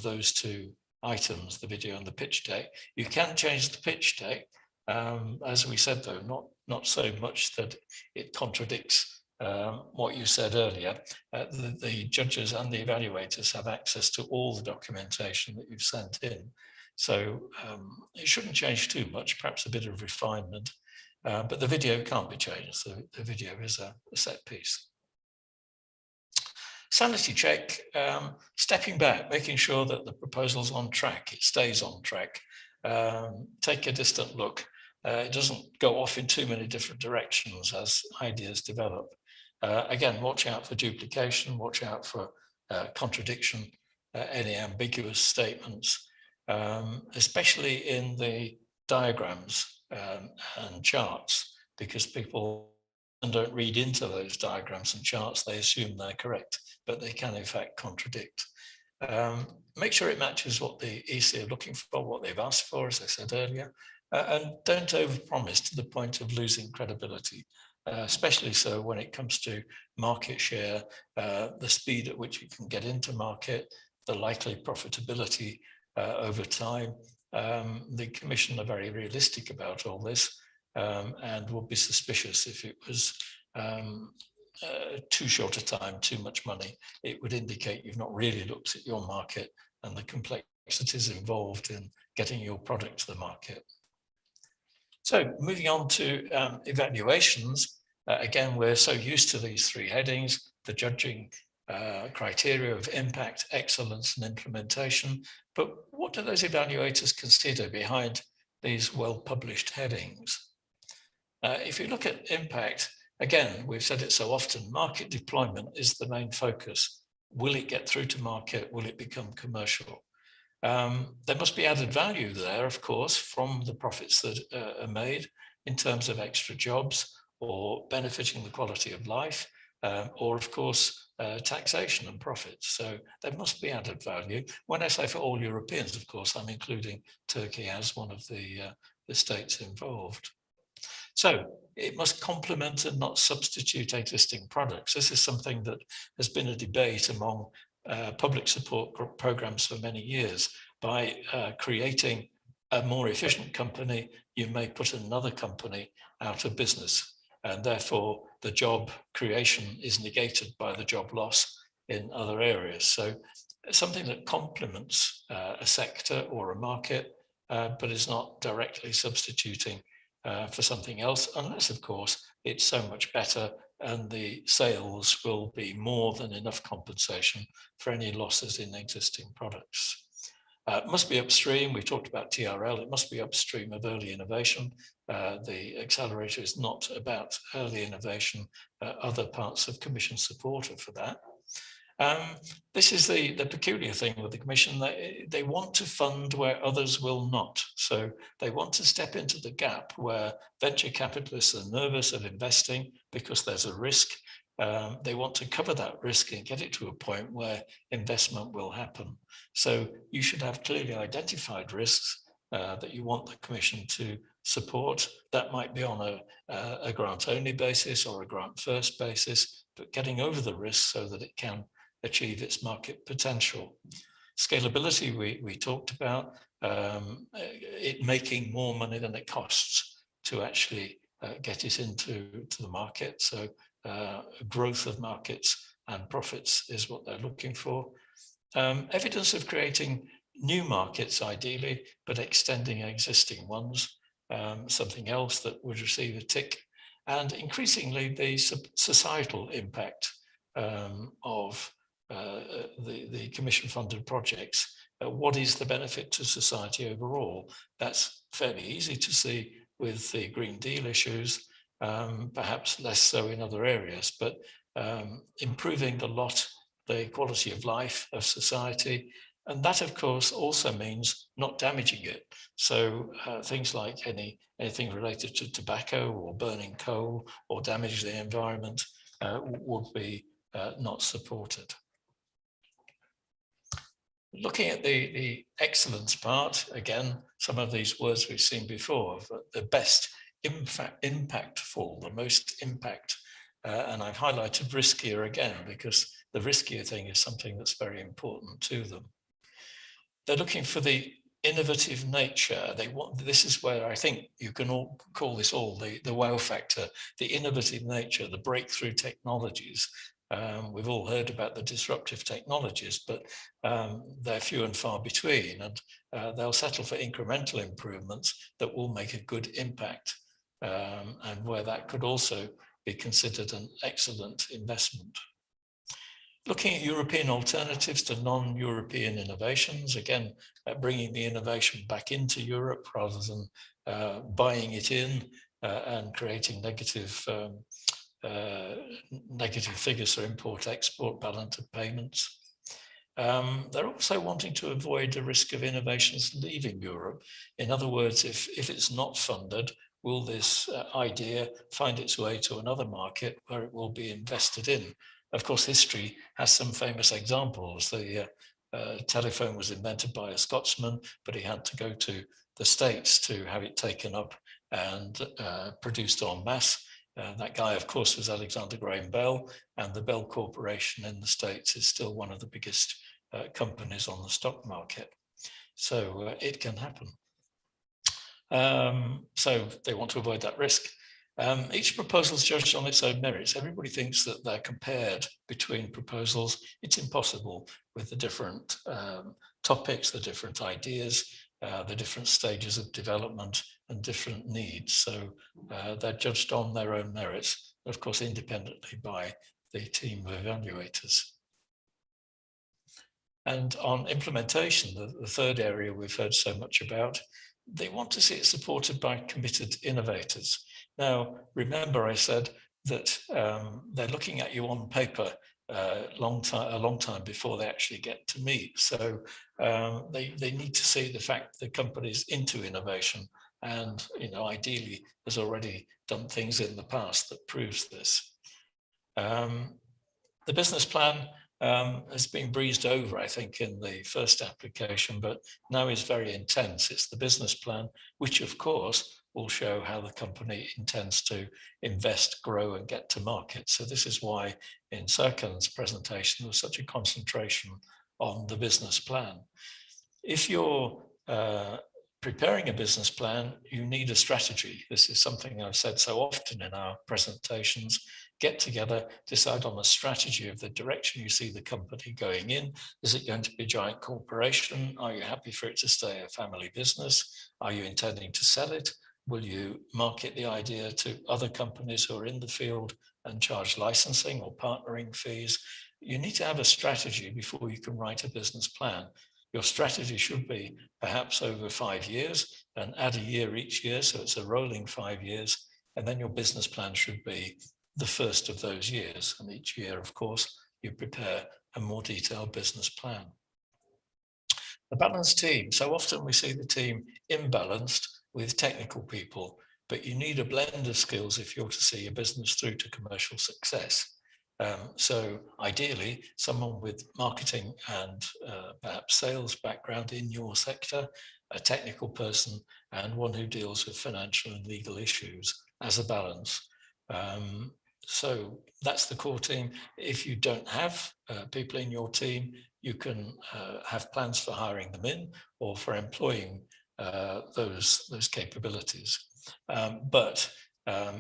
C: those two items, the video and the pitch deck. You can change the pitch deck, as we said though, not so much that it contradicts what you said earlier. The judges and the evaluators have access to all the documentation that you've sent in. So it shouldn't change too much, perhaps a bit of refinement, but the video can't be changed. So the video is a set piece. Sanity check, stepping back, making sure that the proposal's on track, it stays on track. Take a distant look. It doesn't go off in too many different directions as ideas develop. Again, watch out for duplication, watch out for contradiction, any ambiguous statements. Especially in the diagrams and charts, because people don't read into those diagrams and charts, they assume they're correct, but they can in fact contradict. Make sure it matches what the EC are looking for, what they've asked for, as I said earlier, and don't overpromise to the point of losing credibility, especially so when it comes to market share, the speed at which you can get into market, the likely profitability over time. The Commission are very realistic about all this and would be suspicious if it was too short a time, too much money. It would indicate you've not really looked at your market and the complexities involved in getting your product to the market. So moving on to evaluations, again, we're so used to these three headings, the judging criteria of impact, excellence, and implementation. But what do those evaluators consider behind these well-published headings. If you look at impact, again, we've said it so often, market deployment is the main focus. Will it get through to market? Will it become commercial? There must be added value there, of course, from the profits that are made in terms of extra jobs or benefiting the quality of life, or of course, taxation and profits. So there must be added value. When I say for all Europeans, of course, I'm including Turkey as one of the states involved. So it must complement and not substitute existing products. This is something that has been a debate among public support programs for many years. By creating a more efficient company, you may put another company out of business, and therefore the job creation is negated by the job loss in other areas. So something that complements a sector or a market, but is not directly substituting for something else, unless of course it's so much better and the sales will be more than enough compensation for any losses in existing products. It must be upstream. We talked about TRL. It must be upstream of early innovation. The Accelerator is not about early innovation. Other parts of Commission support are for that. This is the peculiar thing with the Commission. They want to fund where others will not. So they want to step into the gap where venture capitalists are nervous of investing because there's a risk. They want to cover that risk and get it to a point where investment will happen. So you should have clearly identified risks that you want the Commission to support. That might be on a grant-only basis or a grant-first basis, but getting over the risk so that it can achieve its market potential. Scalability, we talked about, it making more money than it costs to actually get it into the market. So growth of markets and profits is what they're looking for. Evidence of creating new markets ideally, but extending existing ones, something else that would receive a tick, and increasingly the societal impact of the Commission-funded projects. What is the benefit to society overall? That's fairly easy to see with the Green Deal issues, perhaps less so in other areas, but improving the quality of life of society. And that, of course, also means not damaging it. So things like anything related to tobacco or burning coal or damage the environment would be not supported. Looking at the excellence part, again, some of these words we've seen before, the best, impactful, the most impact, and I've highlighted riskier again because the riskier thing is something that's very important to them. They're looking for the innovative nature. This is where I think you can all call this the wow factor, the innovative nature, the breakthrough technologies. We've all heard about the disruptive technologies, but they're few and far between, and they'll settle for incremental improvements that will make a good impact, and where that could also be considered an excellent investment. Looking at European alternatives to non-European innovations, again, bringing the innovation back into Europe rather than buying it in and creating negative figures for import-export balance of payments. They're also wanting to avoid the risk of innovations leaving Europe. In other words, if it's not funded, will this idea find its way to another market where it will be invested in? Of course, history has some famous examples. The telephone was invented by a Scotsman, but he had to go to the States to have it taken up and produced en masse. That guy, of course, was Alexander Graham Bell, and the Bell Corporation in the States is still one of the biggest companies on the stock market. So it can happen. So they want to avoid that risk. Each proposal is judged on its own merits. Everybody thinks that they're compared between proposals. It's impossible with the different topics, the different ideas, the different stages of development and different needs. So they're judged on their own merits, of course, independently by the team of evaluators. And on implementation, the third area we've heard so much about, they want to see it supported by committed innovators. Now, remember I said that they're looking at you on paper a long time before they actually get to meet. So they need to see the fact the company's into innovation and, you know, ideally has already done things in the past that proves this. The business plan has been breezed over, I think, in the first application, but now is very intense. It's the business plan, which of course will show how the company intends to invest, grow, and get to market. So this is why in Serkan's presentation, there was such a concentration on the business plan. If you're preparing a business plan, you need a strategy. This is something I've said so often in our presentations. Get together, decide on a strategy of the direction you see the company going in. Is it going to be a giant corporation? Are you happy for it to stay a family business? Are you intending to sell it? Will you market the idea to other companies who are in the field and charge licensing or partnering fees? You need to have a strategy before you can write a business plan. Your strategy should be perhaps over 5 years and add a year each year, so it's a rolling 5 years, and then your business plan should be the first of those years. And each year, of course, you prepare a more detailed business plan. A balanced team. So often we see the team imbalanced with technical people, but you need a blend of skills if you're to see a business through to commercial success. So ideally, someone with marketing and perhaps sales background in your sector, a technical person, and one who deals with financial and legal issues as a balance. So that's the core team. If you don't have people in your team, you can have plans for hiring them in or for employing those capabilities. But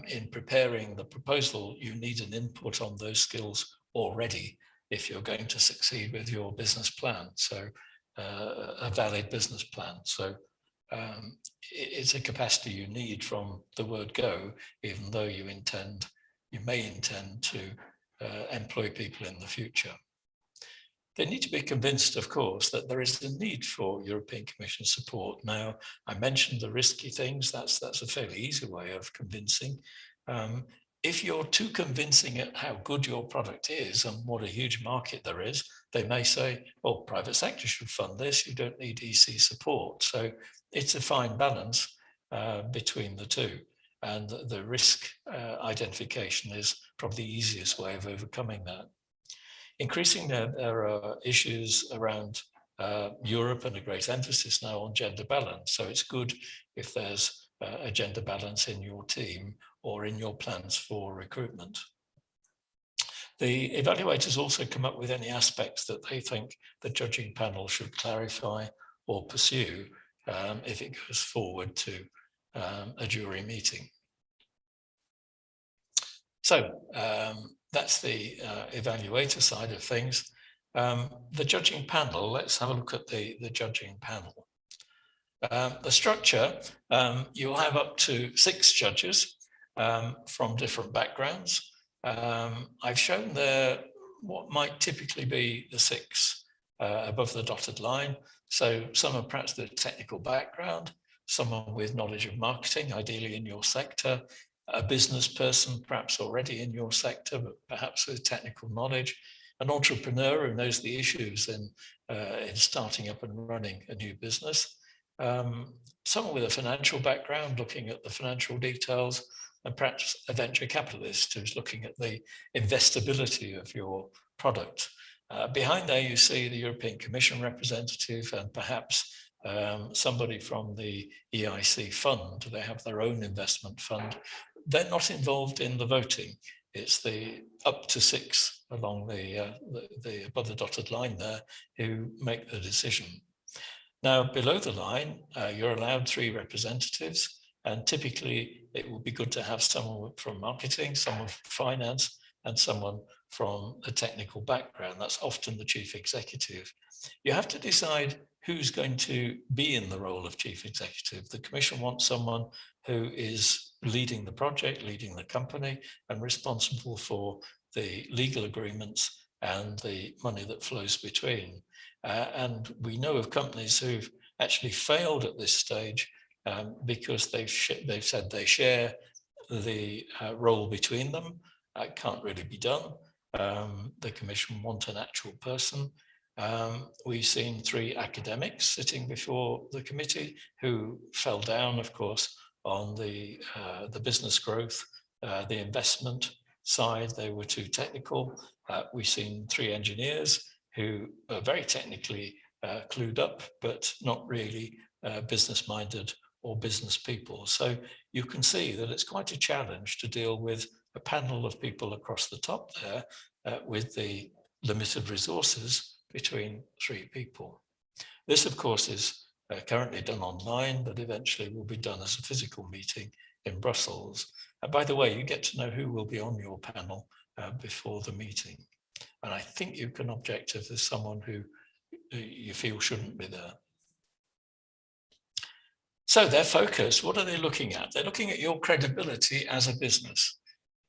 C: in preparing the proposal, you need an input on those skills already if you're going to succeed with your business plan. So a valid business plan. So it's a capacity you need from the word go, even though you may intend to employ people in the future. They need to be convinced, of course, that there is a need for European Commission support. Now, I mentioned the risky things. That's a fairly easy way of convincing. If you're too convincing at how good your product is and what a huge market there is, they may say, well, private sector should fund this. You don't need EC support. So it's a fine balance between the two. And the risk identification is probably the easiest way of overcoming that. Increasingly, there are issues around Europe and a great emphasis now on gender balance. So it's good if there's a gender balance in your team or in your plans for recruitment. The evaluators also come up with any aspects that they think the judging panel should clarify or pursue if it goes forward to a jury meeting. So that's the evaluator side of things. The judging panel, let's have a look at the judging panel. The structure, you'll have up to 6 judges from different backgrounds. I've shown there what might typically be the 6 above the dotted line. So some are perhaps the technical background, someone with knowledge of marketing, ideally in your sector, a business person, perhaps already in your sector, but perhaps with technical knowledge, an entrepreneur who knows the issues in starting up and running a new business, someone with a financial background looking at the financial details, and perhaps a venture capitalist who's looking at the investability of your product. Behind there, you see the European Commission representative and perhaps somebody from the EIC fund. They have their own investment fund. They're not involved in the voting. It's the up to 6 along the above the dotted line there who make the decision. Now, below the line, you're allowed 3 representatives, and typically it would be good to have someone from marketing, someone from finance, and someone from a technical background. That's often the chief executive. You have to decide who's going to be in the role of chief executive. The Commission wants someone who is leading the project, leading the company, and responsible for the legal agreements and the money that flows between. And we know of companies who've actually failed at this stage because they've said they share the role between them. It can't really be done. The Commission want an actual person. We've seen 3 academics sitting before the committee who fell down, of course, on the business growth, the investment side. They were too technical. We've seen 3 engineers who are very technically clued up, but not really business-minded or business people. So you can see that it's quite a challenge to deal with a panel of people across the top there with the limited resources between 3 people. This, of course, is currently done online, but eventually will be done as a physical meeting in Brussels. By the way, you get to know who will be on your panel before the meeting. And I think you can object if there's someone who you feel shouldn't be there. So their focus, what are they looking at? They're looking at your credibility as a business.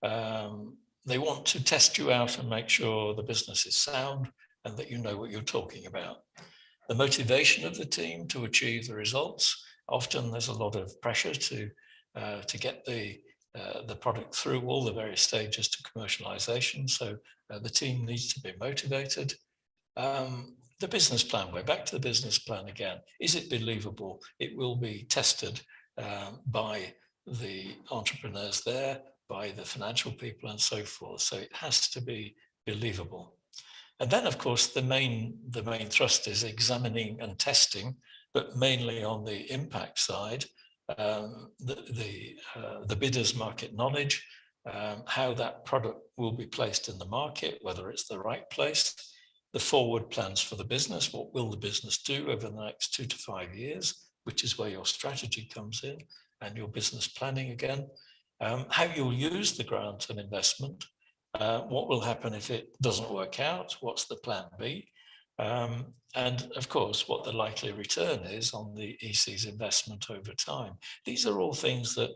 C: They want to test you out and make sure the business is sound and that you know what you're talking about. The motivation of the team to achieve the results. Often there's a lot of pressure to get the product through all the various stages to commercialization. So the team needs to be motivated. The business plan, we're back to the business plan again. Is it believable? It will be tested by the entrepreneurs there, by the financial people and so forth. So it has to be believable. And then, of course, the main thrust is examining and testing, but mainly on the impact side, the bidder's market knowledge, how that product will be placed in the market, whether it's the right place, the forward plans for the business, what will the business do over the next 2 to 5 years, which is where your strategy comes in, and your business planning again, how you'll use the grant and investment, what will happen if it doesn't work out, what's the plan B, and of course, what the likely return is on the EC's investment over time. These are all things that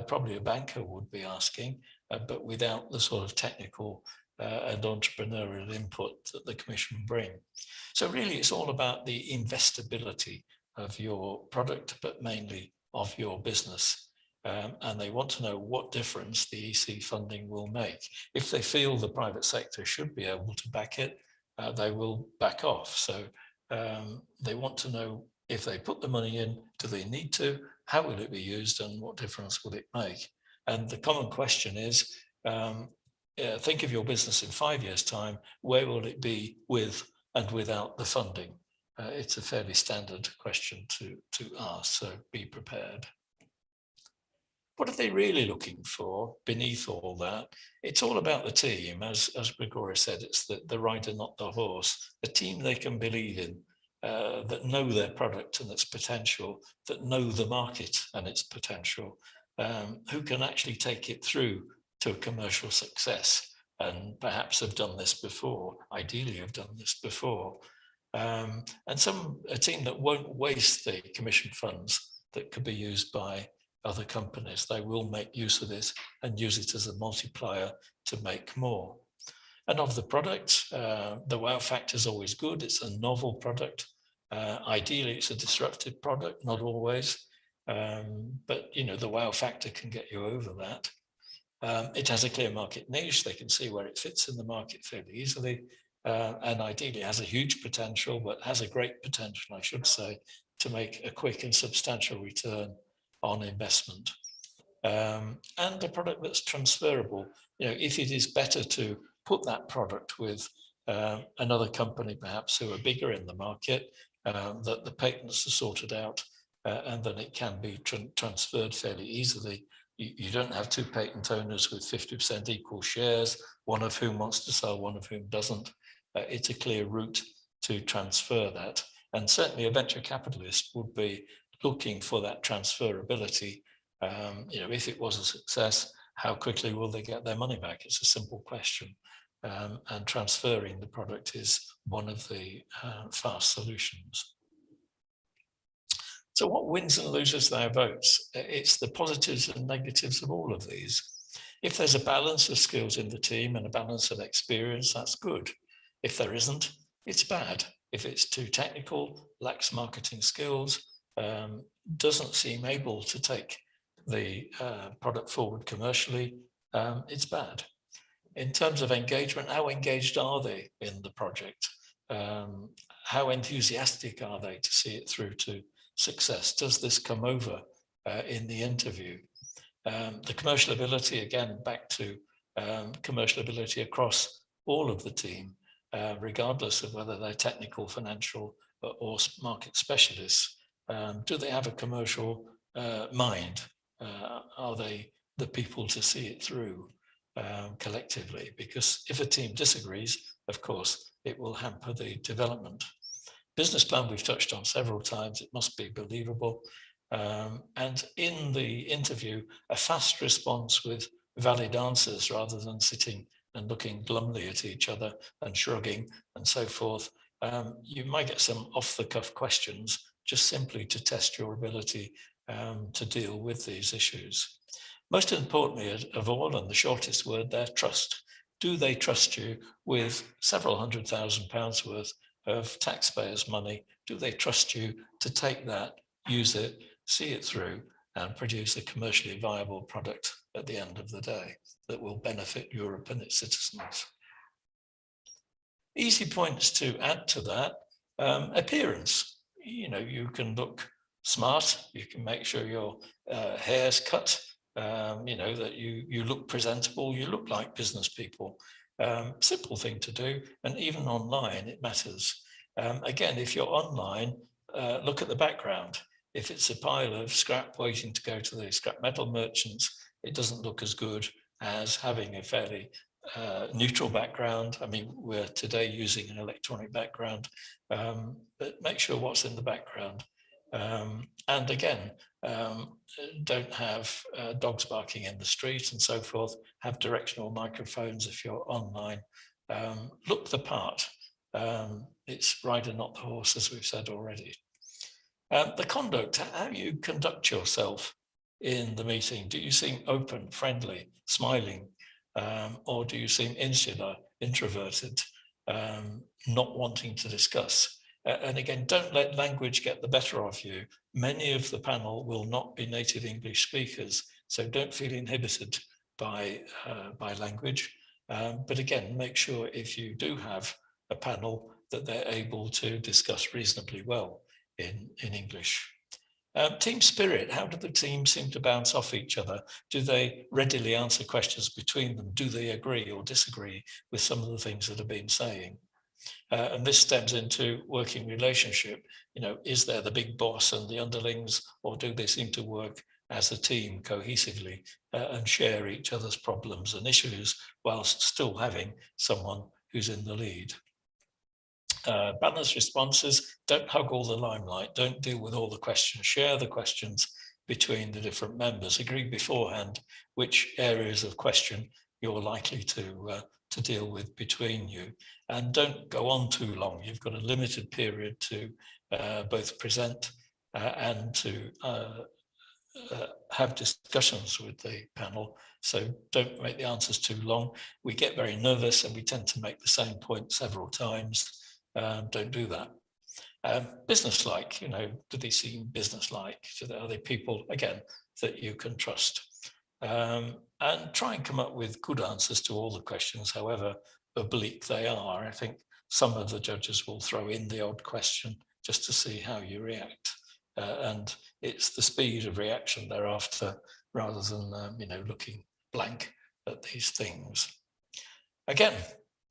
C: probably a banker would be asking, but without the sort of technical and entrepreneurial input that the Commission bring. So really, it's all about the investability of your product, but mainly of your business. And they want to know what difference the EC funding will make. If they feel the private sector should be able to back it, they will back off. So they want to know if they put the money in, do they need to, how will it be used, and what difference will it make? And the common question is, think of your business in 5 years' time, where will it be with and without the funding? It's a fairly standard question to ask, so be prepared. What are they really looking for beneath all that? It's all about the team. As Grigori said, it's the rider, not the horse. A team they can believe in, that know their product and its potential, that know the market and its potential, who can actually take it through to a commercial success, and perhaps have done this before, ideally have done this before. And a team that won't waste the Commission funds that could be used by other companies. They will make use of this and use it as a multiplier to make more. And of the product, the wow factor is always good. It's a novel product. Ideally, it's a disruptive product, not always. But you know, the wow factor can get you over that. It has a clear market niche. They can see where it fits in the market fairly easily. And ideally has a huge potential, but has a great potential, I should say, to make a quick and substantial return on investment. And a product that's transferable. You know, if it is better to put that product with another company, perhaps, who are bigger in the market, that the patents are sorted out, and then it can be transferred fairly easily. You don't have 2 patent owners with 50% equal shares, one of whom wants to sell, one of whom doesn't. It's a clear route to transfer that. And certainly a venture capitalist would be looking for that transferability. You know, if it was a success, how quickly will they get their money back? It's a simple question. And transferring the product is one of the fast solutions. So what wins and loses their votes? It's the positives and negatives of all of these. If there's a balance of skills in the team and a balance of experience, that's good. If there isn't, it's bad. If it's too technical, lacks marketing skills, doesn't seem able to take the product forward commercially, it's bad. In terms of engagement, how engaged are they in the project? How enthusiastic are they to see it through to success? Does this come over in the interview? The commercial ability, again, back to commercial ability across all of the team, regardless of whether they're technical, financial, or market specialists. Do they have a commercial mind? Are they the people to see it through collectively? Because if a team disagrees, of course, it will hamper the development. Business plan we've touched on several times. It must be believable. And in the interview, a fast response with valid answers rather than sitting and looking glumly at each other and shrugging and so forth. You might get some off-the-cuff questions just simply to test your ability to deal with these issues. Most importantly of all, and the shortest word there, trust. Do they trust you with several £100,000 worth of taxpayers' money? Do they trust you to take that, use it, see it through, and produce a commercially viable product at the end of the day that will benefit Europe and its citizens? Easy points to add to that. Appearance. You know, you can look smart, you can make sure your hair's cut, you know, that you look presentable, you look like business people. Simple thing to do, and even online it matters. Again, if you're online, look at the background. If it's a pile of scrap waiting to go to the scrap metal merchants, it doesn't look as good as having a fairly neutral background. I mean, we're today using an electronic background, but make sure what's in the background. And again, don't have dogs barking in the street and so forth. Have directional microphones if you're online. Look the part. It's rider, not the horse, as we've said already. The conduct, how you conduct yourself in the meeting. Do you seem open, friendly, smiling, or do you seem insular, introverted, not wanting to discuss? And again, don't let language get the better of you. Many of the panel will not be native English speakers, so don't feel inhibited by language. But again, make sure if you do have a panel that they're able to discuss reasonably well in English. Team spirit, how do the team seem to bounce off each other? Do they readily answer questions between them? Do they agree or disagree with some of the things that have been saying? And this stems into working relationship. You know, is there the big boss and the underlings, or do they seem to work as a team cohesively and share each other's problems and issues whilst still having someone who's in the lead? Balanced responses, don't hug all the limelight, don't deal with all the questions, share the questions between the different members, agree beforehand which areas of question you're likely to deal with between you, and don't go on too long. You've got a limited period to both present and to have discussions with the panel, so don't make the answers too long. We get very nervous and we tend to make the same point several times. Don't do that. Business-like, you know, do they seem business-like? Are they people, again, that you can trust? And try and come up with good answers to all the questions, however oblique they are. I think some of the judges will throw in the odd question just to see how you react. And it's the speed of reaction thereafter, rather than, you know, looking blank at these things. Again,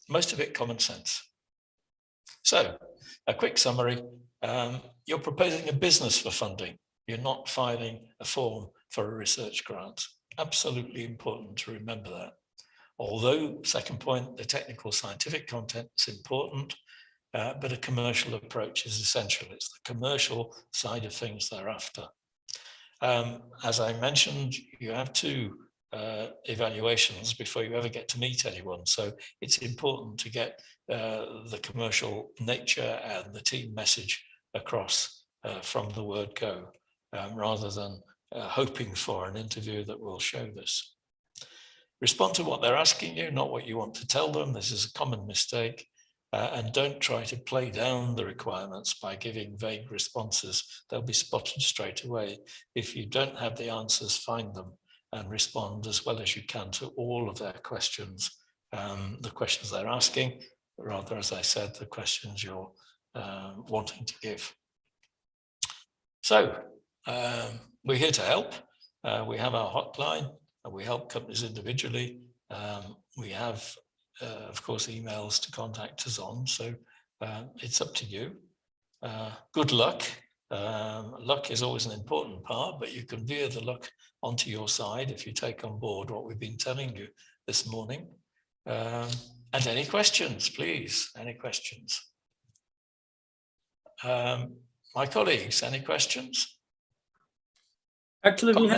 C: most of it common sense. So, a quick summary. You're proposing a business for funding. You're not filing a form for a research grant. Absolutely important to remember that. Although, second point, the technical scientific content is important, but a commercial approach is essential. It's the commercial side of things thereafter. As I mentioned, you have two evaluations before you ever get to meet anyone. So it's important to get the commercial nature and the team message across from the word go, rather than hoping for an interview that will show this. Respond to what they're asking you, not what you want to tell them. This is a common mistake. and don't try to play down the requirements by giving vague responses. They'll be spotted straight away. If you don't have the answers, find them and respond as well as you can to all of their questions, the questions they're asking, rather, as I said, the questions you're wanting to give. So we're here to help. We have our hotline, and we help companies individually. We have, of course, emails to contact us on, so it's up to you. Good luck. Luck is always an important part, but you can veer the luck onto your side if you take on board what we've been telling you this morning. And any questions, please? Any questions? My colleagues, any questions?
E: Actually,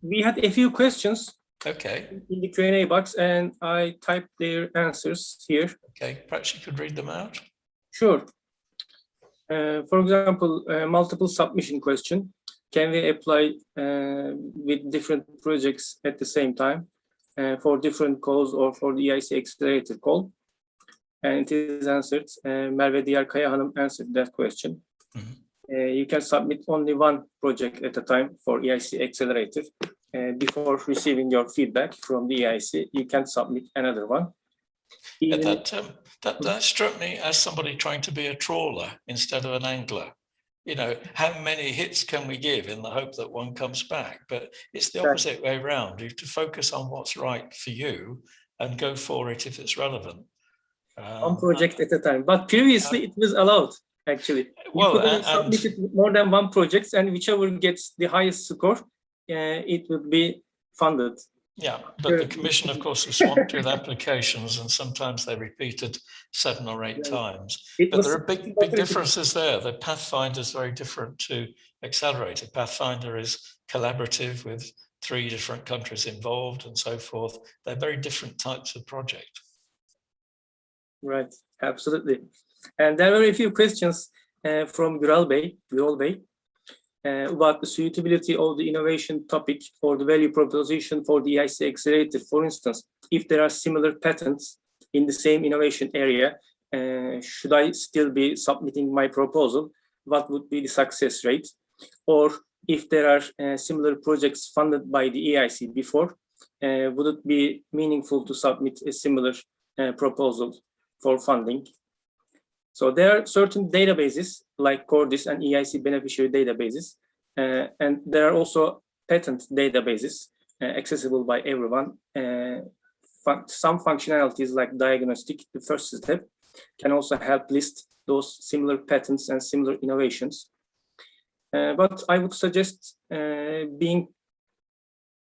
E: we had a few questions.
C: Okay.
E: In the Q&A box, and I typed their answers here.
C: Okay, perhaps you could read them out.
E: Sure. For example, multiple submission question. Can we apply with different projects at the same time for different calls or for the EIC Accelerator call? And it is answered. Merve Diyarkaya Hanım answered that question. Mm-hmm. You can submit only one project at a time for EIC Accelerator. Before receiving your feedback from the EIC, you can submit another one.
C: That struck me as somebody trying to be a trawler instead of an angler. You know, how many hits can we give in the hope that one comes back? But it's the opposite way around. You have to focus on what's right for you and go for it if it's relevant.
E: One project at a time. But previously it was allowed, actually.
C: Well,
E: you could submit more than one project, and whichever gets the highest score, it would be funded.
C: Yeah, but the Commission, of course, was swamped with applications, and sometimes they repeated 7 or 8 times. But there are big differences there. The Pathfinder is very different to Accelerator. Pathfinder is collaborative with 3 different countries involved and so forth. They're very different types of project.
E: Right, absolutely. And there were a few questions from Güral Bey, about the suitability of the innovation topic for the value proposition for the EIC Accelerator. For instance, if there are similar patents in the same innovation area, should I still be submitting my proposal? What would be the success rate? Or if there are similar projects funded by the EIC before, would it be meaningful to submit a similar proposal for funding? So there are certain databases like Cordis and EIC beneficiary databases, and there are also patent databases accessible by everyone. Some functionalities like diagnostic, the first step, can also help list those similar patents and similar innovations. But I would suggest being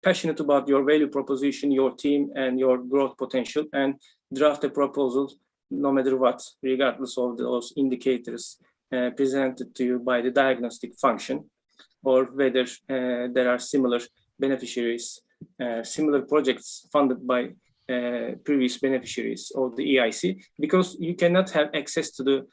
E: passionate about your value proposition, your team, and your growth potential, and draft a proposal no matter what, regardless of those indicators presented to you by the diagnostic function, or whether there are similar beneficiaries, similar projects funded by previous beneficiaries of the EIC, because you cannot have access to the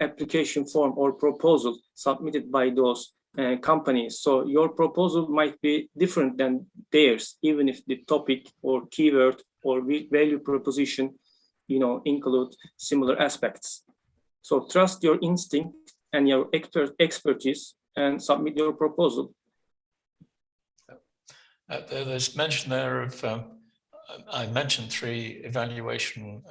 E: application form or proposal submitted by those companies. So your proposal might be different than theirs, even if the topic or keyword or value proposition, include similar aspects. So trust your instinct and your expertise and submit your proposal.
C: There's mention there of, I mentioned 3 evaluation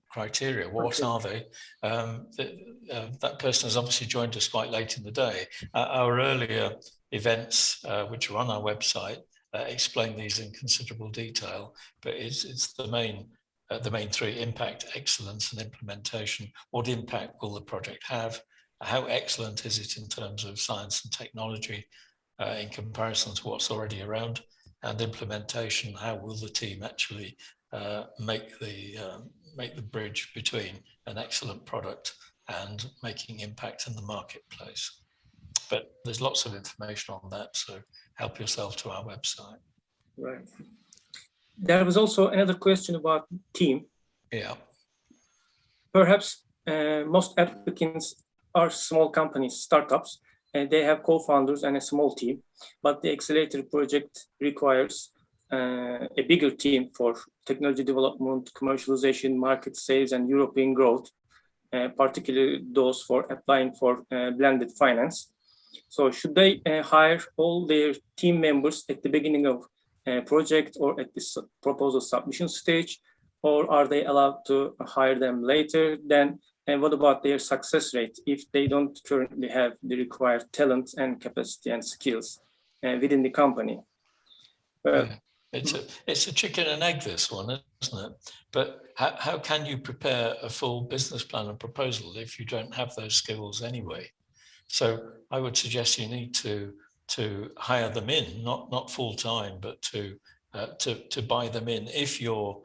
C: criteria. What are they? That person has obviously joined us quite late in the day. Our earlier events, which are on our website, explain these in considerable detail, but it's the main 3: impact, excellence, and implementation. What impact will the project have? How excellent is it in terms of science and technology in comparison to what's already around? And implementation, how will the team actually make the bridge between an excellent product and making impact in the marketplace? But there's lots of information on that, so help yourself to our website.
E: Right. There was also another question about team.
C: Yeah.
E: Perhaps most applicants are small companies, startups, and they have co-founders and a small team, but the Accelerator project requires a bigger team for technology development, commercialization, market sales, and European growth. particularly those for applying for blended finance. So should they hire all their team members at the beginning of a project or at the proposal submission stage, or are they allowed to hire them later? Then, and what about their success rate if they don't currently have the required talent and capacity and skills within the company?
C: Yeah. It's a chicken and egg, this one, isn't it? But how can you prepare a full business plan and proposal if you don't have those skills anyway? So I would suggest you need to hire them in, not full time, but to buy them in if you're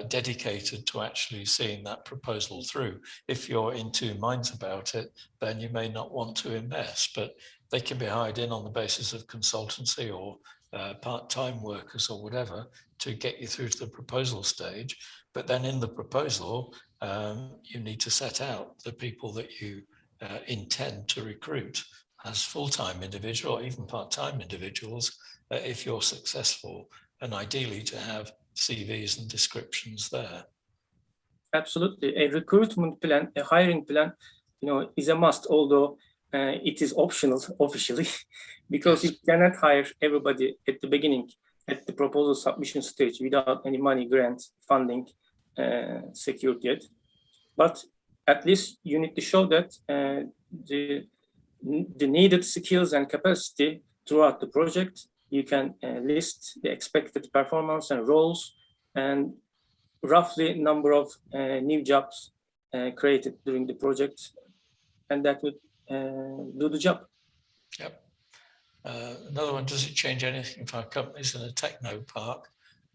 C: dedicated to actually seeing that proposal through. If you're in two minds about it, then you may not want to invest, but they can be hired in on the basis of consultancy or part-time workers or whatever to get you through to the proposal stage. But then in the proposal, you need to set out the people that you intend to recruit as full-time individual or even part-time individuals if you're successful, and ideally to have CVs and descriptions there.
E: Absolutely. A recruitment plan, a hiring plan, is a must, although it is optional officially, because you cannot hire everybody at the beginning, at the proposal submission stage, without any money, grant, funding secured yet. But at least you need to show that the needed skills and capacity throughout the project. You can list the expected performance and roles and roughly number of new jobs created during the project, and that would do the job.
C: Yep. Another one, does it change anything if our company's in a techno park?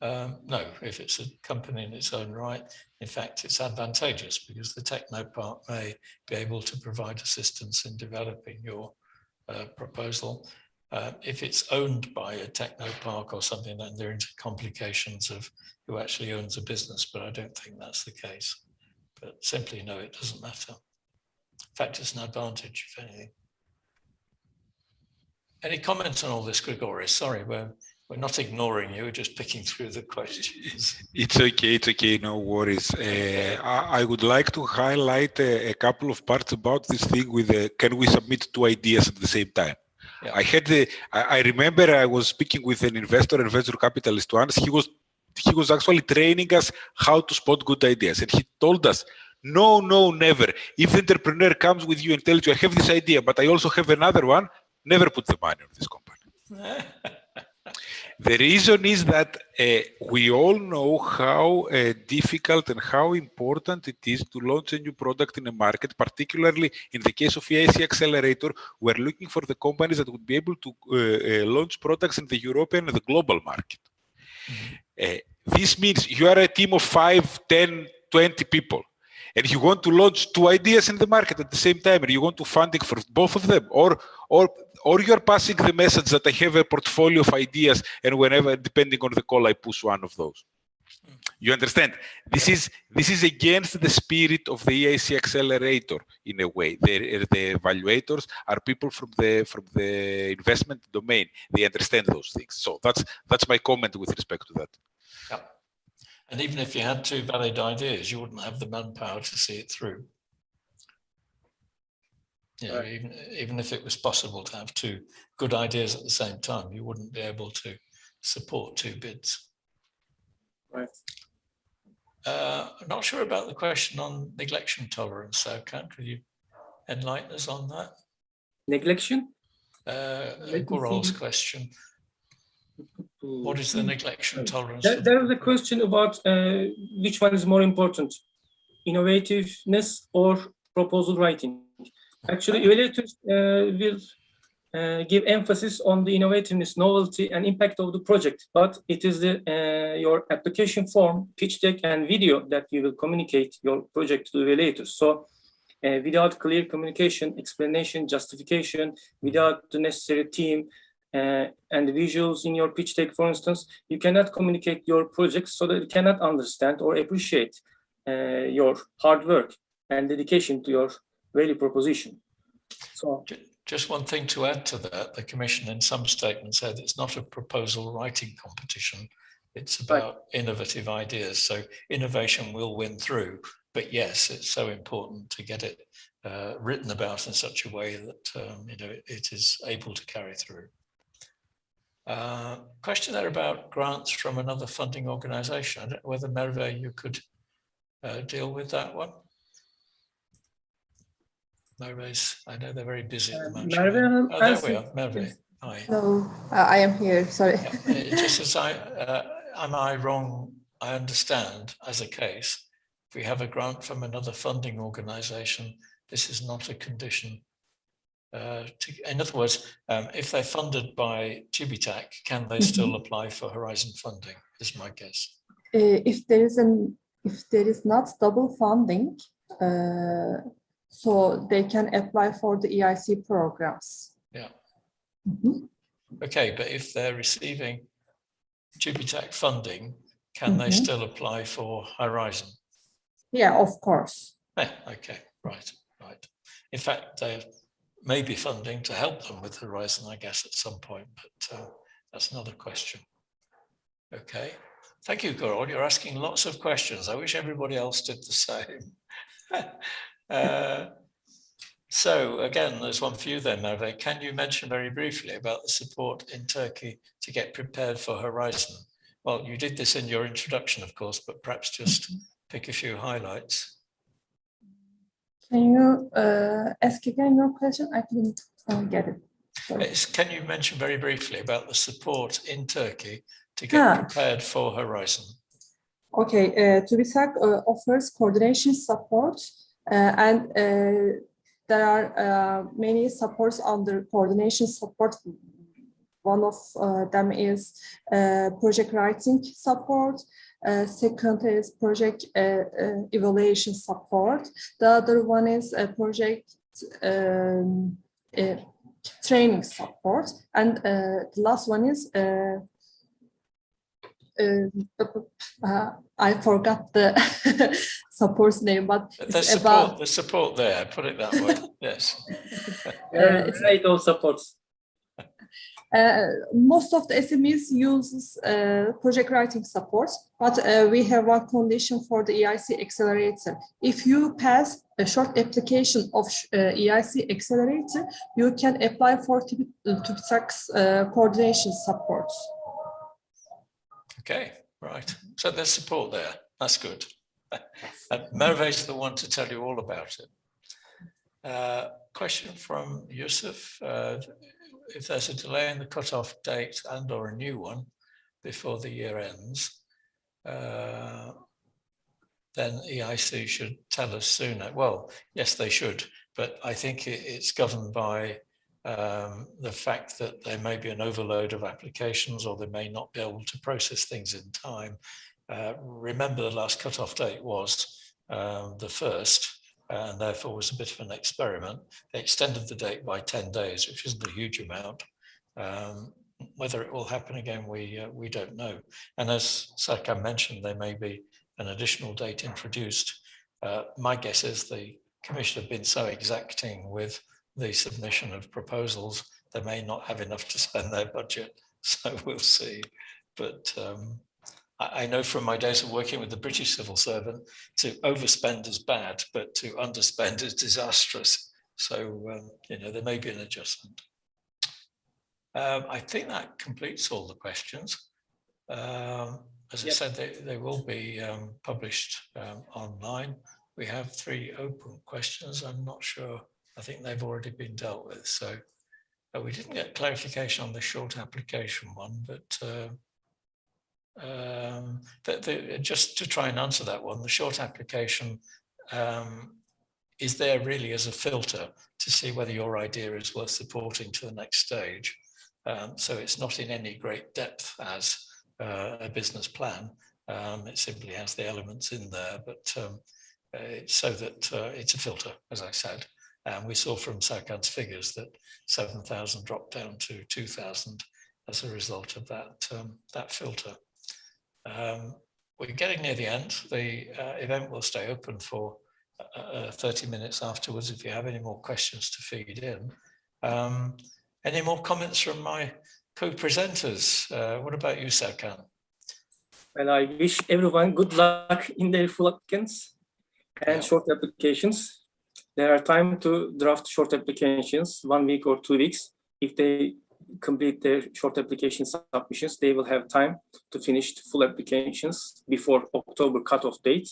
C: No, if it's a company in its own right, in fact, it's advantageous because the techno park may be able to provide assistance in developing your proposal. If it's owned by a techno park or something, then they're into complications of who actually owns a business, but I don't think that's the case. But simply, no, it doesn't matter. In fact, it's an advantage, if anything. Any comments on all this, Grigoris? Sorry, we're not ignoring you, we're just picking through the questions.
D: It's okay, no worries. I would like to highlight a couple of parts about this thing with can we submit two ideas at the same time? Yeah. I remember I was speaking with an investor capitalist once. He was actually training us how to spot good ideas, and he told us, no, never. If the entrepreneur comes with you and tells you, I have this idea, but I also have another one, never put the money on this company. The reason is that we all know how difficult and how important it is to launch a new product in a market, particularly in the case of EIC Accelerator. We're looking for the companies that would be able to launch products in the European and the global market. This means you are a team of 5, 10, 20 people, and you want to launch two ideas in the market at the same time, and you want to funding for both of them, or you're passing the message that I have a portfolio of ideas, and whenever, depending on the call, I push one of those. You understand? This is against the spirit of the EIC Accelerator in a way. The evaluators are people from the investment domain. They understand those things. So that's my comment with respect to that.
C: Yeah. And even if you had two valid ideas, you wouldn't have the manpower to see it through. You know, even if it was possible to have two good ideas at the same time, you wouldn't be able to support two bids.
E: Right.
C: I'm not sure about the question on neglection tolerance. So, could you enlighten us on that?
E: Neglection?
C: Gural's question. What is the neglection tolerance?
E: There is a question about which one is more important, innovativeness or proposal writing. Actually, evaluators will give emphasis on the innovativeness, novelty, and impact of the project, but it is your application form, pitch deck, and video that you will communicate your project to the evaluators. So without clear communication, explanation, justification, without the necessary team and the visuals in your pitch deck, for instance, you cannot communicate your project so that you cannot understand or appreciate your hard work and dedication to your value proposition. So
C: just one thing to add to that, the Commission in some statements said it's not a proposal writing competition, it's about innovative ideas. So innovation will win through, but yes, it's so important to get it written about in such a way that it is able to carry through. Question there about grants from another funding organisation. I don't know whether Merve, you could deal with that one. Merve's, I know they're very busy at the moment.
E: Merve,
C: oh, there we are, Merve. Hi.
B: Hello, I am here. Sorry.
C: Yeah, just as am I wrong? I understand as a case, if we have a grant from another funding organisation, this is not a condition. In other words, if they're funded by TÜBİTAK, can they still apply for Horizon funding? Is my guess.
B: If there is not double funding, so they can apply for the EIC programs.
C: Yeah. Okay, but if they're receiving TÜBİTAK funding, can they still apply for Horizon?
B: Yeah, of course.
C: Okay, right. In fact, there may be funding to help them with Horizon, I guess, at some point, but that's another question. Okay, thank you, Gurul. You're asking lots of questions. I wish everybody else did the same. So again, there's one for you then, Merve. Can you mention very briefly about the support in Turkey to get prepared for Horizon? Well, you did this in your introduction, of course, but perhaps just pick a few highlights.
B: Can you ask again your question? I didn't get it.
C: Can you mention very briefly about the support in Turkey to get prepared for Horizon? Okay,
B: TÜBİTAK offers coordination support and there are many supports under coordination support. One of them is project writing support. Second is project evaluation support. The other one is project training support. And the last one is, I forgot the support's name, but
C: the support there, put it that way, yes.
E: It's those supports.
B: Most of the SMEs uses project writing support, but we have one condition for the EIC Accelerator. If you pass a short application of EIC Accelerator, you can apply for TÜBİTAK's coordination support.
C: Okay, right. So there's support there. That's good. Merve's the one to tell you all about it. Question from Yusuf. If there's a delay in the cutoff date and or a new one before the year ends, then EIC should tell us sooner. Well, yes, they should, but I think it's governed by the fact that there may be an overload of applications or they may not be able to process things in time. Remember, the last cutoff date was the 1st, and therefore was a bit of an experiment. They extended the date by 10 days, which isn't a huge amount. Whether it will happen again, we don't know. And as Serkan mentioned, there may be an additional date introduced. My guess is the Commission have been so exacting with the submission of proposals, they may not have enough to spend their budget, so we'll see. But I know from my days of working with the British civil servant, to overspend is bad, but to underspend is disastrous. So, there may be an adjustment. I think that completes all the questions. As I said, they will be published online. We have 3 open questions. I'm not sure. I think they've already been dealt with. So we didn't get clarification on the short application one, but just to try and answer that one, the short application is there really as a filter to see whether your idea is worth supporting to the next stage. So it's not in any great depth as a business plan. It simply has the elements in there, but it's so that it's a filter, as I said. And we saw from Serkan's figures that 7,000 dropped down to 2,000 as a result of that filter. We're getting near the end. The event will stay open for 30 minutes afterwards if you have any more questions to feed in. Any more comments from my co-presenters? What about you, Serkan?
E: Well, I wish everyone good luck in their full applicants. And short applications, there are time to draft short applications, 1 week or 2 weeks. If they complete their short application submissions, they will have time to finish full applications before October cutoff date.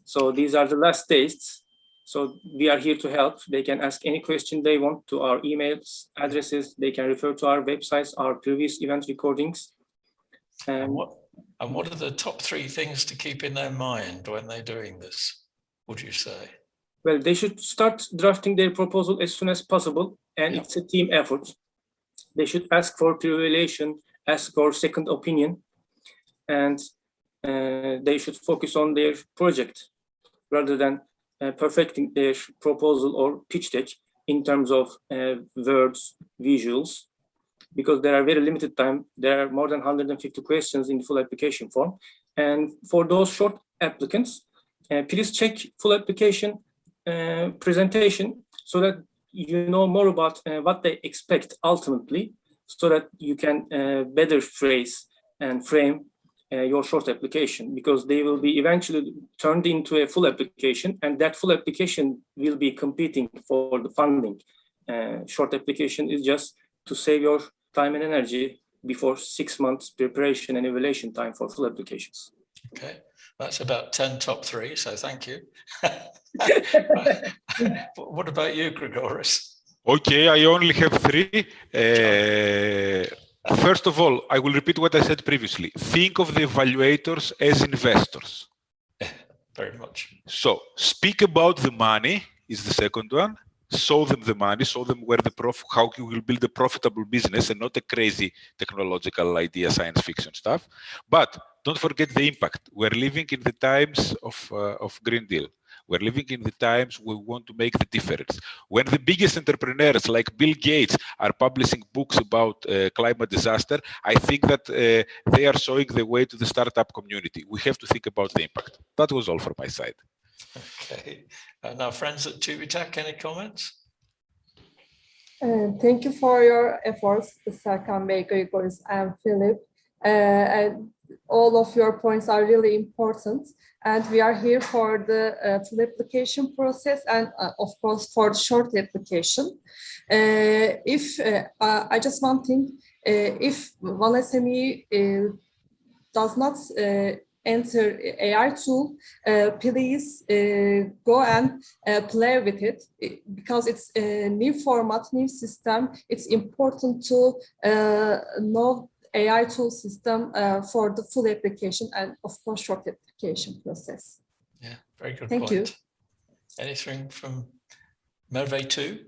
E: So these are the last dates. So we are here to help. They can ask any question they want to our emails, addresses. They can refer to our websites, our previous event recordings.
C: And what are the top 3 things to keep in their mind when they're doing this, would you say?
E: Well, they should start drafting their proposal as soon as possible, and it's a team effort. They should ask for pre-evaluation, ask for second opinion, and they should focus on their project rather than perfecting their proposal or pitch deck in terms of words, visuals, because there are very limited time. There are more than 150 questions in the full application form. And for those short applicants, please check full application presentation so that you know more about what they expect ultimately, so that you can better phrase and frame your short application, because they will be eventually turned into a full application, and that full application will be competing for the funding. Short application is just to save your time and energy before 6 months preparation and evaluation time for full applications.
C: Okay, that's about 10 top 3, so thank you. What about you, Grigoris?
D: Okay, I only have 3. First of all, I will repeat what I said previously. Think of the evaluators as investors.
C: Very much.
D: So speak about the money is the second one. Show them the money, show them where how you will build a profitable business and not a crazy technological idea, science fiction stuff. But don't forget the impact. We're living in the times of Green Deal. We're living in the times we want to make the difference. When the biggest entrepreneurs like Bill Gates are publishing books about climate disaster, I think that they are showing the way to the startup community. We have to think about the impact. That was all from my side.
C: Okay. Now, friends at TÜBİTAK, any comments?
B: Thank you for your efforts, Serkan Bey, Grigoris, and Philip. And all of your points are really important. And we are here for the full application process and, of course, for the short application. I just one thing, if one SME does not enter AI tool, please go and play with it, because it's a new format, new system. It's important to know AI tool system for the full application and, of course, short application process.
C: Yeah, very good
B: Thank
C: point.
B: you.
C: Anything from Merve too?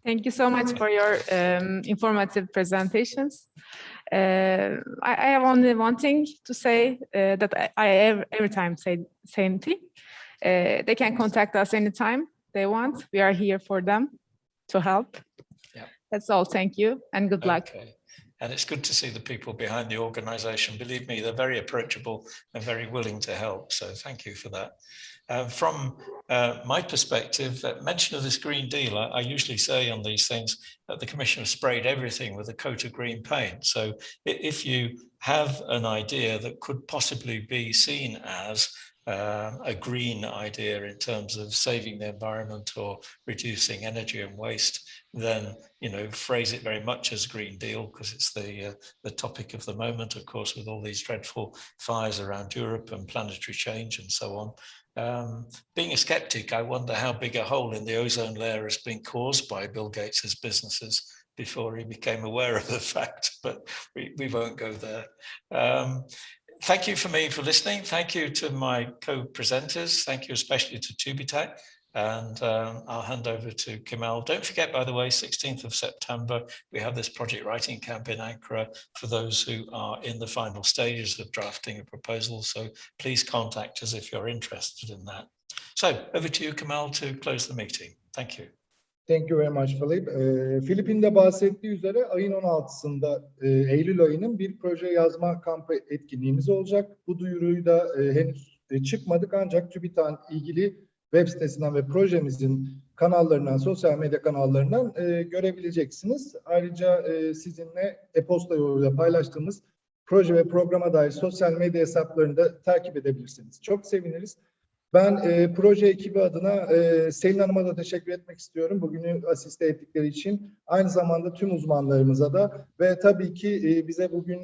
F: Thank you so much for your informative presentations. I have only one thing to say, that I every time say same thing. They can contact us anytime they want. We are here for them to help.
C: Yeah.
F: That's all. Thank you and good luck.
C: Okay. And it's good to see the people behind the organization. Believe me, they're very approachable and very willing to help. So thank you for that. From my perspective, mention of this Green Deal, I usually say on these things that the Commission has sprayed everything with a coat of green paint. So if you have an idea that could possibly be seen as a green idea in terms of saving the environment or reducing energy and waste, then phrase it very much as Green Deal, because it's the topic of the moment, of course, with all these dreadful fires around Europe and planetary change and so on. Being a skeptic, I wonder how big a hole in the ozone layer has been caused by Bill Gates's businesses before he became aware of the fact, but we won't go there. Thank you for listening. Thank you to my co-presenters. Thank you especially to TÜBİTAK. And I'll hand over to Kemal. Don't forget, by the way, 16th of September, we have this project writing camp in Ankara for those who are in the final stages of drafting a proposal. So please contact us if you're interested in that. So over to you, Kemal, to close the meeting. Thank you.
A: Thank you very much, Philip. Philip'in de bahsettiği üzere ayın 16'sında Eylül ayının bir proje yazma kampı etkinliğimiz olacak. Bu duyuruyu da henüz çıkmadık, ancak TÜBİTAK'ın ilgili web sitesinden ve projemizin kanallarından, sosyal medya kanallarından görebileceksiniz. Ayrıca sizinle e-posta yoluyla paylaştığımız proje ve programa dair sosyal medya hesaplarını da takip edebilirsiniz. Çok seviniriz. Ben proje ekibi adına Selin Hanım'a da teşekkür etmek istiyorum bugünü asiste ettikleri için. Aynı zamanda tüm uzmanlarımıza da ve tabii ki bize bugün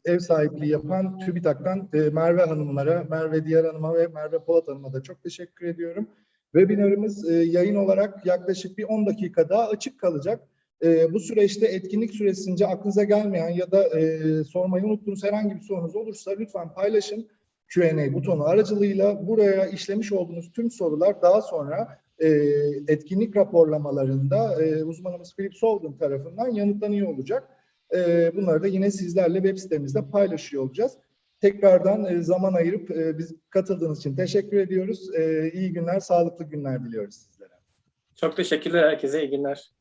A: ev sahipliği yapan TÜBİTAK'tan Merve Hanımlara, Merve Diyar Hanım'a ve Merve Polat Hanım'a da çok teşekkür ediyorum. Webinarımız yayın olarak yaklaşık bir 10 dakika daha açık kalacak. Bu süreçte etkinlik süresince aklınıza gelmeyen ya da sormayı unuttuğunuz herhangi bir sorunuz olursa lütfen paylaşın. Q&A butonu aracılığıyla buraya işlemiş olduğunuz tüm sorular daha sonra etkinlik raporlamalarında uzmanımız Philip Solden tarafından yanıtlanıyor olacak. Bunları da yine sizlerle web sitemizde paylaşıyor olacağız. Tekrardan zaman ayırıp biz katıldığınız için teşekkür ediyoruz. İyi günler, sağlıklı günler diliyoruz sizlere.
E: Çok teşekkürler herkese, iyi günler.